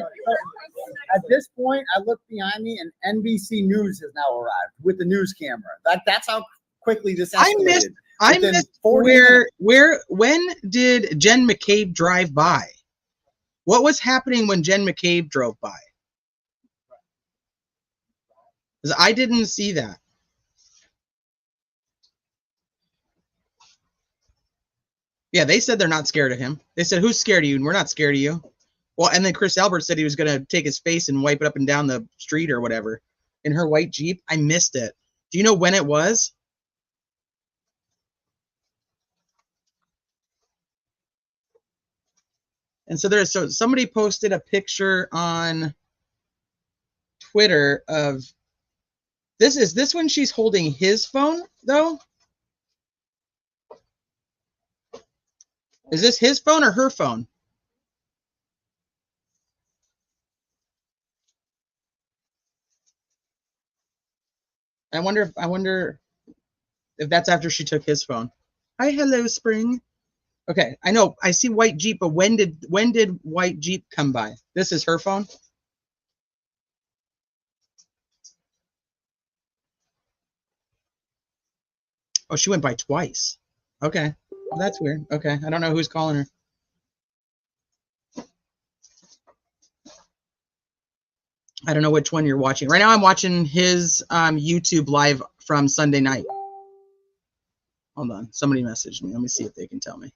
At this point, I look behind me, and NBC News has now arrived with the news camera. That's how quickly this escalated.
I missed when did Jen McCabe drive by? What was happening when Jen McCabe drove by? Because I didn't see that. Yeah, they said they're not scared of him. They said, who's scared of you? And we're not scared of you. Well, and then Chris Albert said he was going to take his face and wipe it up and down the street or whatever in her white Jeep. I missed it. Do you know when it was? And so somebody posted a picture on Twitter of this. Is this when she's holding his phone though? Is this his phone or her phone? I wonder if that's after she took his phone. Hi, hello, Spring. Okay, I know I see white Jeep, but when did white Jeep come by? This is her phone. Oh, she went by twice. Okay, well, that's weird. Okay, I don't know who's calling her. I don't know which one you're watching. Right now I'm watching his YouTube live from Sunday night. Hold on, somebody messaged me. Let me see if they can tell me.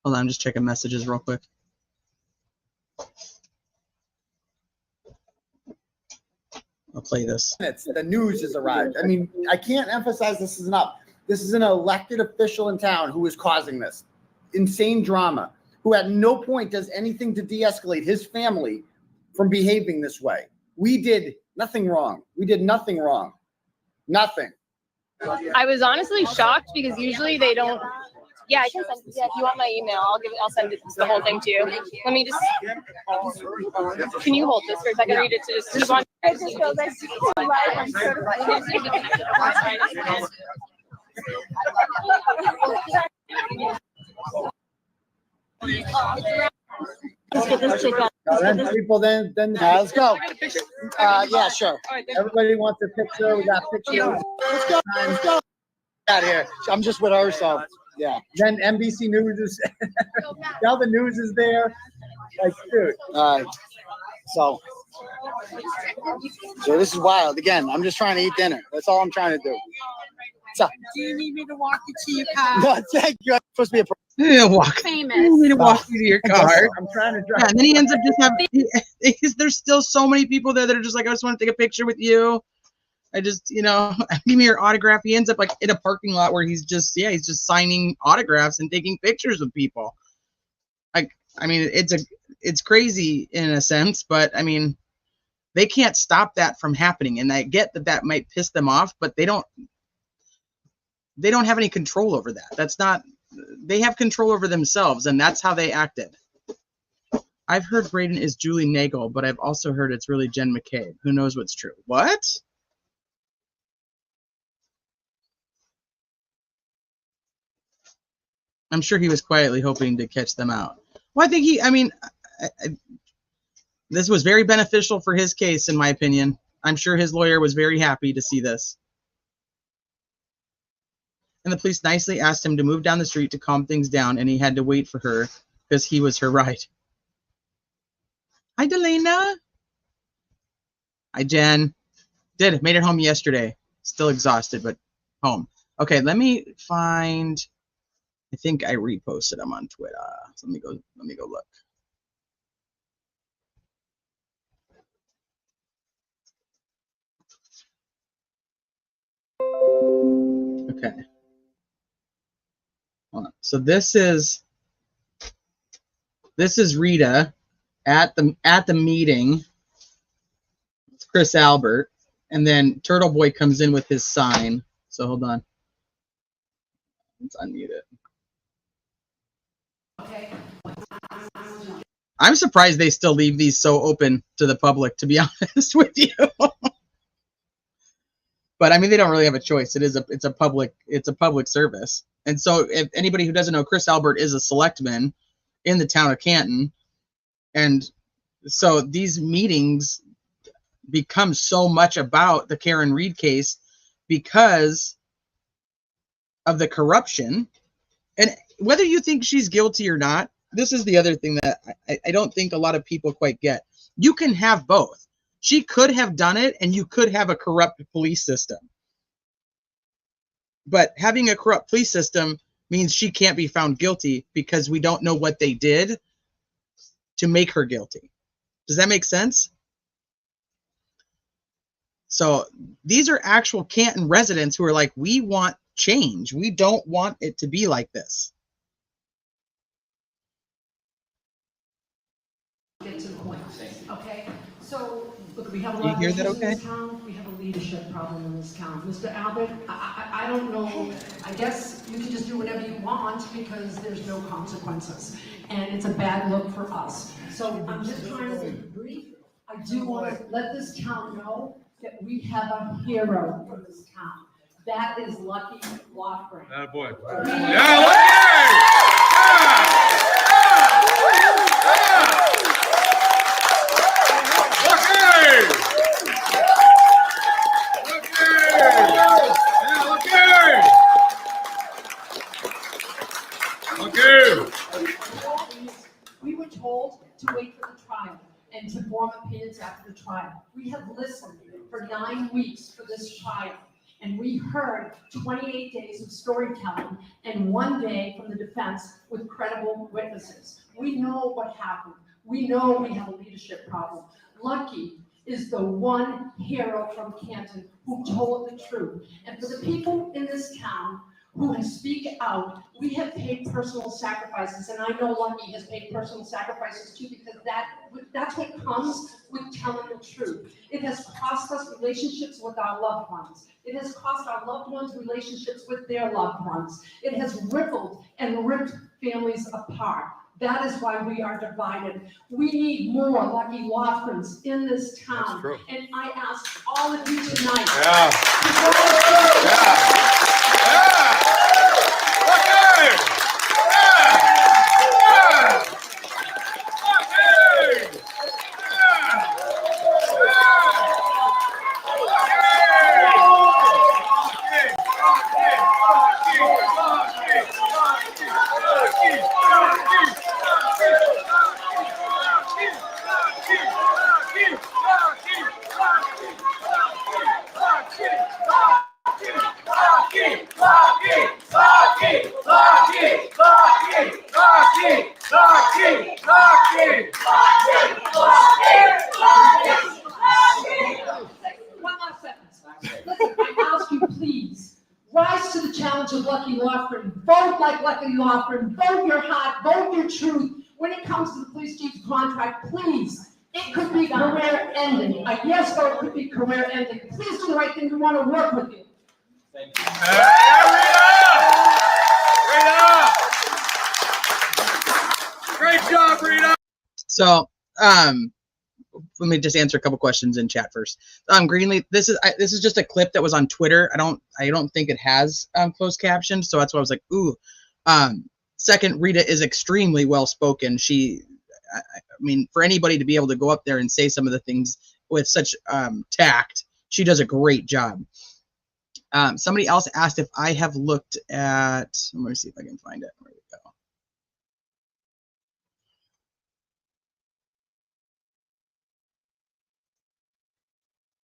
Hold on, I'm just checking messages real quick. I'll play this.
The news has arrived. I mean, I can't emphasize this is enough. This is an elected official in town who is causing this insane drama, who at no point does anything to de-escalate his family from behaving this way. We did nothing wrong. We did nothing wrong. Nothing.
I was honestly shocked because usually they don't. Yeah, I can send it. Yeah, if you want my email, I'll send it the whole thing to you. Let me just. Can you hold this for a second? Read it to just keep on.
People then let's go. Yeah, sure. Everybody wants a picture. We got pictures. Let's go. Out here. I'm just with her, so yeah. Then NBC News is now the news is there. Like, dude. So this is wild. Again, I'm just trying to eat dinner. That's all I'm trying to do. So,
do you need me to walk you to your car?
No, thank you. I'm supposed to be a
walk.
Famous.
You need to walk you to your car.
I'm trying to drive.
Yeah, and then he ends up just having. There's still so many people there that are just like, I just want to take a picture with you. I just, give me your autograph. He ends up like in a parking lot where he's just signing autographs and taking pictures with people. Like, I mean, it's crazy in a sense, but I mean, they can't stop that from happening. And I get that might piss them off, but they don't have any control over that. They have control over themselves, and that's how they acted. I've heard Braden is Julie Nagel, but I've also heard it's really Jen McCabe. Who knows what's true? What? I'm sure he was quietly hoping to catch them out. Well, I think this was very beneficial for his case, in my opinion. I'm sure his lawyer was very happy to see this. And the police nicely asked him to move down the street to calm things down, and he had to wait for her because he was her ride. Hi, Delana. Hi, Jen. Made it home yesterday. Still exhausted, but home. Okay, let me find. I think I reposted them on Twitter. So let me go look. Okay. Hold on. So this is Rita at the meeting. It's Chris Albert, and then Turtleboy comes in with his sign. So hold on. Let's unmute it. Okay. I'm surprised they still leave these so open to the public, to be honest with you. But I mean, they don't really have a choice. It's a public service. And so if anybody who doesn't know, Chris Albert is a selectman in the town of Canton. And so these meetings become so much about the Karen Reed case because of the corruption. And whether you think she's guilty or not, this is the other thing that I don't think a lot of people quite get. You can have both. She could have done it, and you could have a corrupt police system. But having a corrupt police system means she can't be found guilty because we don't know what they did to make her guilty. Does that make sense? So these are actual Canton residents who are like, we want change. We don't want it to be like this.
Get to the point. Okay. So look, we have a
Do you
lot of
hear
issues
that
in
okay?
this town. We have a leadership problem in this town. Mr. Albert, I don't know. I guess you can just do whatever you want because there's no consequences, and it's a bad look for us. So I'm just trying to be brief. I do want to let this town know that we have a hero in this town. That is Lucky Loughlin.
Oh boy.
Yeah, we were told to wait for the trial and to form opinions after the trial. We have listened for 9 weeks for this trial, and we heard 28 days of storytelling and 1 day from the defense with credible witnesses. We know what happened. We know we have a leadership problem. Lucky is the one hero from Canton who told the truth. And for the people in this town who speak out, we have paid personal sacrifices, and I know Lucky has paid personal sacrifices too, because that's what comes with telling the truth. It has cost us relationships with our loved ones. It has cost our loved ones relationships with their loved ones. It has rippled and ripped families apart. That is why we are divided. We need more Lucky Loughlins in this town. And I ask all of you tonight. One last sentence. Listen, I ask you, please, rise to the challenge of Lucky Loughlin. Vote like Lucky Loughlin. Vote your heart. Vote your truth. When it comes to the police chief's contract, please, it could be career ending. A yes vote could be career ending. Please do the right thing. We want to work with you.
Thank you. Great job, Rita.
So, let me just answer a couple questions in chat first. Greenlee, this is just a clip that was on Twitter. I don't think it has closed caption, so that's why I was like, ooh. Second, Rita is extremely well spoken. I mean, for anybody to be able to go up there and say some of the things with such tact, she does a great job. Somebody else asked if I have looked at, let me see if I can find it. Where we go?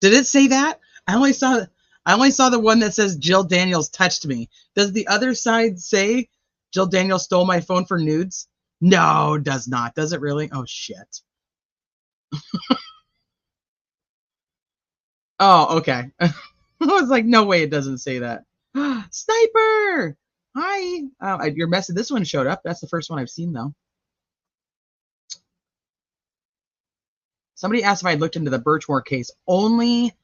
Did it say that? I only saw the one that says Jill Daniels touched me. Does the other side say Jill Daniels stole my phone for nudes? No, it does not. Does it really? Oh, shit. Oh, okay. I was like, no way it doesn't say that. Sniper! Hi. Your message, this one showed up. That's the first one I've seen, though. Somebody asked if I looked into the Birchmore case. Only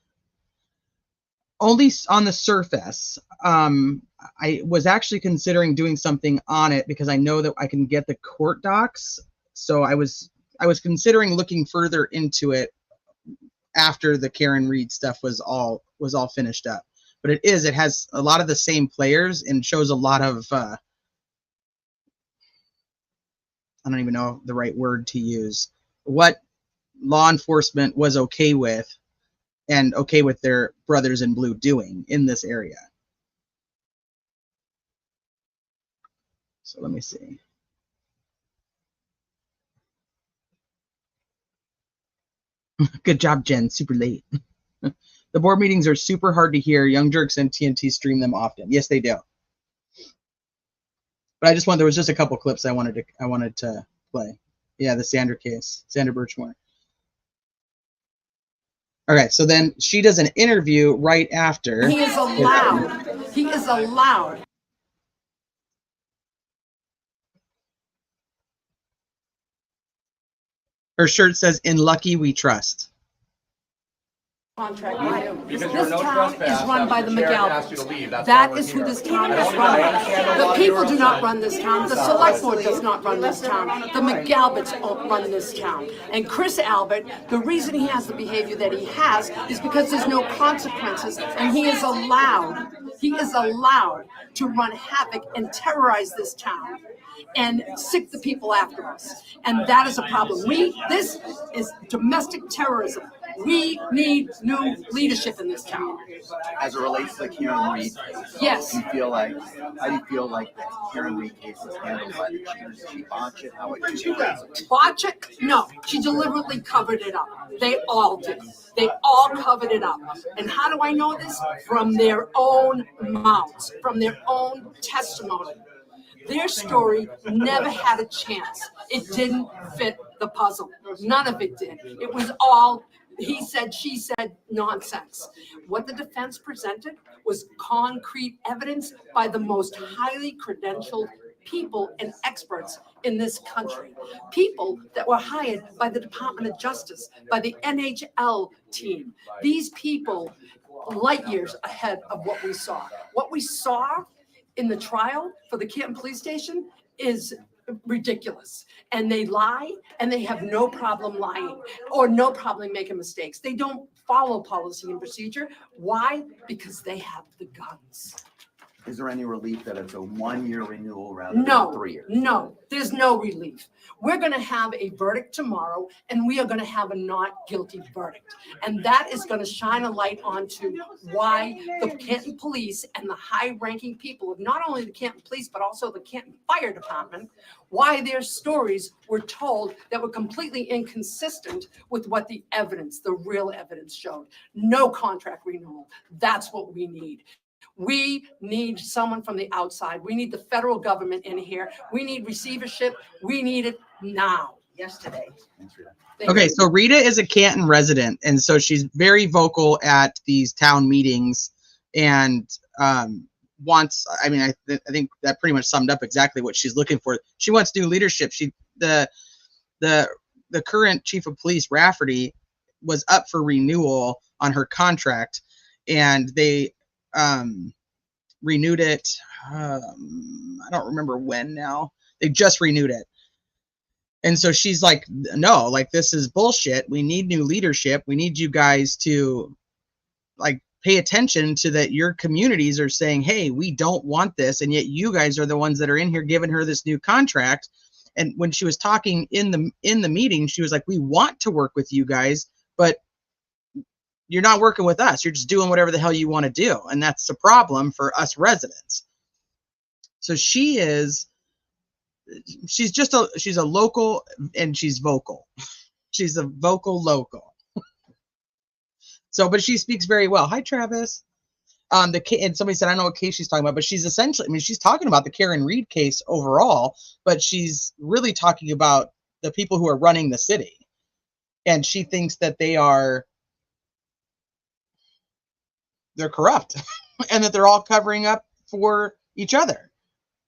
on the surface. I was actually considering doing something on it because I know that I can get the court docs. So I was considering looking further into it after the Karen Reed stuff was all finished up. But it has a lot of the same players and shows a lot of I don't even know the right word to use. What law enforcement was okay with and okay with their brothers in blue doing in this area. So let me see. Good job, Jen. Super late. The board meetings are super hard to hear. Young Jerks and TNT stream them often. Yes, they do. But there was just a couple clips I wanted to play. Yeah, the Sandra case, Sandra Birchmore. Okay, so then she does an interview right after.
He is allowed. He is allowed.
Her shirt says, "In Lucky We Trust."
Contract this town is run by the McAlpins. That is who this town is run by. The people do not run this town. The select board does not run this town. The McAlpins run this town. And Chris Albert, the reason he has the behavior that he has is because there's no consequences, and he is allowed to run havoc and terrorize this town and sick the people after us. And that is a problem. This is domestic terrorism. We need new leadership in this town.
As it relates to the Karen Reed case,
yes.
How do you feel like the Karen Reed case was handled by the chief? Did she botch it? How would you
botch it? No, she deliberately covered it up. They all did. They all covered it up. And how do I know this? From their own mouths, from their own testimony. Their story never had a chance. It didn't fit the puzzle. None of it did. It was all he said, she said nonsense. What the defense presented was concrete evidence by the most highly credentialed people and experts in this country. People that were hired by the Department of Justice, by the NHL team. These people, light years ahead of what we saw. What we saw in the trial for the Canton Police Station is ridiculous. And they lie, and they have no problem lying or no problem making mistakes. They don't follow policy and procedure. Why? Because they have the guns.
Is there any relief that it's a 1-year renewal rather than 3 years?
No, there's no relief. We're going to have a verdict tomorrow, and we are going to have a not guilty verdict. And that is going to shine a light onto why the Canton Police and the high-ranking people of not only the Canton Police, but also the Canton Fire Department, why their stories were told that were completely inconsistent with what the evidence, the real evidence showed. No contract renewal. That's what we need. We need someone from the outside. We need the federal government in here. We need receivership. We need it now. Yesterday.
Okay, so Rita is a Canton resident, and so she's very vocal at these town meetings and wants, I mean, I think that pretty much summed up exactly what she's looking for. She wants new leadership. The current chief of police, Rafferty, was up for renewal on her contract, and they renewed it. I don't remember when now. They just renewed it. And so she's like, no, like, this is bullshit. We need new leadership. We need you guys to, like, pay attention to that. Your communities are saying, hey, we don't want this. And yet you guys are the ones that are in here giving her this new contract. And when she was talking in the meeting, she was like, we want to work with you guys, but you're not working with us. You're just doing whatever the hell you want to do. And that's the problem for us residents. So she's a local, and she's vocal. She's a vocal local. So, but she speaks very well. Hi, Travis. And somebody said, I don't know what case she's talking about, but she's essentially, I mean, she's talking about the Karen Reed case overall, but she's really talking about the people who are running the city. And she thinks that they're corrupt and that they're all covering up for each other.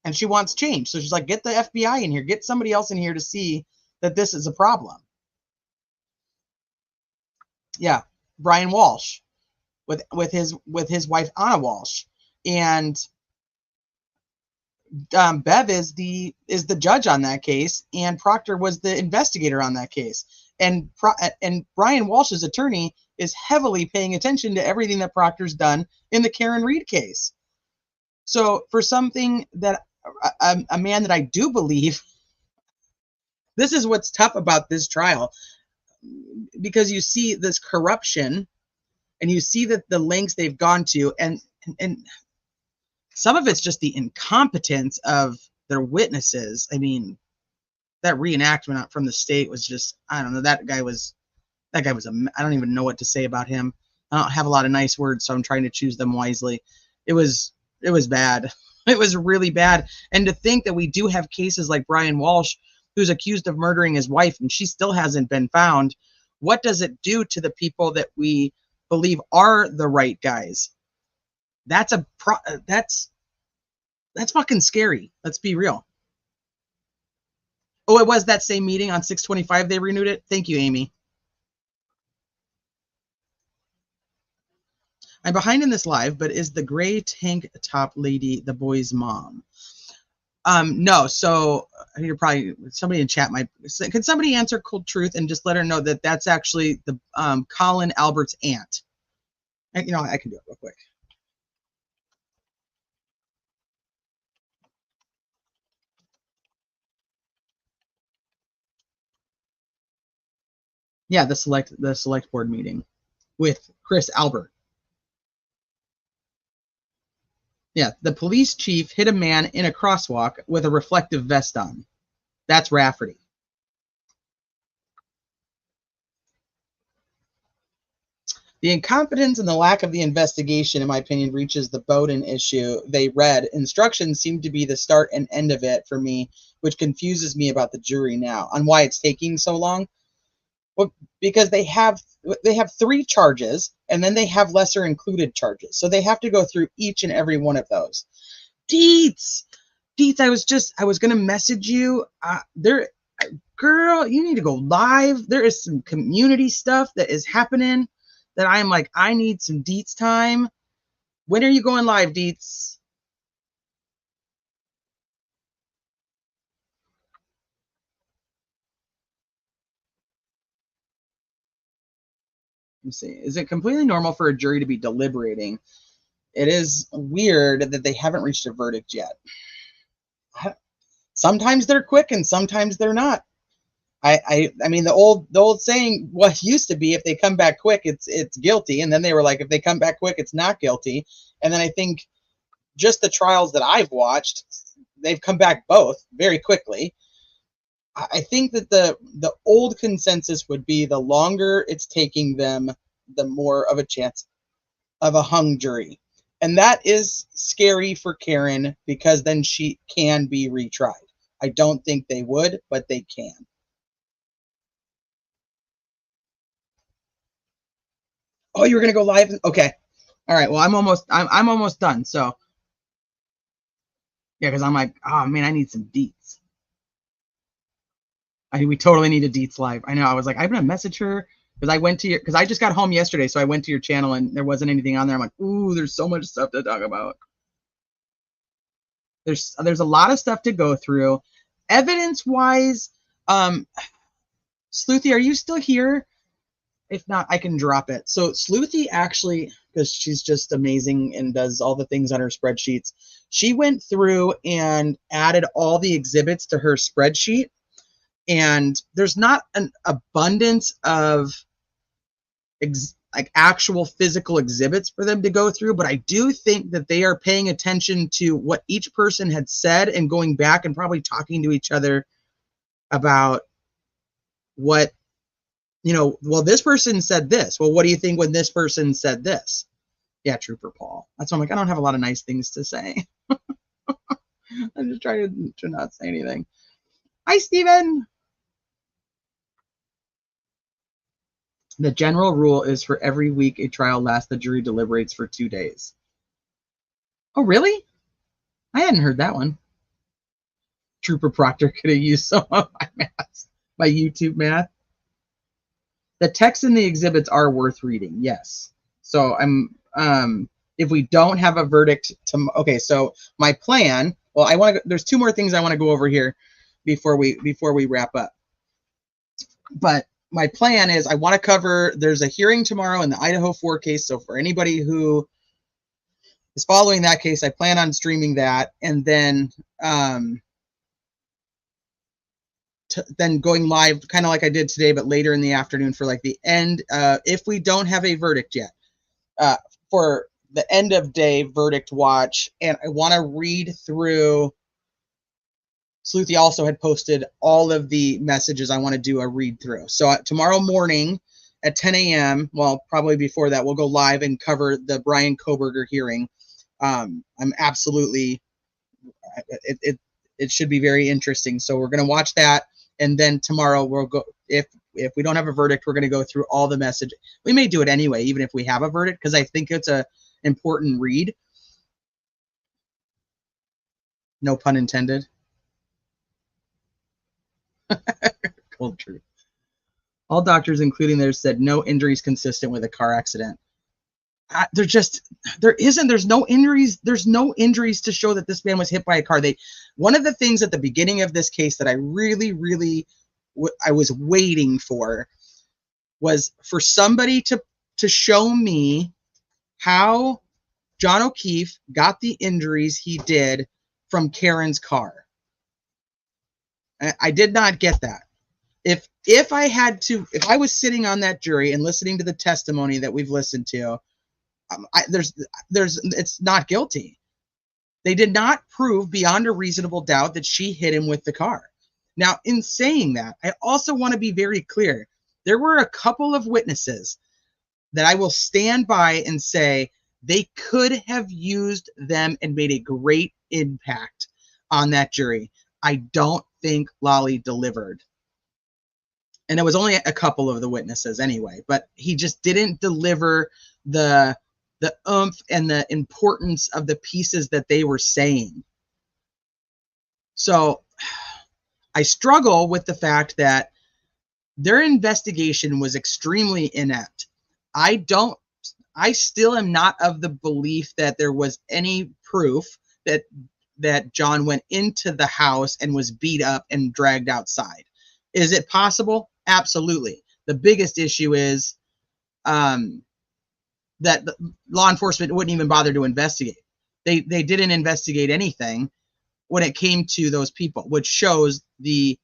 And she wants change. So she's like, get the FBI in here, get somebody else in here to see that this is a problem. Yeah. Brian Walsh with his wife, Anna Walsh. And Bev is the judge on that case. And Proctor was the investigator on that case. And Brian Walsh's attorney is heavily paying attention to everything that Proctor's done in the Karen Reed case. So for something that a man that I do believe, this is what's tough about this trial, because you see this corruption and you see that the lengths they've gone to, and some of it's just the incompetence of their witnesses. I mean, that reenactment from the state was just, I don't know, that guy was I don't even know what to say about him. I don't have a lot of nice words, so I'm trying to choose them wisely. It was bad. It was really bad. And to think that we do have cases like Brian Walsh, who's accused of murdering his wife, and she still hasn't been found. What does it do to the people that we believe are the right guys? That's fucking scary. Let's be real. Oh, it was that same meeting on 6/25 they renewed it. Thank you, Amy. I'm behind in this live, but is the gray tank top lady the boy's mom? No. So you're probably, somebody in chat might. Can somebody answer Cold Truth and just let her know that that's actually the Colin Albert's aunt? I can do it real quick. Yeah, the select board meeting with Chris Albert. Yeah, the police chief hit a man in a crosswalk with a reflective vest on. That's Rafferty. The incompetence and the lack of the investigation, in my opinion, reaches the Bowden issue. They read. Instructions seem to be the start and end of it for me, which confuses me about the jury now on why it's taking so long. Well, because they have 3 charges, and then they have lesser included charges. So they have to go through each and every one of those. Deets, I was going to message you. Girl, you need to go live. There is some community stuff that is happening that I'm like, I need some Deets time. When are you going live, Deets? Let me see. Is it completely normal for a jury to be deliberating? It is weird that they haven't reached a verdict yet. Sometimes they're quick and sometimes they're not. I mean, the old saying, what used to be, if they come back quick, it's guilty. And then they were like, if they come back quick, it's not guilty. And then I think just the trials that I've watched, they've come back both very quickly. I think that the old consensus would be the longer it's taking them, the more of a chance of a hung jury. And that is scary for Karen, because then she can be retried. I don't think they would, but they can. Oh, you were going to go live? Okay. All right. Well, I'm almost done. So yeah, because I'm like, oh man, I need some deets. We totally need a Deets live. I know. I was like, I'm gonna message her because I just got home yesterday, so I went to your channel and there wasn't anything on there. I'm like, ooh, there's so much stuff to talk about. There's a lot of stuff to go through. Evidence-wise, Sleuthy, are you still here? If not, I can drop it. So Sleuthy actually, because she's just amazing and does all the things on her spreadsheets. She went through and added all the exhibits to her spreadsheet, and there's not an abundance of like actual physical exhibits for them to go through, but I do think that they are paying attention to what each person had said and going back and probably talking to each other about what, you know, well, this person said this. Well, what do you think when this person said this? Yeah, Trooper Paul. That's why I'm like, I don't have a lot of nice things to say. I'm just trying to not say anything. Hi, Steven. The general rule is for every week a trial lasts, the jury deliberates for 2 days. Oh, really? I hadn't heard that one. Trooper Proctor could have used some of my math, my YouTube math. The text in the exhibits are worth reading, yes. So I'm, if we don't have a verdict, okay, so my plan, well, I want to, there's 2 more things I want to go over here before we wrap up. But my plan is I want to cover, there's a hearing tomorrow in the Idaho 4 case. So for anybody who is following that case, I plan on streaming that, and then going live kind of like I did today, but later in the afternoon for like the end, if we don't have a verdict yet, for the end of day verdict watch. And I want to read through, Sleuthy also had posted all of the messages I want to do a read through. So tomorrow morning at 10 a.m., well, probably before that, we'll go live and cover the Brian Koberger hearing. I'm absolutely, it should be very interesting. So we're going to watch that. And then tomorrow we'll go, if we don't have a verdict, we're going to go through all the message. We may do it anyway, even if we have a verdict, because I think it's a important read. No pun intended. Cold truth. All doctors, including theirs, said no injuries consistent with a car accident. There's no injuries. There's no injuries to show that this man was hit by a car. One of the things at the beginning of this case that I really, I was waiting for was for somebody to show me how John O'Keefe got the injuries he did from Karen's car. I did not get that. If I was sitting on that jury and listening to the testimony that we've listened to, it's not guilty. They did not prove beyond a reasonable doubt that she hit him with the car. Now, in saying that, I also want to be very clear. There were a couple of witnesses that I will stand by and say they could have used them and made a great impact on that jury. I don't think Lolly delivered. And it was only a couple of the witnesses anyway, but he just didn't deliver the oomph and the importance of the pieces that they were saying. So I struggle with the fact that their investigation was extremely inept. I still am not of the belief that there was any proof that John went into the house and was beat up and dragged outside. Is it possible? Absolutely. The biggest issue is that the law enforcement wouldn't even bother to investigate. They didn't investigate anything when it came to those people, which shows the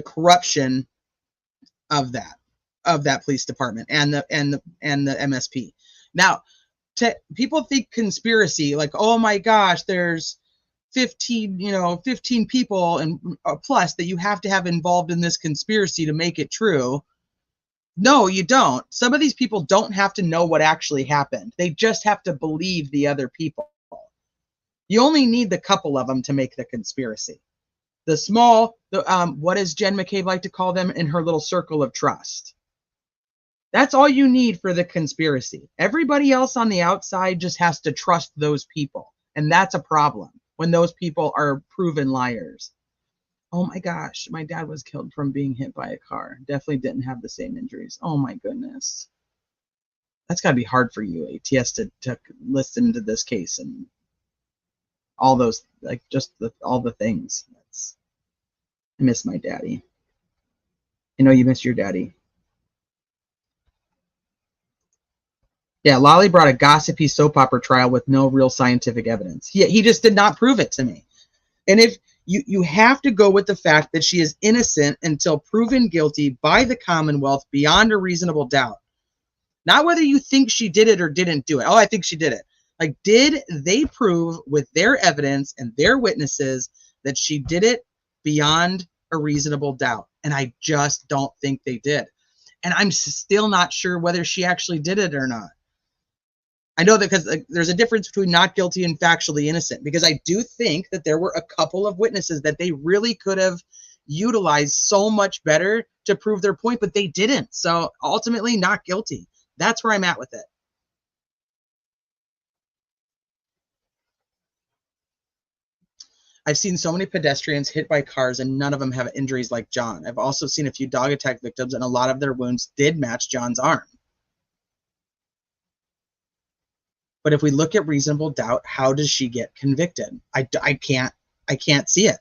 corruption of that police department and the MSP. Now, people think conspiracy, like, oh my gosh, there's 15 people and plus that you have to have involved in this conspiracy to make it true. No, you don't. Some of these people don't have to know what actually happened. They just have to believe the other people. You only need the couple of them to make the conspiracy. The small, what does Jen McCabe like to call them in her little circle of trust? That's all you need for the conspiracy. Everybody else on the outside just has to trust those people. And that's a problem when those people are proven liars. Oh my gosh, my dad was killed from being hit by a car. Definitely didn't have the same injuries. Oh my goodness. That's got to be hard for you, ATS, to listen to this case and all those, like, just all the things. I miss my daddy. I know you miss your daddy. Yeah, Lolly brought a gossipy soap opera trial with no real scientific evidence. He just did not prove it to me. And if you have to go with the fact that she is innocent until proven guilty by the Commonwealth beyond a reasonable doubt. Not whether you think she did it or didn't do it. Oh, I think she did it. Like, did they prove with their evidence and their witnesses that she did it beyond a reasonable doubt? And I just don't think they did. And I'm still not sure whether she actually did it or not. I know that because there's a difference between not guilty and factually innocent, because I do think that there were a couple of witnesses that they really could have utilized so much better to prove their point, but they didn't. So ultimately, not guilty. That's where I'm at with it. I've seen so many pedestrians hit by cars and none of them have injuries like John. I've also seen a few dog attack victims and a lot of their wounds did match John's arm. But if we look at reasonable doubt, how does she get convicted? I can't see it.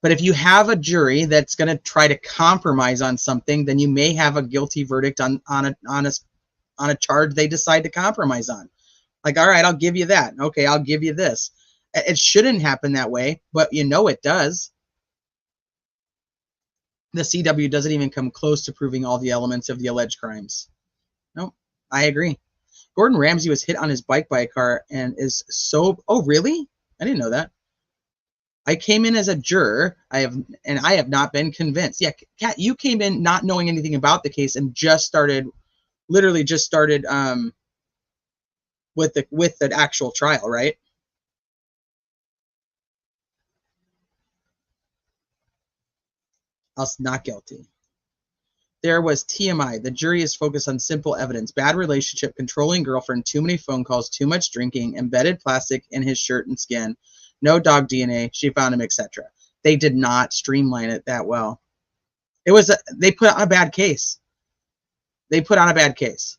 But if you have a jury that's going to try to compromise on something, then you may have a guilty verdict on a charge they decide to compromise on. Like, all right, I'll give you that. Okay, I'll give you this. It shouldn't happen that way, but you know it does. The CW doesn't even come close to proving all the elements of the alleged crimes. No, I agree. Gordon Ramsay was hit on his bike by a car and is so... Oh, really? I didn't know that. I came in as a juror. I have not been convinced. Yeah, Kat, you came in not knowing anything about the case and literally just started with the actual trial, right? Else not guilty. There was TMI. The jury is focused on simple evidence. Bad relationship, controlling girlfriend, too many phone calls, too much drinking, embedded plastic in his shirt and skin, no dog DNA, she found him, etc. They did not streamline it that well. It was they put on a bad case. They put on a bad case.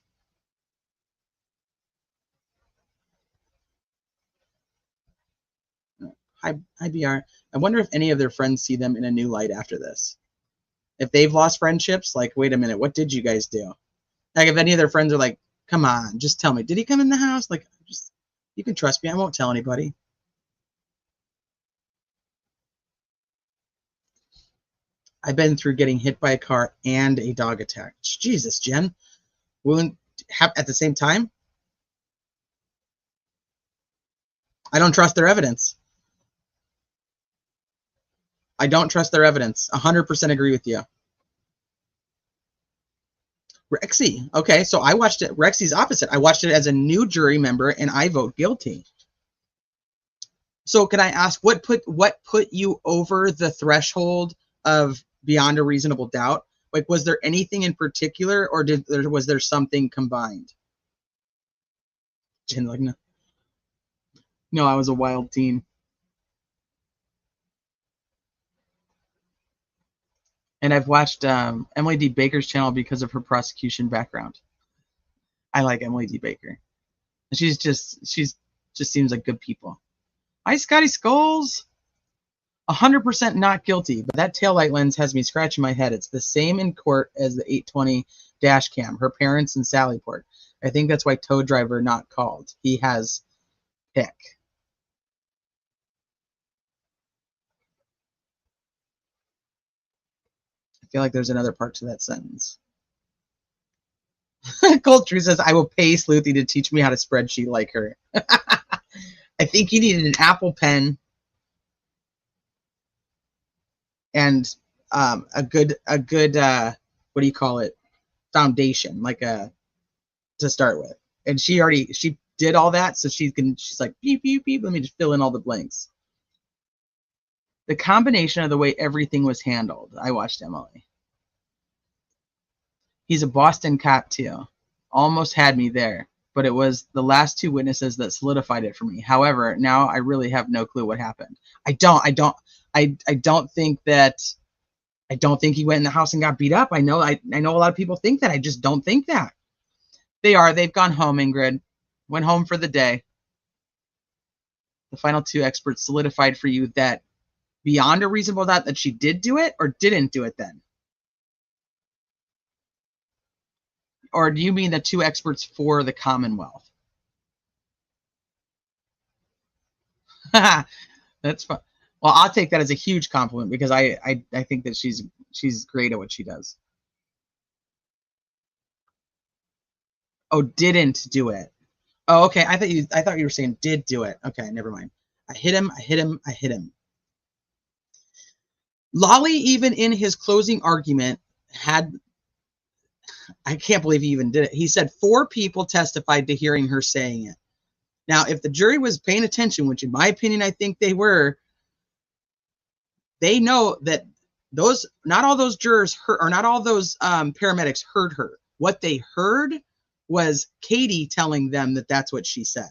Hi, BR. I wonder if any of their friends see them in a new light after this. If they've lost friendships, like, wait a minute, what did you guys do? Like, if any of their friends are like, come on, just tell me, did he come in the house? Like, just, you can trust me, I won't tell anybody. I've been through getting hit by a car and a dog attack. Jesus, Jen. Wouldn't have at the same time? I don't trust their evidence. I don't trust their evidence. 100% agree with you. Rexy. Okay, so I watched it. Rexy's opposite. I watched it as a new jury member, and I vote guilty. So can I ask, what put you over the threshold of beyond a reasonable doubt? Like, was there anything in particular, or was there something combined? Jen, like, no, I was a wild teen. And I've watched Emily D. Baker's channel because of her prosecution background. I like Emily D. Baker. She's just seems like good people. Hi, Scotty Skulls. 100% not guilty, but that taillight lens has me scratching my head. It's the same in court as the 820 dash cam. Her parents in Sallyport. I think that's why tow driver not called. He has pick. I feel like there's another part to that sentence. Cold Tree says, I will pay Sleuthy to teach me how to spreadsheet like her. I think you needed an Apple Pen and a good what do you call it, foundation, like to start with. And she did all that, so she's like beep beep beep, let me just fill in all the blanks. The combination of the way everything was handled. I watched Emily. He's a Boston cop too. Almost had me there, but it was the last two witnesses that solidified it for me. However, now I really have no clue what happened. I don't think he went in the house and got beat up. I know a lot of people think that. I just don't think that. They've gone home, Ingrid. Went home for the day. The final two experts solidified for you that beyond a reasonable doubt that she did do it or didn't do it then. or do you mean the 2 experts for the Commonwealth? That's fun. Well, I'll take that as a huge compliment because I think that she's great at what she does. Oh, didn't do it. Oh, okay. I thought you were saying did do it. Okay, never mind. I hit him. Lolly, even in his closing argument, had, I can't believe he even did it. He said 4 people testified to hearing her saying it. Now, if the jury was paying attention, which in my opinion, I think they were, they know that not all those jurors heard, or not all those paramedics heard her. What they heard was Katie telling them that that's what she said.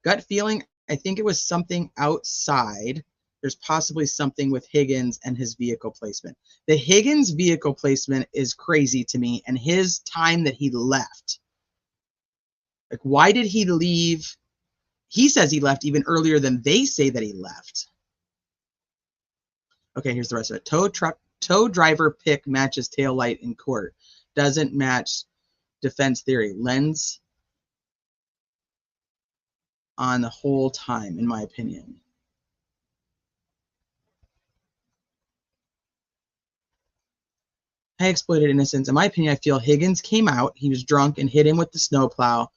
Gut feeling, I think it was something outside. There's possibly something with Higgins and his vehicle placement. The Higgins vehicle placement is crazy to me, and his time that he left. Like, why did he leave? He says he left even earlier than they say that he left. Okay, here's the rest of it. Tow driver pick matches tail light in court. Doesn't match defense theory. Lens on the whole time, in my opinion. I exploited innocence. In my opinion, I feel Higgins came out. He was drunk and hit him with the snowplow.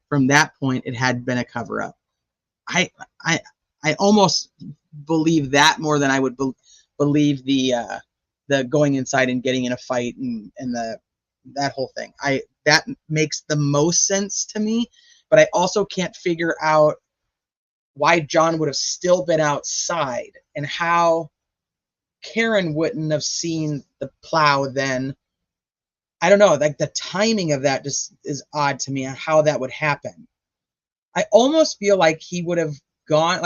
From that point, it had been a cover-up. I almost believe that more than I would believe the going inside and getting in a fight and that whole thing. That makes the most sense to me, but I also can't figure out why John would have still been outside and how Karen wouldn't have seen the plow then. I don't know, like the timing of that just is odd to me on how that would happen. I almost feel like he would have gone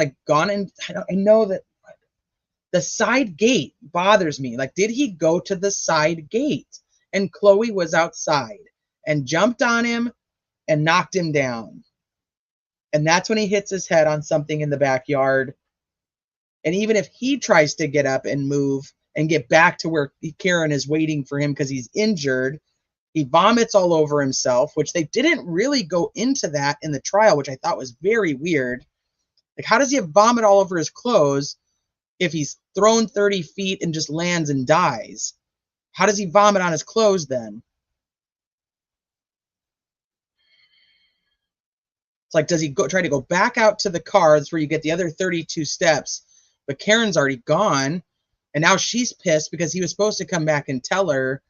and I know that the side gate bothers me. Like, did he go to the side gate and Chloe was outside and jumped on him and knocked him down? And that's when he hits his head on something in the backyard. And even if he tries to get up and move and get back to where Karen is waiting for him because he's injured, he vomits all over himself, which they didn't really go into that in the trial, which I thought was very weird. Like, how does he have vomit all over his clothes if he's thrown 30 feet and just lands and dies? How does he vomit on his clothes then? It's like, does he try to go back out to the car? That's where you get the other 32 steps. But Karen's already gone. And now she's pissed because he was supposed to come back and tell her,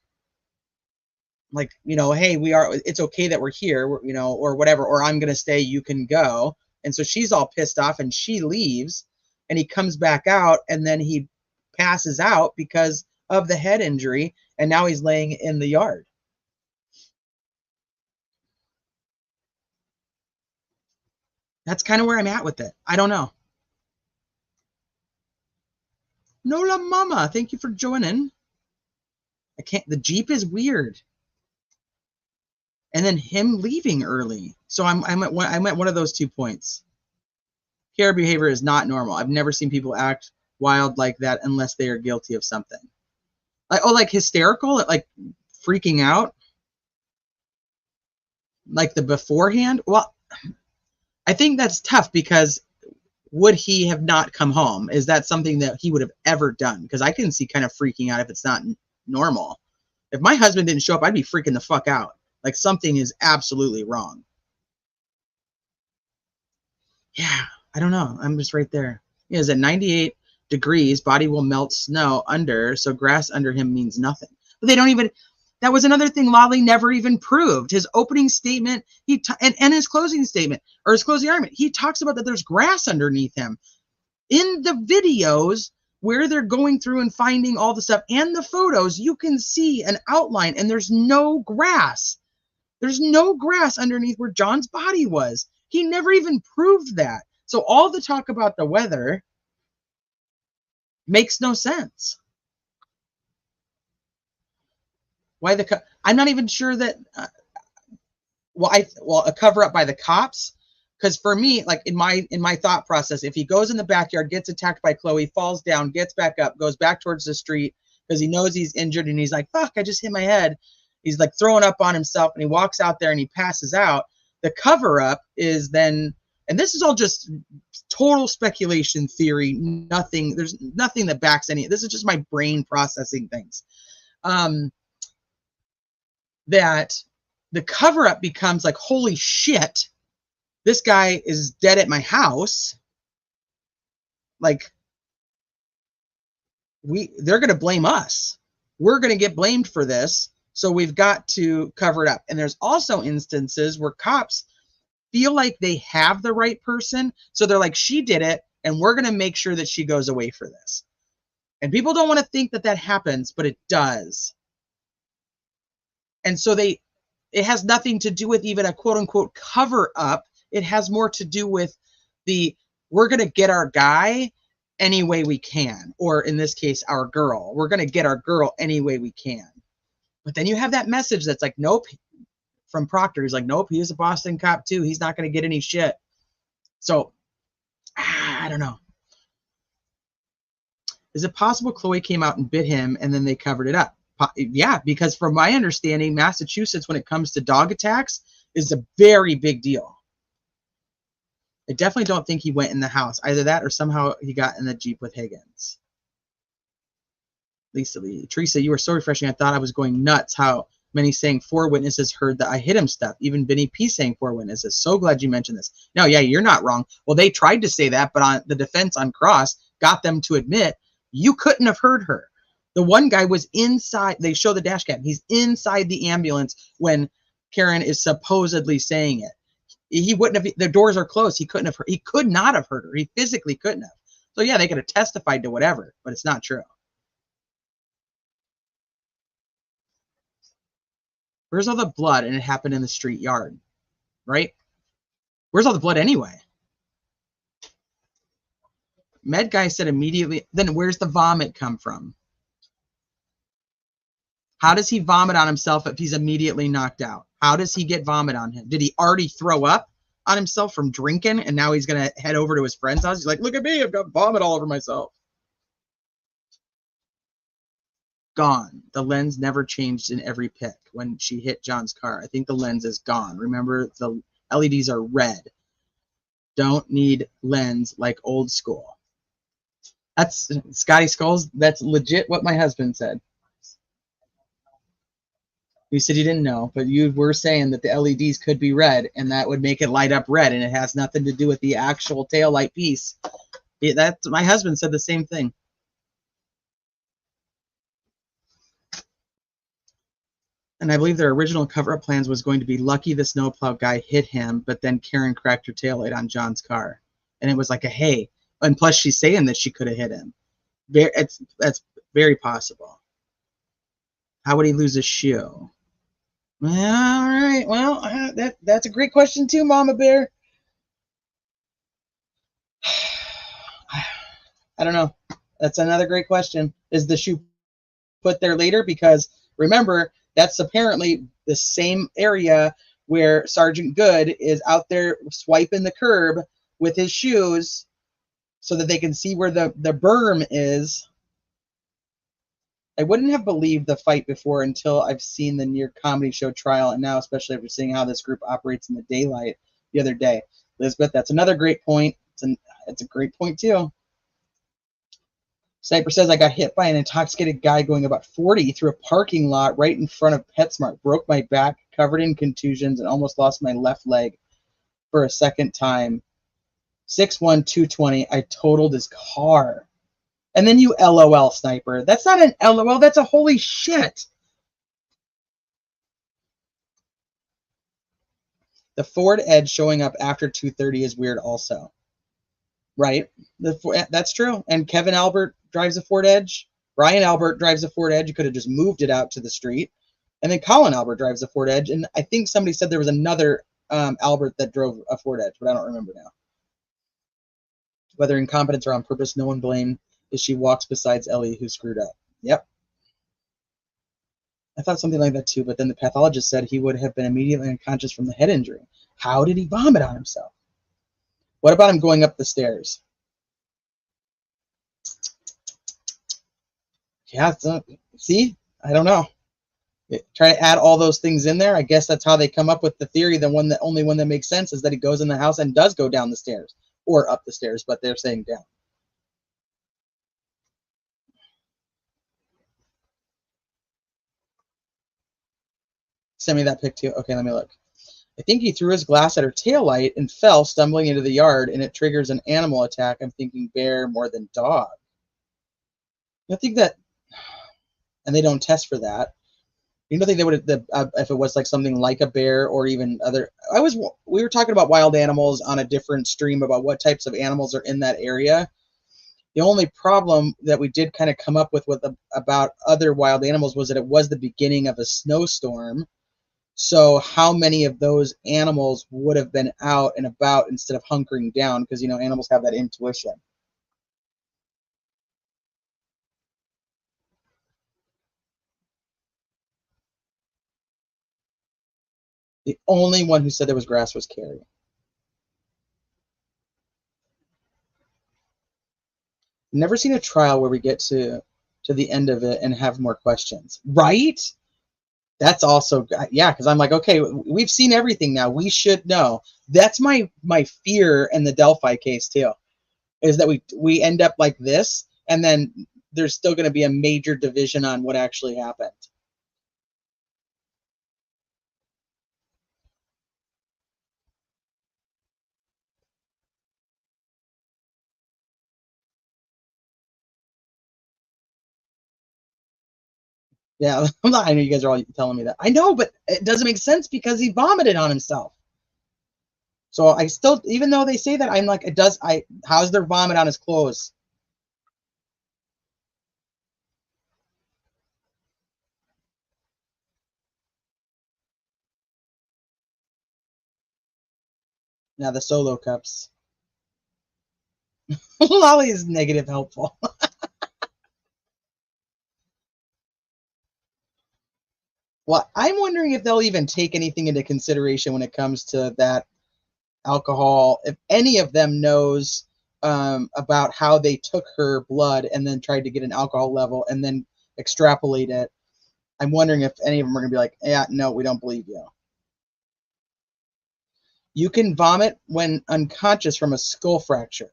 like, you know, hey, it's okay that we're here, you know, or whatever, or I'm going to stay, you can go. And so she's all pissed off and she leaves and he comes back out and then he passes out because of the head injury. And now he's laying in the yard. That's kind of where I'm at with it. I don't know. Nola Mama, thank you for joining. The Jeep is weird. And then him leaving early. So I'm at one of those 2 points. Care behavior is not normal. I've never seen people act wild like that unless they are guilty of something. Like hysterical, like freaking out. Like the beforehand. Well, I think that's tough because would he have not come home? Is that something that he would have ever done? Because I can see kind of freaking out if it's not normal. If my husband didn't show up, I'd be freaking the fuck out. Like something is absolutely wrong. Yeah, I don't know. I'm just right there. He is at 98 degrees. Body will melt snow under, so grass under him means nothing. But they don't even. That was another thing Lolly never even proved. His opening statement, and his closing statement, or his closing argument, he talks about that there's grass underneath him. In the videos where they're going through and finding all the stuff and the photos, you can see an outline and there's no grass. There's no grass underneath where John's body was. He never even proved that. So all the talk about the weather makes no sense. Why I'm not even sure that. A cover up by the cops, because for me, like in my thought process, if he goes in the backyard, gets attacked by Chloe, falls down, gets back up, goes back towards the street, because he knows he's injured and he's like, fuck, I just hit my head. He's like throwing up on himself and he walks out there and he passes out. The cover up is then, and this is all just total speculation theory. Nothing, there's nothing that backs any. This is just my brain processing things. That the cover up becomes like, holy shit, this guy is dead at my house. Like, they're going to blame us. We're going to get blamed for this. So we've got to cover it up. And there's also instances where cops feel like they have the right person. So they're like, she did it, and we're going to make sure that she goes away for this. And people don't want to think that that happens, but it does. And so it has nothing to do with even a quote unquote cover up. It has more to do with we're going to get our guy any way we can. Or in this case, our girl. We're going to get our girl any way we can. But then you have that message that's like, nope, from Proctor. He's like, nope, he is a Boston cop too. He's not going to get any shit. So, I don't know. Is it possible Chloe came out and bit him and then they covered it up? Yeah, because from my understanding, Massachusetts, when it comes to dog attacks, is a very big deal. I definitely don't think he went in the house. Either that or somehow he got in the Jeep with Higgins. Lisa Lee. Teresa, you were so refreshing. I thought I was going nuts how many saying 4 witnesses heard that I hit him stuff. Even Vinny P saying 4 witnesses. So glad you mentioned this. No, yeah, you're not wrong. Well, they tried to say that, but on the defense on cross got them to admit you couldn't have heard her. The one guy was inside. They show the dash cam. He's inside the ambulance when Karen is supposedly saying it. He wouldn't have. The doors are closed. He couldn't have. He could not have heard her. He physically couldn't have. So yeah, they could have testified to whatever, but it's not true. Where's all the blood? And it happened in the street yard, right? Where's all the blood anyway? Med guy said immediately. Then where's the vomit come from? How does he vomit on himself if he's immediately knocked out? How does he get vomit on him? Did he already throw up on himself from drinking and now he's going to head over to his friend's house? He's like, look at me, I've got vomit all over myself. Gone. The lens never changed in every pic when she hit John's car. I think the lens is gone. Remember, the LEDs are red. Don't need lens like old school. That's Scotty Skulls. That's legit what my husband said. You said you didn't know, but you were saying that the LEDs could be red, and that would make it light up red, and it has nothing to do with the actual taillight piece. My husband said the same thing. And I believe their original cover-up plans was going to be lucky the snowplow guy hit him, but then Karen cracked her taillight on John's car. And it was like a hey. And plus she's saying that she could have hit him. That's very possible. How would he lose his shoe? All right. Well, that's a great question too, Mama Bear. I don't know. That's another great question. Is the shoe put there later? Because remember, that's apparently the same area where Sergeant Good is out there swiping the curb with his shoes so that they can see where the berm is. I wouldn't have believed the fight before until I've seen the near comedy show trial, and now especially after seeing how this group operates in the daylight the other day. Elizabeth, that's another great point. It's a great point too. Sniper says, I got hit by an intoxicated guy going about 40 through a parking lot right in front of PetSmart. Broke my back, covered in contusions, and almost lost my left leg for a second time. 6'1", 220. I totaled his car. And then you LOL, Sniper. That's not an LOL. That's a holy shit. The Ford Edge showing up after 2:30 is weird also. Right? That's true. And Kevin Albert drives a Ford Edge. Brian Albert drives a Ford Edge. You could have just moved it out to the street. And then Colin Albert drives a Ford Edge. And I think somebody said there was another Albert that drove a Ford Edge, but I don't remember now. Whether incompetence or on purpose, no one blamed as she walks besides Ellie, who screwed up. Yep. I thought something like that too, but then the pathologist said he would have been immediately unconscious from the head injury. How did he vomit on himself? What about him going up the stairs? Yeah, see, I don't know. Try to add all those things in there. I guess that's how they come up with the theory. The only one that makes sense is that he goes in the house and does go down the stairs or up the stairs, but they're saying down. Send me that pic too. Okay, let me look. I think he threw his glass at her taillight and fell, stumbling into the yard, and it triggers an animal attack. I'm thinking bear more than dog. I think that, and they don't test for that. You don't think they would if it was like something like a bear or even other? We were talking about wild animals on a different stream about what types of animals are in that area. The only problem that we did kind of come up with about other wild animals was that it was the beginning of a snowstorm. So how many of those animals would have been out and about instead of hunkering down? Because, you know, animals have that intuition. The only one who said there was grass was Carrie. Never seen a trial where we get to the end of it and have more questions, right? That's also, yeah, because I'm like, okay, we've seen everything now. We should know. That's my fear in the Delphi case too, is that we end up like this, and then there's still going to be a major division on what actually happened. Yeah, I know you guys are all telling me that. I know, but it doesn't make sense because he vomited on himself. So I still, even though they say that, I'm like, it does. How's there vomit on his clothes? Now the solo cups. Lolly is negative helpful. Well, I'm wondering if they'll even take anything into consideration when it comes to that alcohol. If any of them knows about how they took her blood and then tried to get an alcohol level and then extrapolate it, I'm wondering if any of them are going to be like, yeah, no, we don't believe you. You can vomit when unconscious from a skull fracture.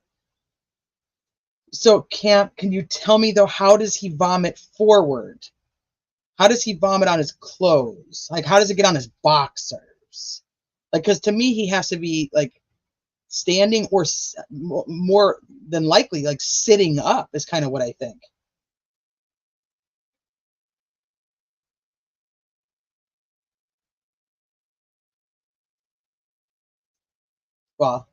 So, Camp, can you tell me, though, how does he vomit forward? How does he vomit on his clothes? Like, how does it get on his boxers? Like, because to me, he has to be, like, standing or more than likely, like, sitting up is kind of what I think. Well,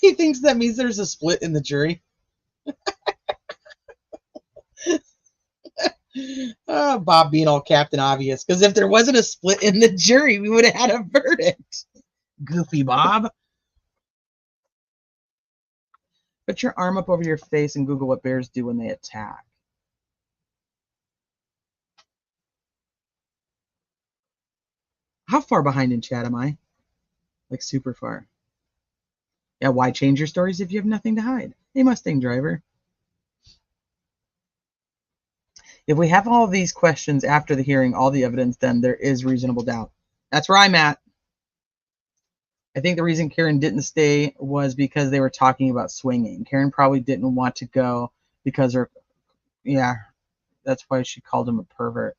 he thinks that means there's a split in the jury. Bob being all Captain Obvious. Because if there wasn't a split in the jury, we would have had a verdict. Goofy Bob. Put your arm up over your face and Google what bears do when they attack. How far behind in chat am I? Like super far. Yeah, why change your stories if you have nothing to hide? Hey, Mustang driver. If we have all of these questions after the hearing, all the evidence, then there is reasonable doubt. That's where I'm at. I think the reason Karen didn't stay was because they were talking about swinging. Karen probably didn't want to go because yeah, that's why she called him a pervert.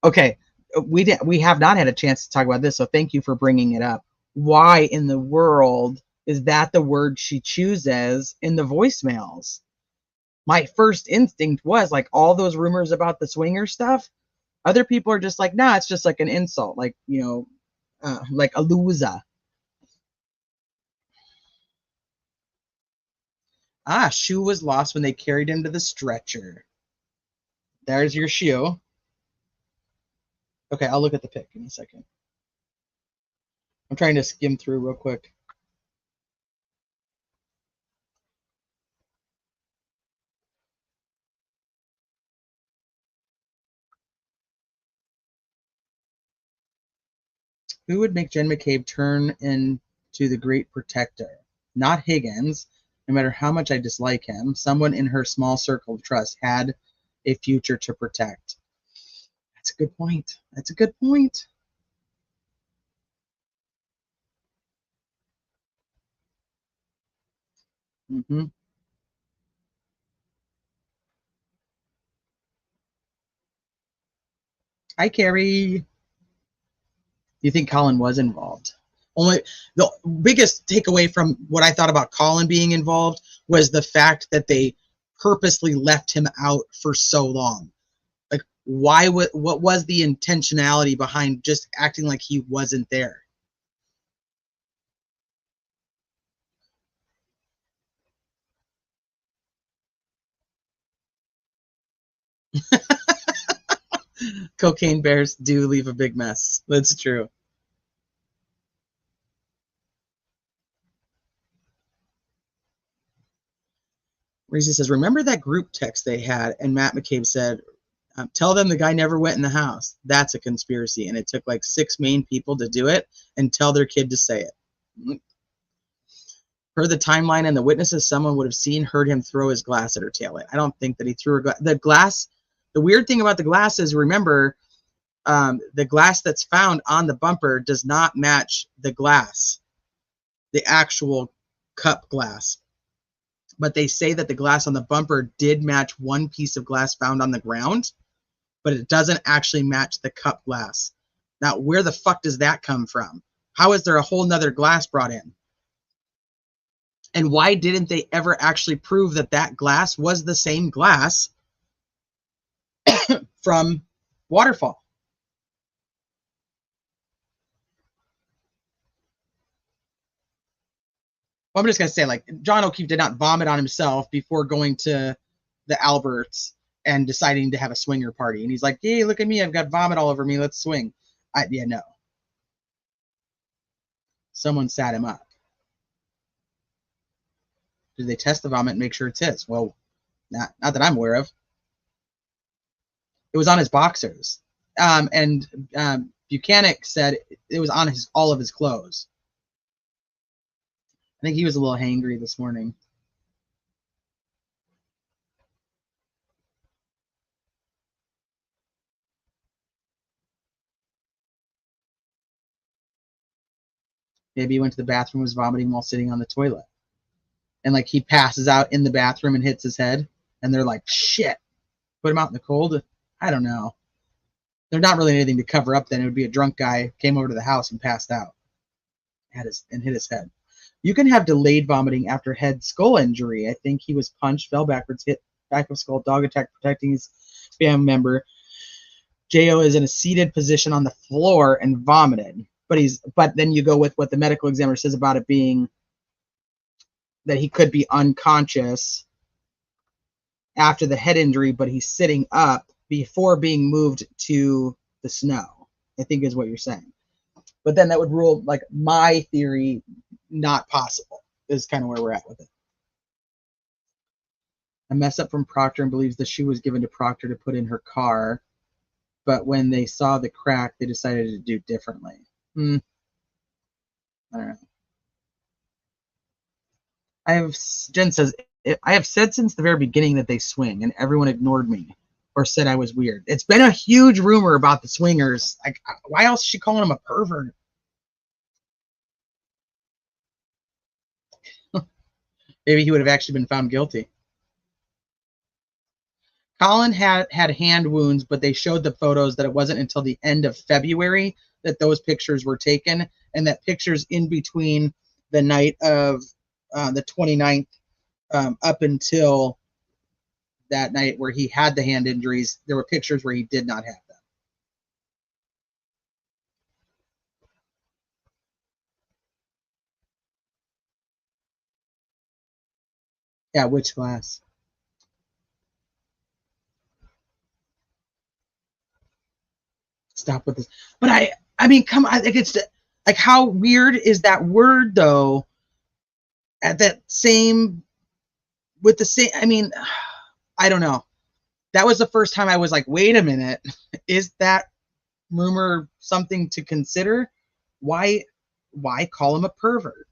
Okay, we have not had a chance to talk about this, so thank you for bringing it up. Why in the world is that the word she chooses in the voicemails? My first instinct was like all those rumors about the swinger stuff. Other people are just like, nah, it's just like an insult, like, you know, like a loser. Ah, shoe was lost when they carried him to the stretcher. There's your shoe. Okay, I'll look at the pic. Give me a second. I'm trying to skim through real quick. Who would make Jen McCabe turn into the Great Protector? Not Higgins. No matter how much I dislike him, someone in her small circle of trust had a future to protect. That's a good point. That's a good point. Mm-hmm. Hi, Carrie. You think Colin was involved? Only the biggest takeaway from what I thought about Colin being involved was the fact that they purposely left him out for so long. Like, why? What was the intentionality behind just acting like he wasn't there? Cocaine bears do leave a big mess. That's true. Reese says, remember that group text they had, and Matt McCabe said, tell them the guy never went in the house. That's a conspiracy. And it took like 6 main people to do it and tell their kid to say it. Per the timeline and the witnesses, someone would have heard him throw his glass at her taillight. I don't think that he threw the glass. The weird thing about the glass is, remember, the glass that's found on the bumper does not match the glass, the actual cup glass. But they say that the glass on the bumper did match one piece of glass found on the ground, but it doesn't actually match the cup glass. Now, where the fuck does that come from? How is there a whole nother glass brought in? And why didn't they ever actually prove that that glass was the same glass from Waterfall? Well, I'm just going to say, like, John O'Keefe did not vomit on himself before going to the Alberts and deciding to have a swinger party. And he's like, hey, look at me. I've got vomit all over me. Let's swing. Yeah, no. Someone sat him up. Did they test the vomit and make sure it's his? Well, not that I'm aware of. It was on his boxers. And Buchanan said it was on all of his clothes. I think he was a little hangry this morning. Maybe he went to the bathroom, was vomiting while sitting on the toilet. And like he passes out in the bathroom and hits his head. And they're like, shit, put him out in the cold. I don't know. There's not really anything to cover up then. It would be a drunk guy came over to the house and passed out and hit his head. You can have delayed vomiting after head skull injury. I think he was punched, fell backwards, hit back of skull, dog attack, protecting his family member. J.O. is in a seated position on the floor and vomited. But then you go with what the medical examiner says about it being that he could be unconscious after the head injury, but he's sitting up before being moved to the snow, I think is what you're saying. But then that would rule, like, my theory not possible is kind of where we're at with it. A mess up from Proctor and believes the shoe was given to Proctor to put in her car, but when they saw the crack, they decided to do differently. I don't know. Jen says, I have said since the very beginning that they swing, and everyone ignored me or said I was weird. It's been a huge rumor about the swingers. Like, why else is she calling him a pervert? Maybe he would have actually been found guilty. Colin had hand wounds, but they showed the photos that it wasn't until the end of February that those pictures were taken, and that pictures in between the night of the 29th up until that night where he had the hand injuries, there were pictures where he did not have them. Yeah, which glass? Stop with this. But I mean, come on, like, it's like, how weird is that word though? At that same, with the same, I mean, I don't know. That was the first time I was like, wait a minute, is that rumor something to consider? Why call him a pervert?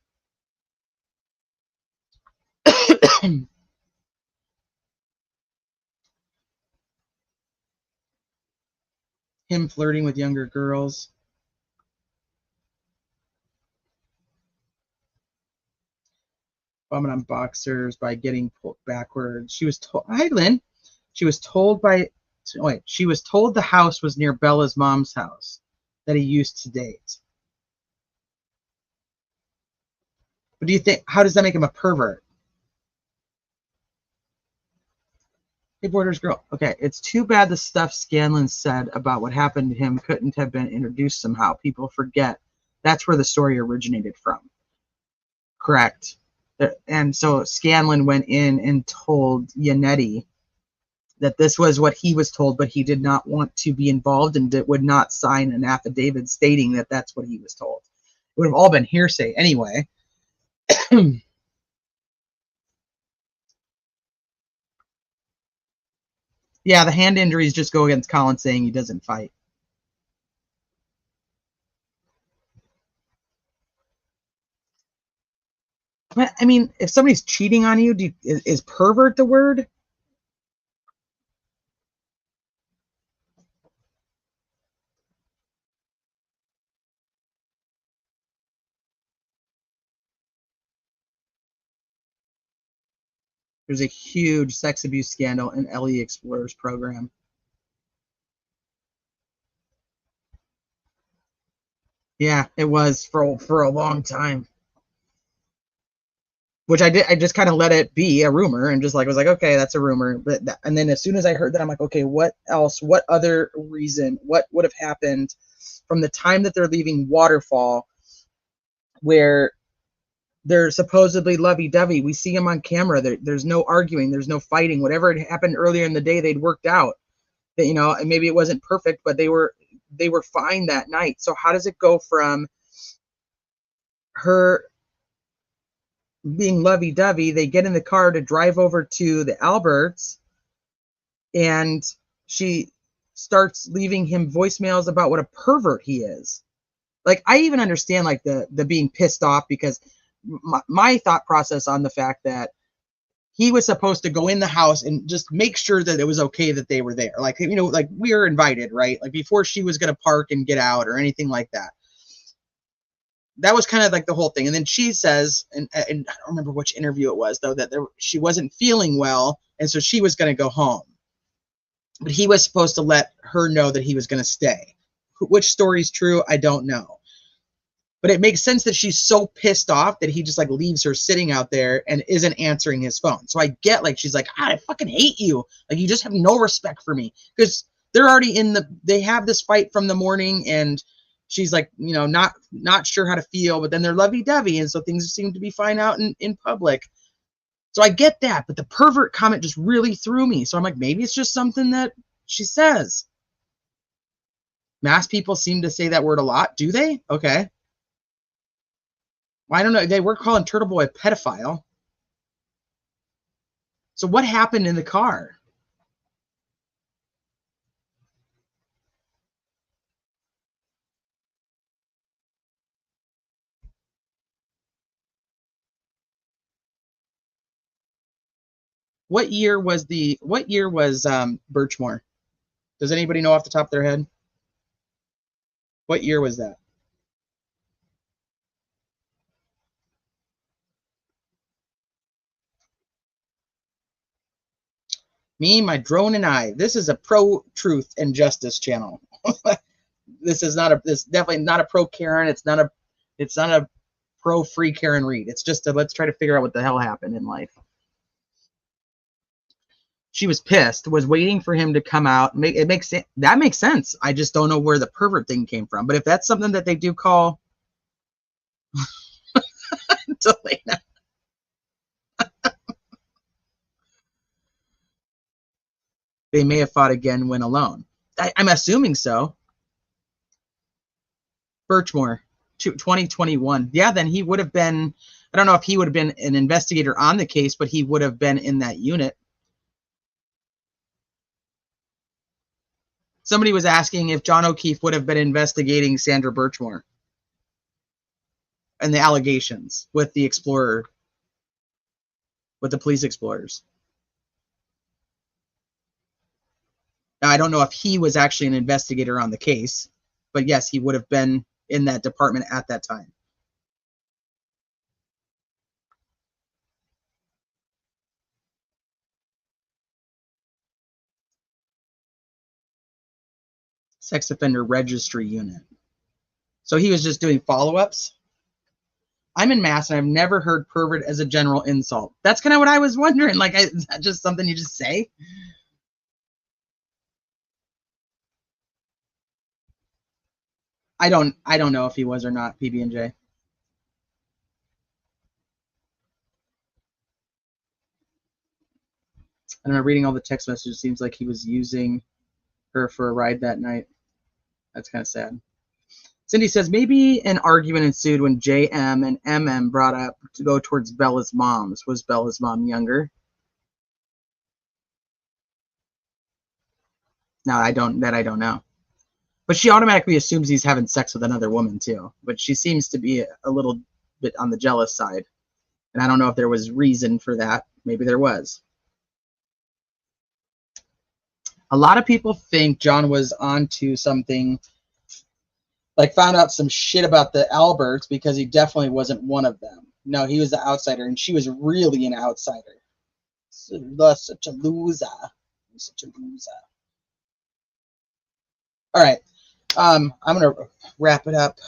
Him flirting with younger girls. Bumming on boxers by getting pulled backwards. She was told, hi Lynn. She was told she was told the house was near Bella's mom's house that he used to date. What do you think? How does that make him a pervert? Hey, Borders girl. Okay, it's too bad the stuff Scanlon said about what happened to him couldn't have been introduced somehow. People forget. That's where the story originated from. Correct. And so Scanlon went in and told Yannetti that this was what he was told, but he did not want to be involved and would not sign an affidavit stating that that's what he was told. It would have all been hearsay anyway. Yeah, the hand injuries just go against Colin saying he doesn't fight. But, I mean, if somebody's cheating on you, is pervert the word? There's a huge sex abuse scandal in LE Explorer's program. Yeah, it was for a long time. Which I did. I just kind of let it be a rumor and just like was like, okay, that's a rumor. But and then as soon as I heard that, I'm like, okay, what else? What other reason? What would have happened from the time that they're leaving Waterfall, where they're supposedly lovey-dovey? We see them on camera. There's no arguing. There's no fighting. Whatever had happened earlier in the day, they'd worked out. That, you know, and maybe it wasn't perfect, but they were fine that night. So how does it go from her being lovey-dovey, they get in the car to drive over to the Alberts, and she starts leaving him voicemails about what a pervert he is? Like, I even understand like the being pissed off, because my thought process on the fact that he was supposed to go in the house and just make sure that it was okay that they were there. Like, you know, like we were invited, right? Like before she was going to park and get out or anything like that. That was kind of like the whole thing. And then she says, and I don't remember which interview it was, though, that she wasn't feeling well, and so she was going to go home. But he was supposed to let her know that he was going to stay. Which story is true, I don't know. But it makes sense that she's so pissed off that he just like leaves her sitting out there and isn't answering his phone. So I get like, she's like, I fucking hate you. Like, you just have no respect for me. Because they're already they have this fight from the morning, and she's like, you know, not sure how to feel, but then they're lovey-dovey, and so things seem to be fine out in public. So I get that, but the pervert comment just really threw me. So I'm like, maybe it's just something that she says. Mass people seem to say that word a lot. Do they? Okay. Well, I don't know. They were calling Turtleboy a pedophile. So what happened in the car? What year was Birchmore? Does anybody know off the top of their head? What year was that? Me, my drone, and I. This is a pro-truth and justice channel. This definitely not a pro-Karen. It's not a pro-free Karen Reed. It's just let's try to figure out what the hell happened in life. She was pissed, was waiting for him to come out. That makes sense. I just don't know where the pervert thing came from. But if that's something that they do call Delana. They may have fought again when alone. I'm assuming so. Birchmore, 2021. Yeah, then he would have been, I don't know if he would have been an investigator on the case, but he would have been in that unit. Somebody was asking if John O'Keefe would have been investigating Sandra Birchmore and the allegations with the Explorer, with the police explorers. Now, I don't know if he was actually an investigator on the case, but yes, he would have been in that department at that time. Sex offender registry unit. So he was just doing follow-ups. I'm in Mass and I've never heard pervert as a general insult. That's kind of what I was wondering. Like, is that just something you just say? I don't know if he was or not, PB&J. I don't know, reading all the text messages, seems like he was using her for a ride that night. That's kind of sad. Cindy says, maybe an argument ensued when JM and MM brought up to go towards Bella's mom's. Was Bella's mom younger? No, I don't know. But she automatically assumes he's having sex with another woman too. But she seems to be a little bit on the jealous side. And I don't know if there was reason for that. Maybe there was. A lot of people think John was onto something, like found out some shit about the Alberts, because he definitely wasn't one of them. No, he was the outsider, and she was really an outsider. Such a loser. Such a loser. All right. I'm going to wrap it up.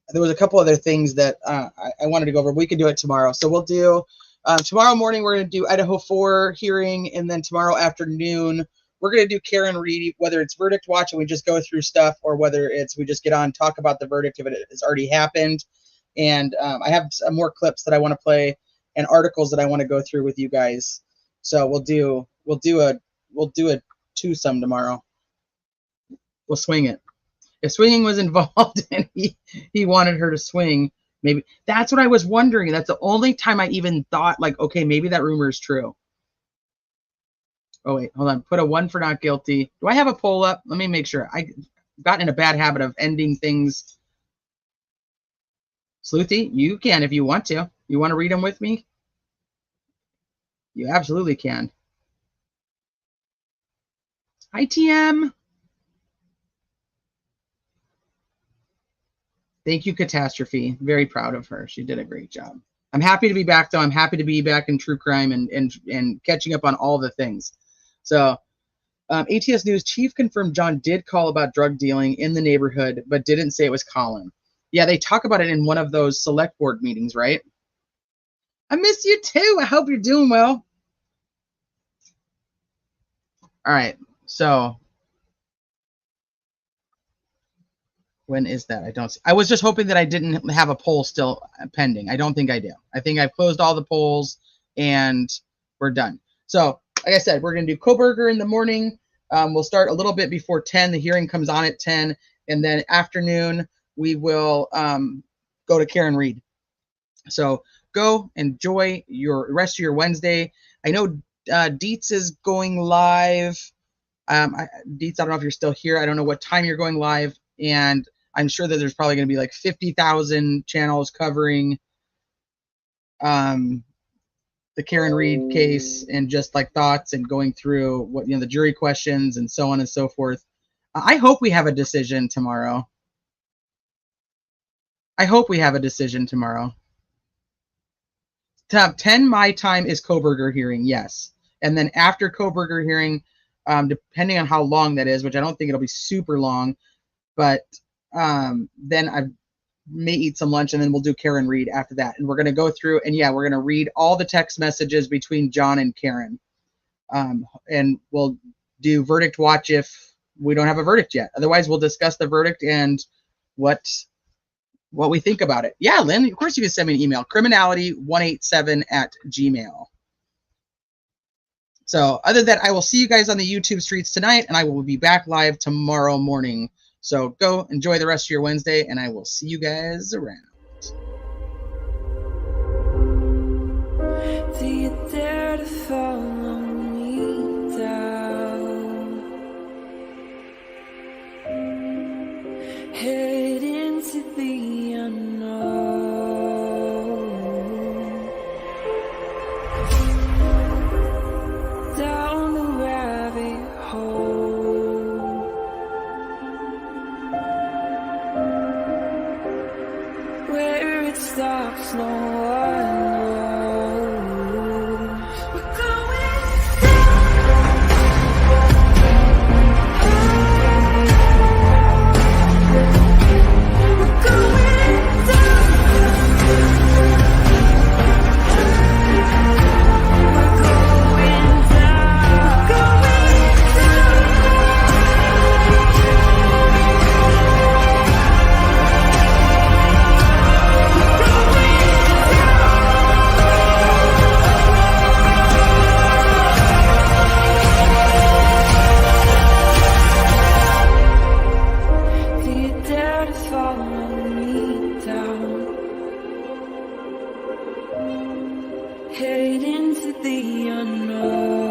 There was a couple other things that I wanted to go over. We can do it tomorrow. So we'll do, tomorrow morning, we're going to do Idaho 4 hearing, and then tomorrow afternoon, we're going to do Karen Reed, whether it's verdict watch and we just go through stuff, or whether it's we just get on, talk about the verdict if it has already happened. And I have some more clips that I want to play and articles that I want to go through with you guys. So we'll do a twosome tomorrow. We'll swing it. If swinging was involved and he wanted her to swing, maybe that's what I was wondering. That's the only time I even thought, like, okay, maybe that rumor is true. Oh, wait, hold on. Put a 1 for not guilty. Do I have a poll up? Let me make sure. I've gotten in a bad habit of ending things. Sleuthy, you can if you want to. You want to read them with me? You absolutely can. Hi, TM. Thank you, Catastrophe. Very proud of her. She did a great job. I'm happy to be back, though. I'm happy to be back in true crime and catching up on all the things. So, ATS News chief confirmed John did call about drug dealing in the neighborhood, but didn't say it was Colin. Yeah, they talk about it in one of those select board meetings, right? I miss you too. I hope you're doing well. All right. So, when is that? I don't see. I was just hoping that I didn't have a poll still pending. I don't think I do. I think I've closed all the polls and we're done. So, like I said, we're going to do Koberger in the morning. We'll start a little bit before 10. The hearing comes on at 10. And then afternoon, we will go to Karen Reed. So go enjoy your rest of your Wednesday. I know Dietz is going live. Dietz, I don't know if you're still here. I don't know what time you're going live. And I'm sure that there's probably going to be like 50,000 channels covering the Karen Reed case and just like thoughts and going through what, the jury questions and so on and so forth. I hope we have a decision tomorrow. I hope we have a decision tomorrow. 10 my time is Koberger hearing, yes. And then after Koberger hearing, depending on how long that is, which I don't think it'll be super long, but then I may eat some lunch and then we'll do Karen Reed after that. And we're going to go through and yeah, we're going to read all the text messages between John and Karen. And we'll do verdict watch if we don't have a verdict yet. Otherwise, we'll discuss the verdict and what we think about it. Yeah, Lynn, of course you can send me an email, criminality187@gmail.com. So other than that, I will see you guys on the YouTube streets tonight, and I will be back live tomorrow morning. So go enjoy the rest of your Wednesday, and I will see you guys around.
Do you dare to follow me down? Head into the unknown. heading into the unknown.